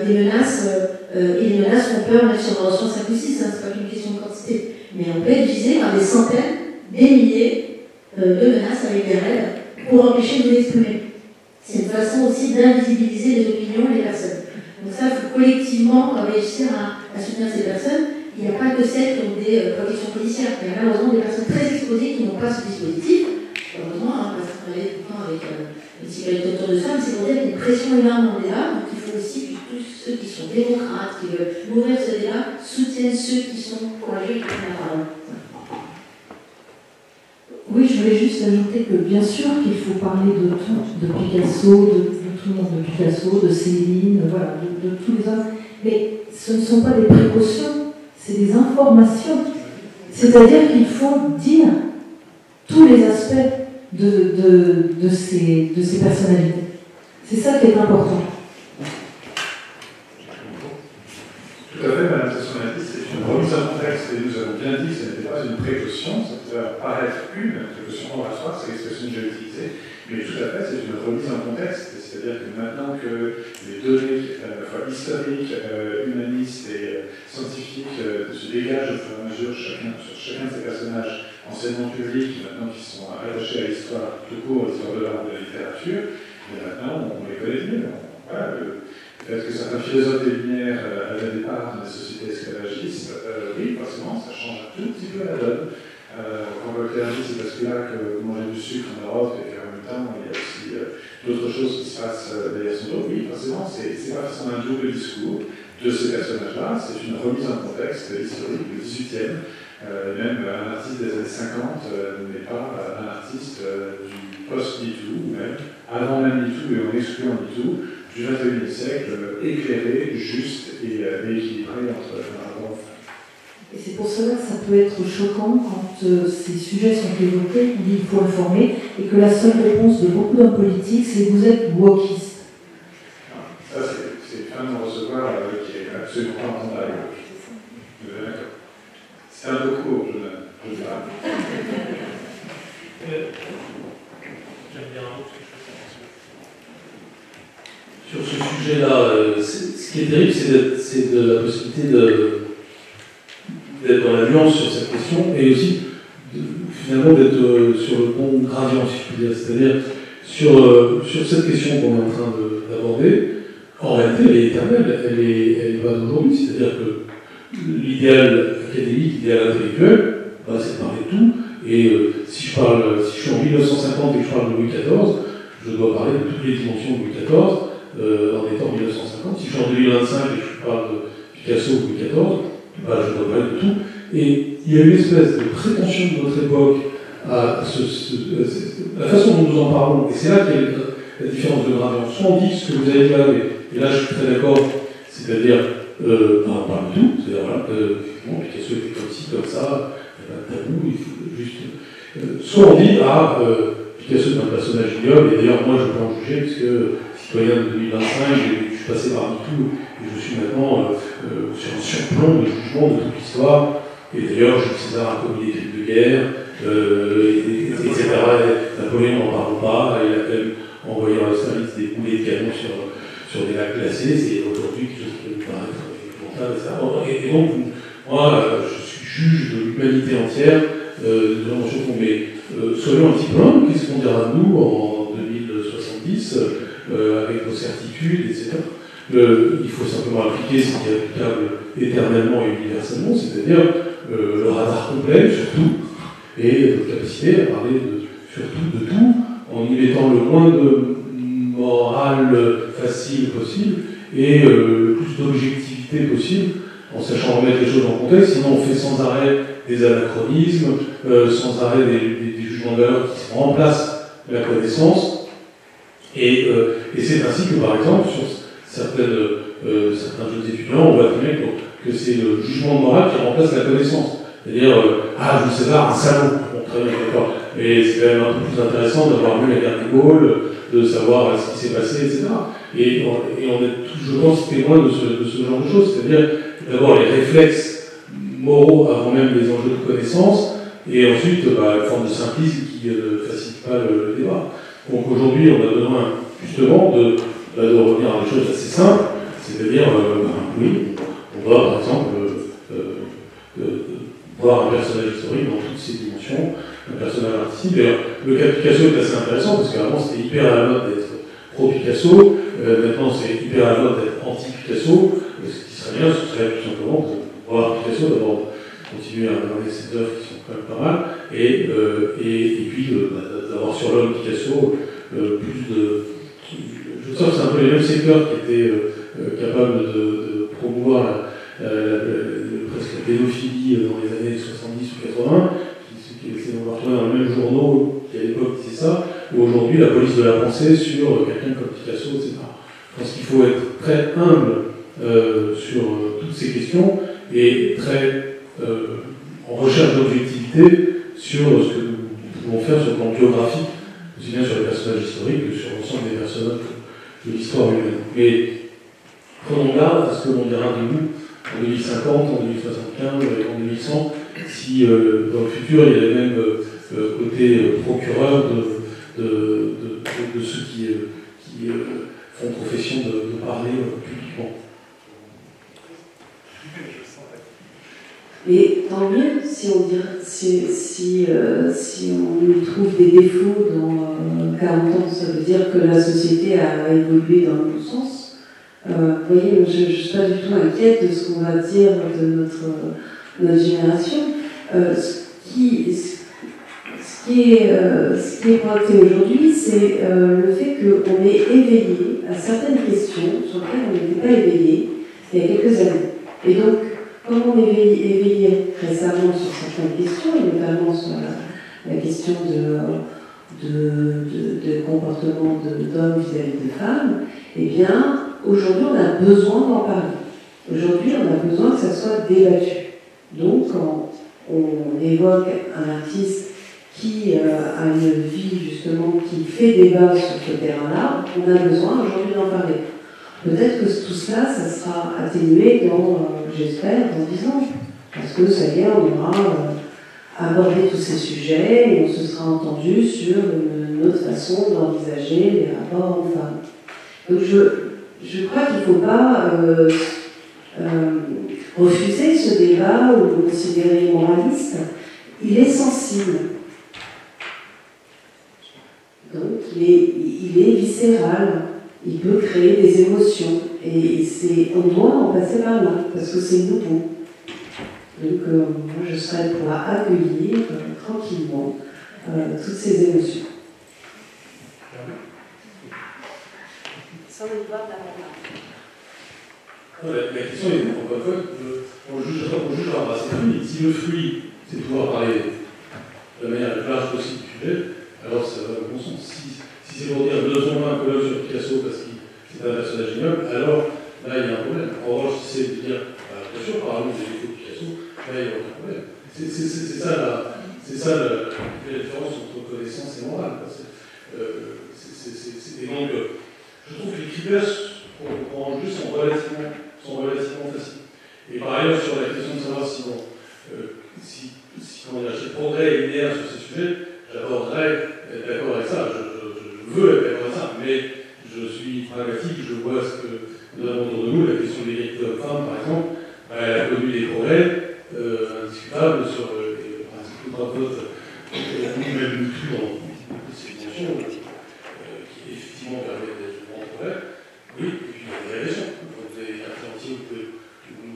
des menaces, et les menaces font peur, même si on en reçoit 5 ou 6, hein, c'est pas qu'une question de quantité. Mais on peut être visé par des centaines, des milliers de menaces avec des raids pour empêcher de vous exprimer. C'est une façon aussi d'invisibiliser les opinions et les personnes. Donc ça, il faut collectivement réussir à soutenir ces personnes. Il n'y a pas que celles qui ont des protections policières. Il y a malheureusement des personnes très exposées qui n'ont pas ce dispositif. Heureusement, parce qu'on travaille tout le temps avec une sécurité autour de ça, mais c'est pour dire qu'il y a une pression énorme dans le débat. Donc il faut aussi que tous ceux qui sont démocrates, qui veulent nourrir ce débat, soutiennent ceux qui sont courageux et qui prennent la parole. Oui, je voulais juste ajouter que bien sûr qu'il faut parler de tout, de Picasso, de tout le monde, de Picasso, de Céline, voilà, de tous les hommes. Mais ce ne sont pas des précautions, c'est des informations. C'est-à-dire qu'il faut dire tous les aspects de ces personnalités. C'est ça qui est important. Tout à fait, Madame Sassonati, c'est une remise en contexte, et nous avons bien dit que ce n'était pas une précaution, ça peut paraître une précaution oratoire, c'est l'expression que j'ai utilisée, mais tout à fait, c'est une remise en contexte, c'est-à-dire que maintenant que les données à la fois historiques, humanistes et scientifiques se dégagent au fur et à mesure sur chacun de ces personnages, enseignements publics, maintenant qui sont attachés à l'histoire tout court, l'histoire de l'art, de la littérature, et maintenant on les connaît mieux. Voilà, le fait que certains philosophes des Lumières avaient des parts dans les sociétés esclavagistes, oui, forcément, ça change un tout petit peu la donne. Quand Voltaire dit c'est parce que là que vous mangez du sucre en Europe et qu'en même temps il y a aussi d'autres choses qui se passent derrière son dos, oui, forcément, c'est pas forcément un double discours de ces personnages-là, c'est une remise en contexte historique du XVIIIe. Même un artiste des années 50 n'est pas un artiste du post-MeToo, ou même avant même MeToo et en excluant MeToo, du XXIe siècle, éclairé, juste et équilibré entre un enfant. Et c'est pour cela que ça peut être choquant quand ces sujets sont évoqués, qu'on dit qu'il faut informer, et que la seule réponse de beaucoup d'hommes politiques, c'est vous êtes wokiste. Ça, c'est un de recevoir qui est absolument pas entendable. C'est un peu court, je ne sais pas. J'aime bien un autre. Sur ce sujet-là, ce qui est terrible, c'est de la possibilité d'être dans la nuance sur cette question et aussi finalement d'être sur le bon gradient, si je puis dire. C'est-à-dire sur cette question qu'on est en train d'aborder, en réalité, elle est éternelle, elle est pas d'aujourd'hui. C'est-à-dire que l'idéal académique, l'idéal intellectuel, bah, c'est de parler de tout. Et si je suis en 1950 et que je parle de Louis XIV, je dois parler de toutes les dimensions de Louis XIV. En étant 1950, si je suis en 2025 et que je parle de Picasso ou Louis XIV, bah, je dois parler de tout. Et il y a une espèce de prétention de notre époque à la façon dont nous en parlons, et c'est là qu'il y a la différence de gradient. Soit on dit ce que vous avez dit là, et là je suis très d'accord, c'est-à-dire, on parle de tout, c'est-à-dire voilà, effectivement, Picasso était comme ci, comme ça, il n'y a pas de tabou, il faut juste. Soit on dit, Picasso est un personnage ignoble, et d'ailleurs moi je peux en juger, puisque citoyen de 2025, je suis passé par tout, et je suis maintenant sur un surplomb de jugement de toute l'histoire, et d'ailleurs Jules César a commis des crimes de guerre, etc. Napoléon n'en parle pas, il a quand même envoyé en service des boulets de canon sur des lacs glacés, c'est aujourd'hui quelque chose qui peut nous paraître épouvantable, etc. Et donc, moi, je suis juge de l'humanité entière, de l'invention qu'on met. Soyons un petit peu humbles, qu'est-ce qu'on dira de nous en 2070 avec nos certitudes, etc. Il faut simplement appliquer ce qui est applicable éternellement et universellement, c'est-à-dire le radar complet, surtout, et notre capacité à parler surtout de tout, en y mettant le moins de morale facile possible et le plus d'objectivité possible, en sachant remettre les choses en contexte, sinon on fait sans arrêt des anachronismes, sans arrêt des jugements de valeur qui remplacent la connaissance. Et c'est ainsi que, par exemple, sur certains jeunes étudiants, on voit très bien que c'est le jugement de morale qui remplace la connaissance. C'est-à-dire, Jules César, un salaud. Bon, très bien, d'accord. Mais c'est quand même un peu plus intéressant d'avoir vu la guerre des Gaules, de savoir ce qui s'est passé, etc. Et on est tous, je pense, témoins de ce genre de choses. C'est-à-dire, d'abord, les réflexes moraux avant même les enjeux de connaissance, et ensuite, une forme de simplisme qui ne facilite pas le débat. Donc aujourd'hui, on a besoin justement de revenir à des choses assez simples, c'est-à-dire, oui, on doit par exemple voir un personnage historique dans toutes ses dimensions, un personnage artistique. D'ailleurs, le cas de Picasso est assez intéressant parce qu'avant c'était hyper à la mode d'être pro-Picasso, maintenant c'est hyper à la mode d'être anti-Picasso. Ce qui serait bien, ce serait tout simplement de voir Picasso, d'abord continuer à regarder ses œuvres qui sont quand même pas mal, et puis d'avoir sur l'homme Picasso plus de. Je sens que c'est un peu les mêmes secteurs qui étaient capables de promouvoir presque la pédophilie dans les années 70 ou 80, on va retrouver dans les mêmes journaux qui à l'époque disaient ça, ou aujourd'hui la police de la pensée sur quelqu'un comme Picasso, etc. qu'il faut être très humble sur toutes ces questions et très en recherche d'objectivité sur ce que nous pouvons faire sur le plan biographique, aussi bien sur les personnages historiques que sur l'ensemble des personnages de l'histoire humaine. Mais prenons garde à ce que l'on dira de nous en 2050, en 2075, en 2100, si dans le futur il y a le même côté procureur de ceux qui font profession de parler publiquement. Et tant mieux si on lui trouve des défauts dans 40 ans, ça veut dire que la société a évolué dans le bon sens. Vous voyez, je ne suis pas du tout inquiète de ce qu'on va dire de notre génération. Ce qui est pointé aujourd'hui, c'est le fait qu'on est éveillé à certaines questions sur lesquelles on n'était pas éveillé il y a quelques années. Et donc, comme on est éveillé récemment sur certaines questions, et notamment sur la question de comportement d'hommes vis-à-vis de femmes, eh bien, aujourd'hui, on a besoin d'en parler. Aujourd'hui, on a besoin que ça soit débattu. Donc, quand on évoque un artiste qui a une vie, justement, qui fait débat sur ce terrain-là, on a besoin aujourd'hui d'en parler. Peut-être que tout cela, ça sera atténué dans, j'espère, dans 10 ans. Parce que ça y est, on aura abordé tous ces sujets et on se sera entendu sur une autre façon d'envisager les rapports hommes-femmes. Donc je crois qu'il ne faut pas refuser ce débat ou le considérer moraliste. Il est sensible. Donc il est viscéral. Il peut créer des émotions et on doit en passer par là parce que c'est nouveau. Donc moi je serais pour accueillir tranquillement toutes ces émotions. Sans le voir la question est, encore une fois, on jugera c'est fruit. Si le fruit, c'est de pouvoir parler de la manière la plus large possible du sujet, alors ça va dans le bon sens. Si c'est pour dire besoin d'un colloque sur Picasso parce qu'il c'est un personnage ignoble, alors là il y a un problème. En revanche, si c'est de dire, bien sûr, parlons des défauts de Picasso, là il n'y a aucun problème. C'est ça la différence entre connaissance et morale. Et donc, je trouve que les critères pour en juger sont relativement faciles. Et par ailleurs, sur la question de savoir si j'ai progrès linéaire sur ces sujets, j'aborderai être d'accord avec ça. Je veux être d'accord avec ça, mais je suis pragmatique, je vois ce que nous avons autour de nous, la question de l'égalité homme-femme, par exemple, elle a connu des progrès indiscutables sur le principe de droit de vote, même plus dans ces dimensions, qui effectivement permet d'être un progrès. Oui, et puis il y a des régressions. Quand vous avez des quartiers entiers où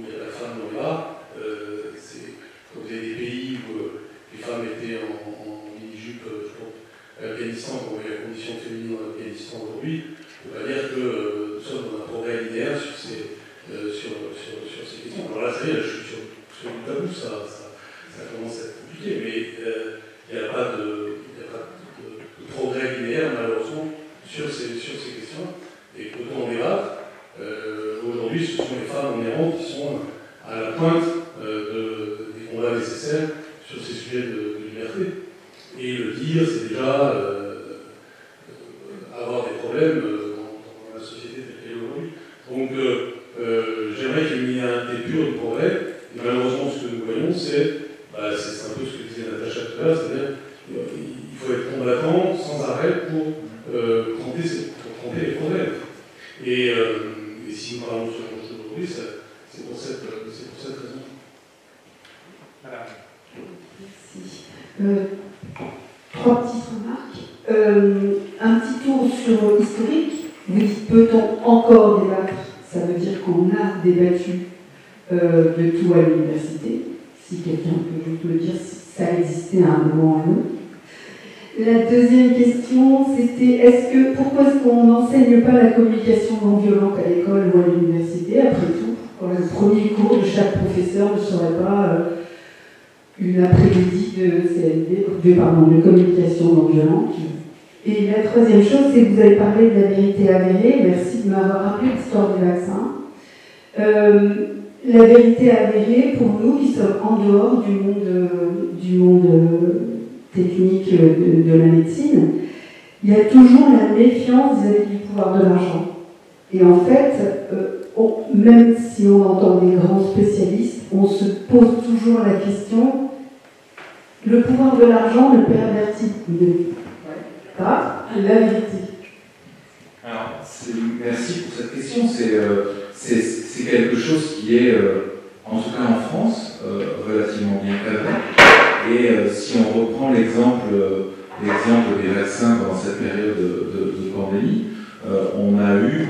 il y a la femme dans les bars, quand vous avez des pays où les femmes étaient en mini-jupe, je pense, l'Afghanistan, quand on voit la condition féminine en Afghanistan aujourd'hui, on va dire que nous sommes dans un progrès linéaire sur ces questions. Alors là, ça y est, je suis sur le tabou, ça commence à être compliqué, mais il n'y a pas de progrès linéaire, malheureusement, sur ces questions. Et peut-on en débattre aujourd'hui, ce sont les femmes en Iran qui sont à la pointe des combats nécessaires sur ces sujets de liberté. Et le dire, c'est déjà avoir des problèmes dans la société telle qu'elle est aujourd'hui. Donc, j'aimerais qu'il y ait un début de progrès. Et malheureusement, ce que nous voyons, c'est un peu ce que disait Natacha tout à l'heure, c'est-à-dire qu'il faut être combattant sans arrêt pour cranter les progrès. Et si nous parlons de ce genre de choses aujourd'hui, c'est pour cette raison. Voilà. Merci. 3 petites remarques. Un petit tour sur historique. Vous dites, peut-on encore débattre? Ça veut dire qu'on a débattu de tout à l'université. Si quelqu'un peut juste le dire, ça existait à un moment ou à un autre. La deuxième question, c'était pourquoi est-ce qu'on n'enseigne pas la communication non violente à l'école ou à l'université? Après tout, pourquoi le premier cours de chaque professeur ne serait pas une après-midi de communication non violente? Et la troisième chose, c'est que vous avez parlé de la vérité avérée. Merci de m'avoir rappelé l'histoire du vaccin. La vérité avérée, pour nous qui sommes en dehors du monde technique de la médecine, il y a toujours la méfiance vis-à-vis du pouvoir de l'argent. Et en fait, même si on entend des grands spécialistes, on se pose toujours la question, le pouvoir de l'argent ne pervertit pas la vérité. Alors, merci pour cette question. C'est quelque chose qui est, en tout cas en France, relativement bien cadré. Et si on reprend l'exemple des vaccins pendant cette période de pandémie, on a eu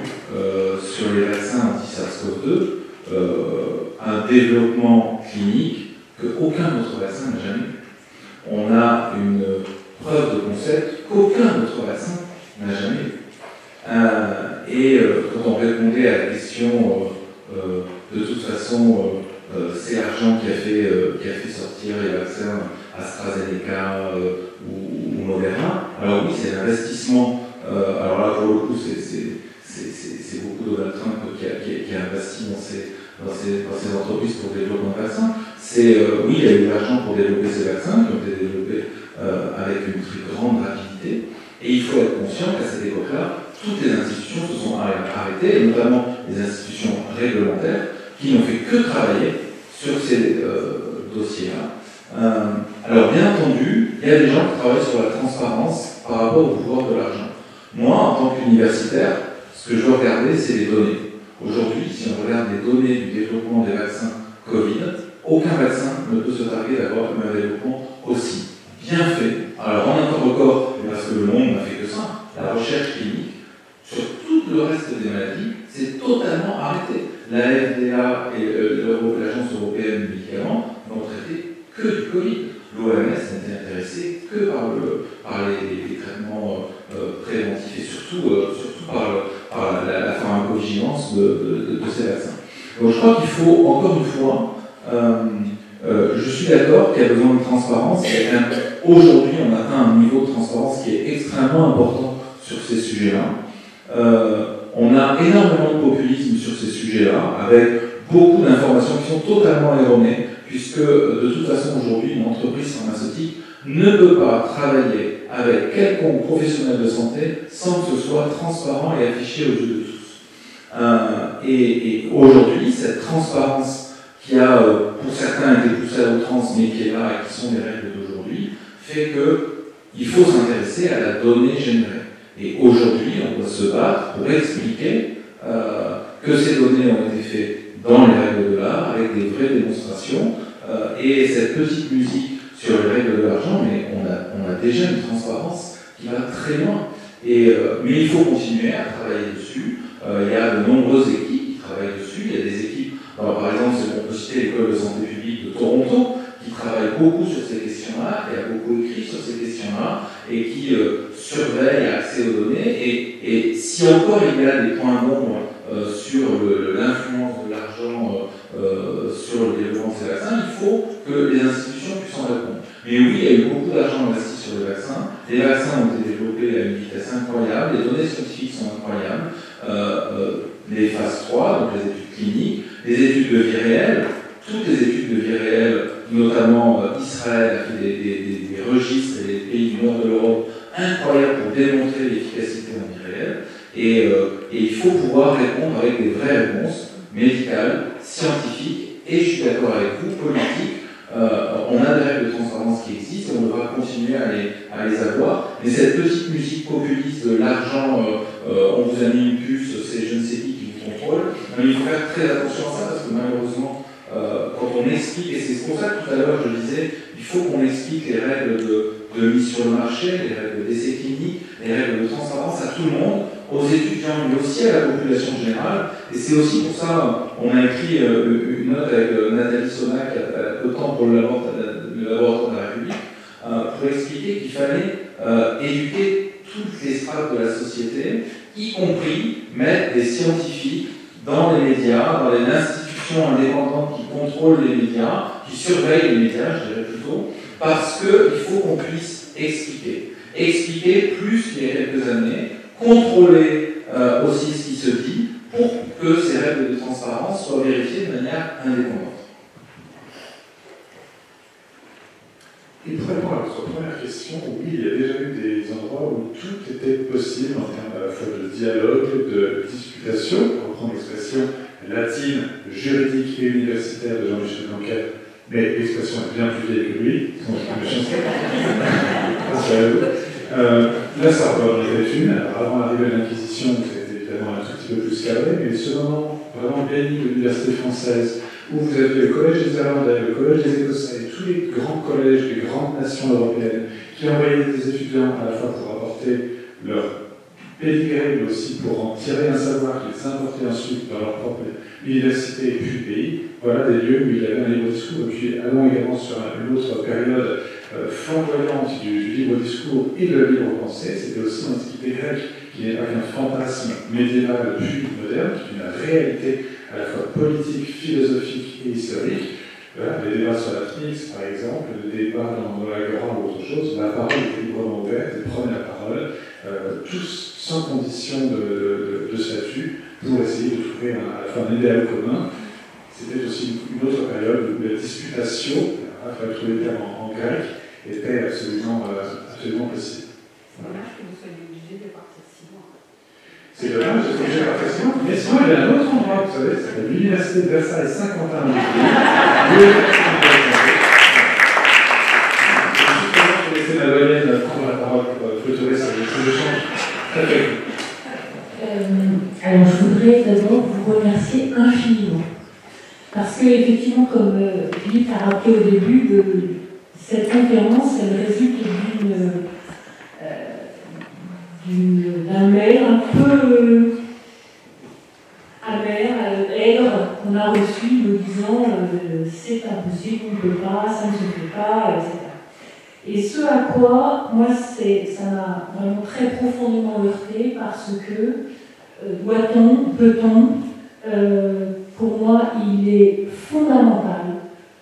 sur les vaccins anti-SARS-CoV-2 un développement clinique qu'aucun autre vaccin n'a jamais eu. On a une preuve de concept qu'aucun autre vaccin n'a jamais eu. Et quand on répondait à la question, de toute façon, c'est l'argent qui a fait sortir les vaccins AstraZeneca ou Moderna. Alors oui, c'est l'investissement. Alors là, pour le coup, c'est beaucoup Donald Trump qui a investi dans ces entreprises pour développer un vaccin. Oui, il y a eu de l'argent pour développer ces vaccins qui ont été développés avec une très grande rapidité. Et il faut être conscient qu'à cette époque-là, toutes les institutions se sont arrêtées, et notamment les institutions réglementaires, qui n'ont fait que travailler sur ces dossiers-là. Alors, bien entendu, il y a des gens qui travaillent sur la transparence par rapport au pouvoir de l'argent. Moi, en tant qu'universitaire, ce que je veux regarder, c'est les données. Aujourd'hui, si on regarde les données du développement des vaccins Covid, aucun vaccin ne peut se targuer d'avoir un développement aussi bien fait. Alors, en un temps record, parce que le monde n'a fait que ça, la recherche clinique sur tout le reste des maladies s'est totalement arrêtée. La FDA et l'Agence européenne du médicament n'ont traité que du Covid. L'OMS n'était intéressée que par les traitements préventifs et surtout par la pharmacovigilance de ces vaccins. Donc je crois qu'il faut, encore une fois, je suis d'accord qu'il y a besoin de transparence. Aujourd'hui, on atteint un niveau de transparence qui est extrêmement important sur ces sujets-là. On a énormément de populisme sur ces sujets-là, avec beaucoup d'informations qui sont totalement erronées, puisque de toute façon, aujourd'hui, une entreprise pharmaceutique ne peut pas travailler avec quelconque professionnel de santé sans que ce soit transparent et affiché aux yeux de tous. Et aujourd'hui, cette transparence qui a, pour certains, été poussée à outrance, mais qui est là et qui sont les règles d'aujourd'hui, fait qu'il faut s'intéresser à la donnée générée. Et aujourd'hui, on doit se battre pour expliquer que ces données ont été faites dans les règles de l'art, avec des vraies démonstrations, et cette petite musique sur les règles de l'argent, mais on a déjà une transparence qui va très loin. Mais il faut continuer à travailler dessus. Il y a de nombreuses équipes qui travaillent dessus. Il y a des équipes, par exemple, on peut citer l'École de santé publique de Toronto, qui travaille beaucoup sur ces questions-là, qui a beaucoup écrit sur ces questions-là, et qui surveille l'accès aux données. Et si encore il y a des points d'ombre sur l'influence de l'argent sur le développement de ces vaccins, il faut que les institutions puissent en répondre. Mais oui, il y a eu beaucoup d'argent investi sur les vaccins. Les vaccins ont été développés à une vitesse incroyable, les données scientifiques sont incroyables. Les phases 3, donc les études cliniques, les études de vie réelle, toutes les études de vie réelle, notamment Israël a fait des registres et les pays du nord de l'Europe incroyables pour démontrer l'efficacité en vie réelle. Et il faut pouvoir répondre avec des vraies réponses médicales, scientifiques, et je suis d'accord avec vous, politiques. On a des règles de transparence qui existent et on devra continuer à les avoir. Mais cette petite musique populiste de l'argent, on vous a mis une puce, c'est je ne sais qui vous contrôle. Mais il faut faire très attention à ça parce que malheureusement, quand on explique, et c'est pour ça que tout à l'heure je disais, il faut qu'on explique les règles de mise sur le marché, les règles d'essai clinique, les règles de transparence à tout le monde, aux étudiants, mais aussi à la population générale. Et c'est aussi pour ça on a écrit une note avec Nathalie Sona, qui a peu de temps pour le laboratoire de la République, pour expliquer qu'il fallait éduquer toutes les strates de la société, y compris mettre des scientifiques dans les médias, dans les institutions indépendantes qui contrôlent les médias, qui surveillent les médias, je dirais plutôt, parce qu'il faut qu'on puisse expliquer. expliquer plus qu'il y a quelques années, contrôler aussi ce qui se dit, pour que ces règles de transparence soient vérifiées de manière indépendante. Et pour répondre à votre première question, oui, il y a déjà eu des endroits où tout était possible en termes à la fois de dialogue, de disputation, pour reprendre l'expression latine, juridique et universitaire de Jean-Michel Blanquer, mais l'expression est bien plus vieille que lui, la Sorbonne en était une. Alors avant l'arrivée de l'Inquisition, c'était évidemment un tout petit peu plus cadré, mais ce moment vraiment béni de l'université française, où vous avez le collège des Irlandais, le collège des Écossais, tous les grands collèges des grandes nations européennes qui envoyaient des étudiants à la fois pour apporter leur pédigré, mais aussi pour en tirer un savoir qu'ils importaient ensuite dans leur propre université et puis pays. Voilà des lieux où il y avait un libre discours. Et puis allons également sur une autre période flamboyante du libre discours et de la libre pensée. C'était aussi l'Antiquité grecque, qui n'est pas qu'un fantasme médiéval puis moderne, qui est une réalité à la fois politique, philosophique et historique. Voilà, les débats sur la Trix, par exemple, le débat dans l'Agora ou autre chose, la parole était librement ouverte, ils prenaient la parole, tous sans condition de statut, pour essayer de trouver à la fois un idéal commun. C'était aussi une autre période où la disputation, il fallait trouver le terme en grec, était absolument possible. C'est dommage que vous soyez obligé de partir si loin. C'est dommage, je suis obligé de partir si loin. Mais sinon, il y a un autre endroit, vous savez, c'est l'Université de Versailles Saint-Quentin. Je vais laisser ma doyenne prendre la parole pour clôturer ces échanges très féconds. Alors, je voudrais d'abord vous remercier infiniment. Parce que, effectivement, comme Philippe a rappelé au début, cette conférence, elle résulte d'un mail un peu amer, aigre, qu'on a reçu nous disant c'est impossible, on ne peut pas, ça ne se fait pas, etc. Et ce à quoi, moi, ça m'a vraiment très profondément heurté parce que doit-on, peut-on, pour moi, il est fondamental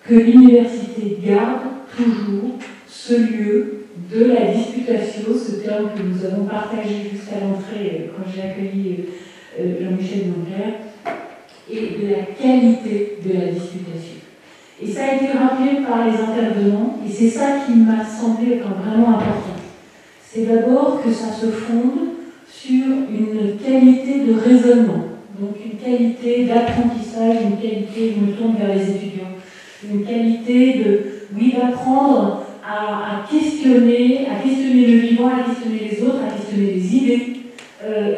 que l'université garde toujours ce lieu de la disputation, ce terme que nous avons partagé jusqu'à l'entrée quand j'ai accueilli Jean-Michel Blanquer, et de la qualité de la disputation. Et ça a été rappelé par les intervenants, et c'est ça qui m'a semblé vraiment important. C'est d'abord que ça se fonde sur une qualité de raisonnement, donc une qualité d'apprentissage, une qualité, je me tourne vers les étudiants, une qualité d'apprendre à questionner le vivant, à questionner les autres, à questionner les idées,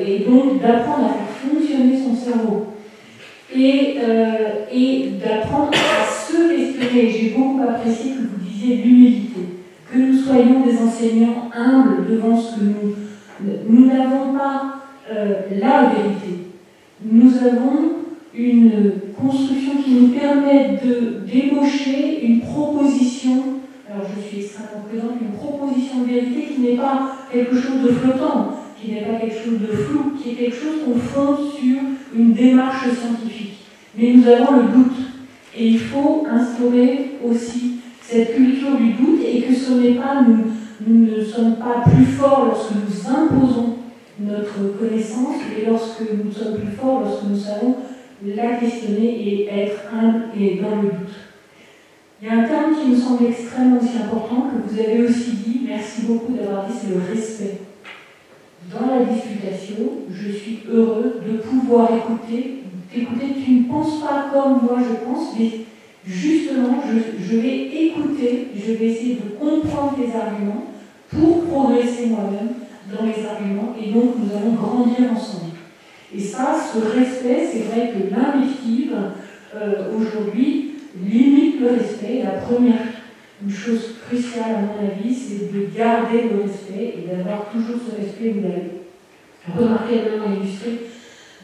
et donc d'apprendre à faire fonctionner son cerveau. Et d'apprendre à se questionner. J'ai beaucoup apprécié que vous disiez l'humilité, que nous soyons des enseignants humbles devant ce que nous n'avons pas la vérité. Nous avons une construction qui nous permet de débaucher une proposition, alors je suis extrêmement prudente, une proposition de vérité qui n'est pas quelque chose de flottant, qui n'est pas quelque chose de flou, qui est quelque chose qu'on fonde sur une démarche scientifique. Mais nous avons le doute. Et il faut instaurer aussi cette culture du doute et que ce n'est pas, nous ne sommes pas plus forts lorsque nous imposons notre connaissance, mais lorsque nous sommes plus forts, lorsque nous savons la questionner et être humble et dans le doute. Il y a un terme qui me semble extrêmement aussi important, que vous avez aussi dit, merci beaucoup d'avoir dit, c'est le respect. Dans la disputation, je suis heureux de pouvoir écouter, tu ne penses pas comme moi je pense, mais justement, je vais écouter, je vais essayer de comprendre tes arguments pour progresser moi-même dans les arguments, et donc nous allons grandir ensemble. Et ça, ce respect, c'est vrai que l'invective, aujourd'hui, limite le respect. La première chose cruciale, à mon avis, c'est de garder le respect et d'avoir toujours ce respect. Vous l'avez remarquablement illustré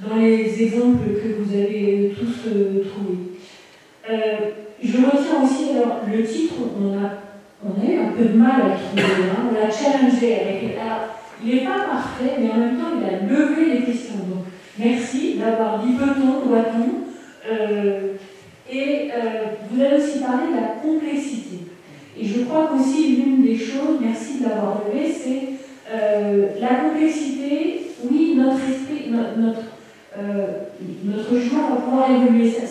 dans les exemples que vous avez tous trouvés. Je retiens aussi, alors, le titre, on a eu un peu de mal à le trouver, hein, on l'a challengé avec. Alors, il n'est pas parfait, mais en même temps, il a levé les questions. Donc, merci d'avoir dit peut-on, doit-on. Vous avez aussi parlé de la complexité. Et je crois qu'aussi, l'une des choses, merci de l'avoir levé, c'est La complexité, oui, notre esprit, notre jugement va pouvoir évoluer. C'est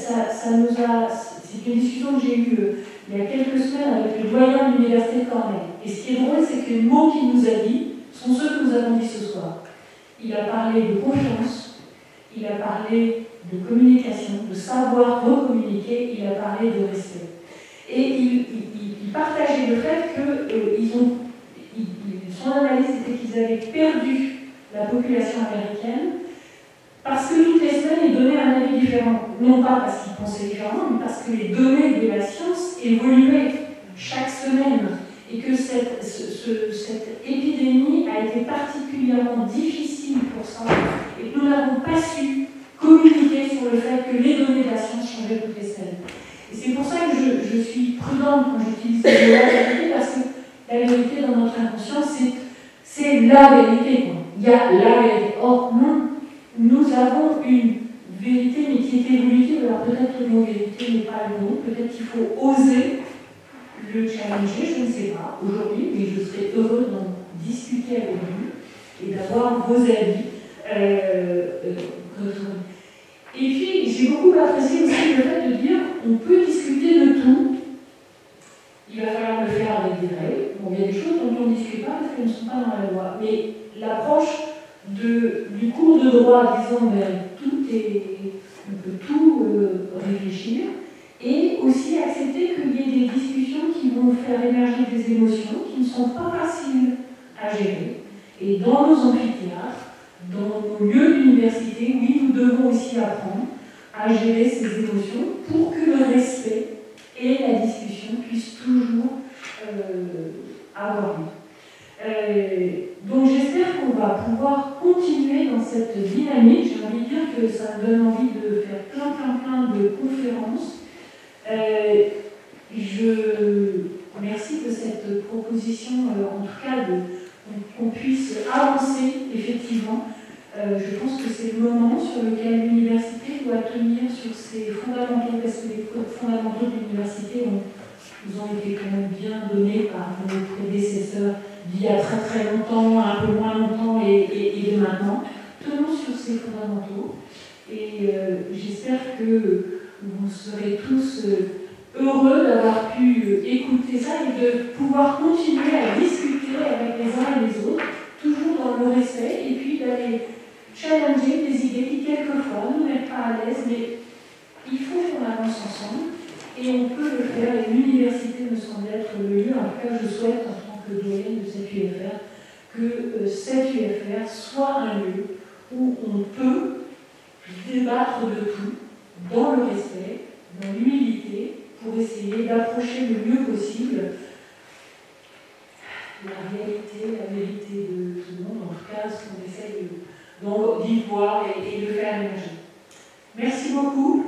une discussion que j'ai eue il y a quelques semaines avec le doyen de l'université de Cornell. Et ce qui est drôle, c'est que les mots qu'il nous a dit sont ceux que nous avons dit ce soir. Il a parlé de confiance, il a parlé de communication, de savoir recommuniquer, il a parlé de respect. Et il partageait le fait que son analyse était qu'ils avaient perdu la population américaine parce que toutes les semaines, ils donnaient un avis différent. Non pas parce qu'ils pensaient différemment, mais parce que les données de la science évoluaient chaque semaine. Et que cette épidémie a été particulièrement difficile pour ça. Et que nous n'avons pas su communiquer sur le fait que les données de la science changeaient toutes les semaines. Et c'est pour ça que je suis prudente quand j'utilise ce mot la vérité, parce que la vérité dans notre inconscient, c'est la vérité, quoi. Il y a la vérité. Or, non. Nous avons une vérité, mais qui est évolutive. Alors peut-être que nos vérités n'est pas le mot. Peut-être qu'il faut oser le challenger, je ne sais pas, aujourd'hui, mais je serais heureux d'en discuter avec vous et d'avoir vos avis. Et puis, j'ai beaucoup apprécié aussi le fait de dire on peut discuter de tout. Il va falloir le faire avec des règles. Bon, il y a des choses dont on ne discute pas parce qu'elles ne sont pas dans la loi. Mais l'approche du cours de droit, disons, on peut tout réfléchir, et aussi accepter qu'il y ait des discussions qui vont faire émerger des émotions qui ne sont pas faciles à gérer. Et dans nos amphithéâtres, dans nos lieux d'université, oui, nous devons aussi apprendre à gérer ces émotions pour que le respect et la discussion puissent toujours avoir lieu. Donc j'espère qu'on va pouvoir continuer dans cette dynamique. J'ai envie de dire que ça me donne envie de faire plein de conférences. Je remercie de cette proposition, en tout cas, qu'on puisse avancer effectivement. Je pense que c'est le moment sur lequel l'université doit tenir sur ses fondamentaux, parce que les fondamentaux de l'université nous ont été quand même bien donnés par nos prédécesseurs d'il y a très longtemps, un peu moins longtemps et de maintenant. Tenons sur ces fondamentaux et j'espère que vous serez tous heureux d'avoir pu écouter ça et de pouvoir continuer à discuter avec les uns et les autres, toujours dans le respect, et puis d'aller challenger des idées qui quelquefois nous mettent pas à l'aise, mais il faut qu'on avance ensemble et on peut le faire. Et l'université me semble être le lieu, en tout cas je souhaite en tant que doyenne de cette UFR, que cette UFR soit un lieu où on peut débattre de tout, dans le respect, dans l'humilité, pour essayer d'approcher le mieux possible la réalité, la vérité de tout le monde, en tout cas ce qu'on essaie d'y voir et de faire émerger. Merci beaucoup.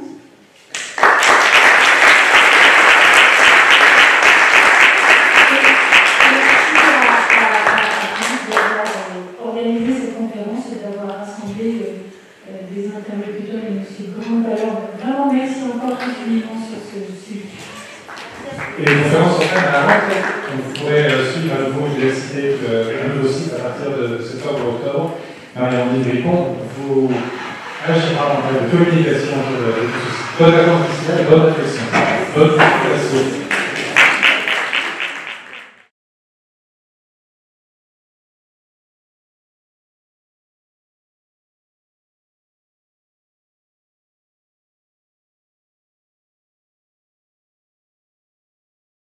Organiser cette conférence et d'avoir rassemblé des interlocuteurs et aussi de grande valeur. Vraiment merci encore infiniment sur ce sujet. Et les conférences sont à la rentrée. Vous pourrez suivre à nouveau l'université un nouveau site à partir de septembre ou octobre. Marie-Andine Bricon vous agira en termes de communication de tout ceci. Bonne vacances d'ici là et bonne réflexion. Bonne réflexion.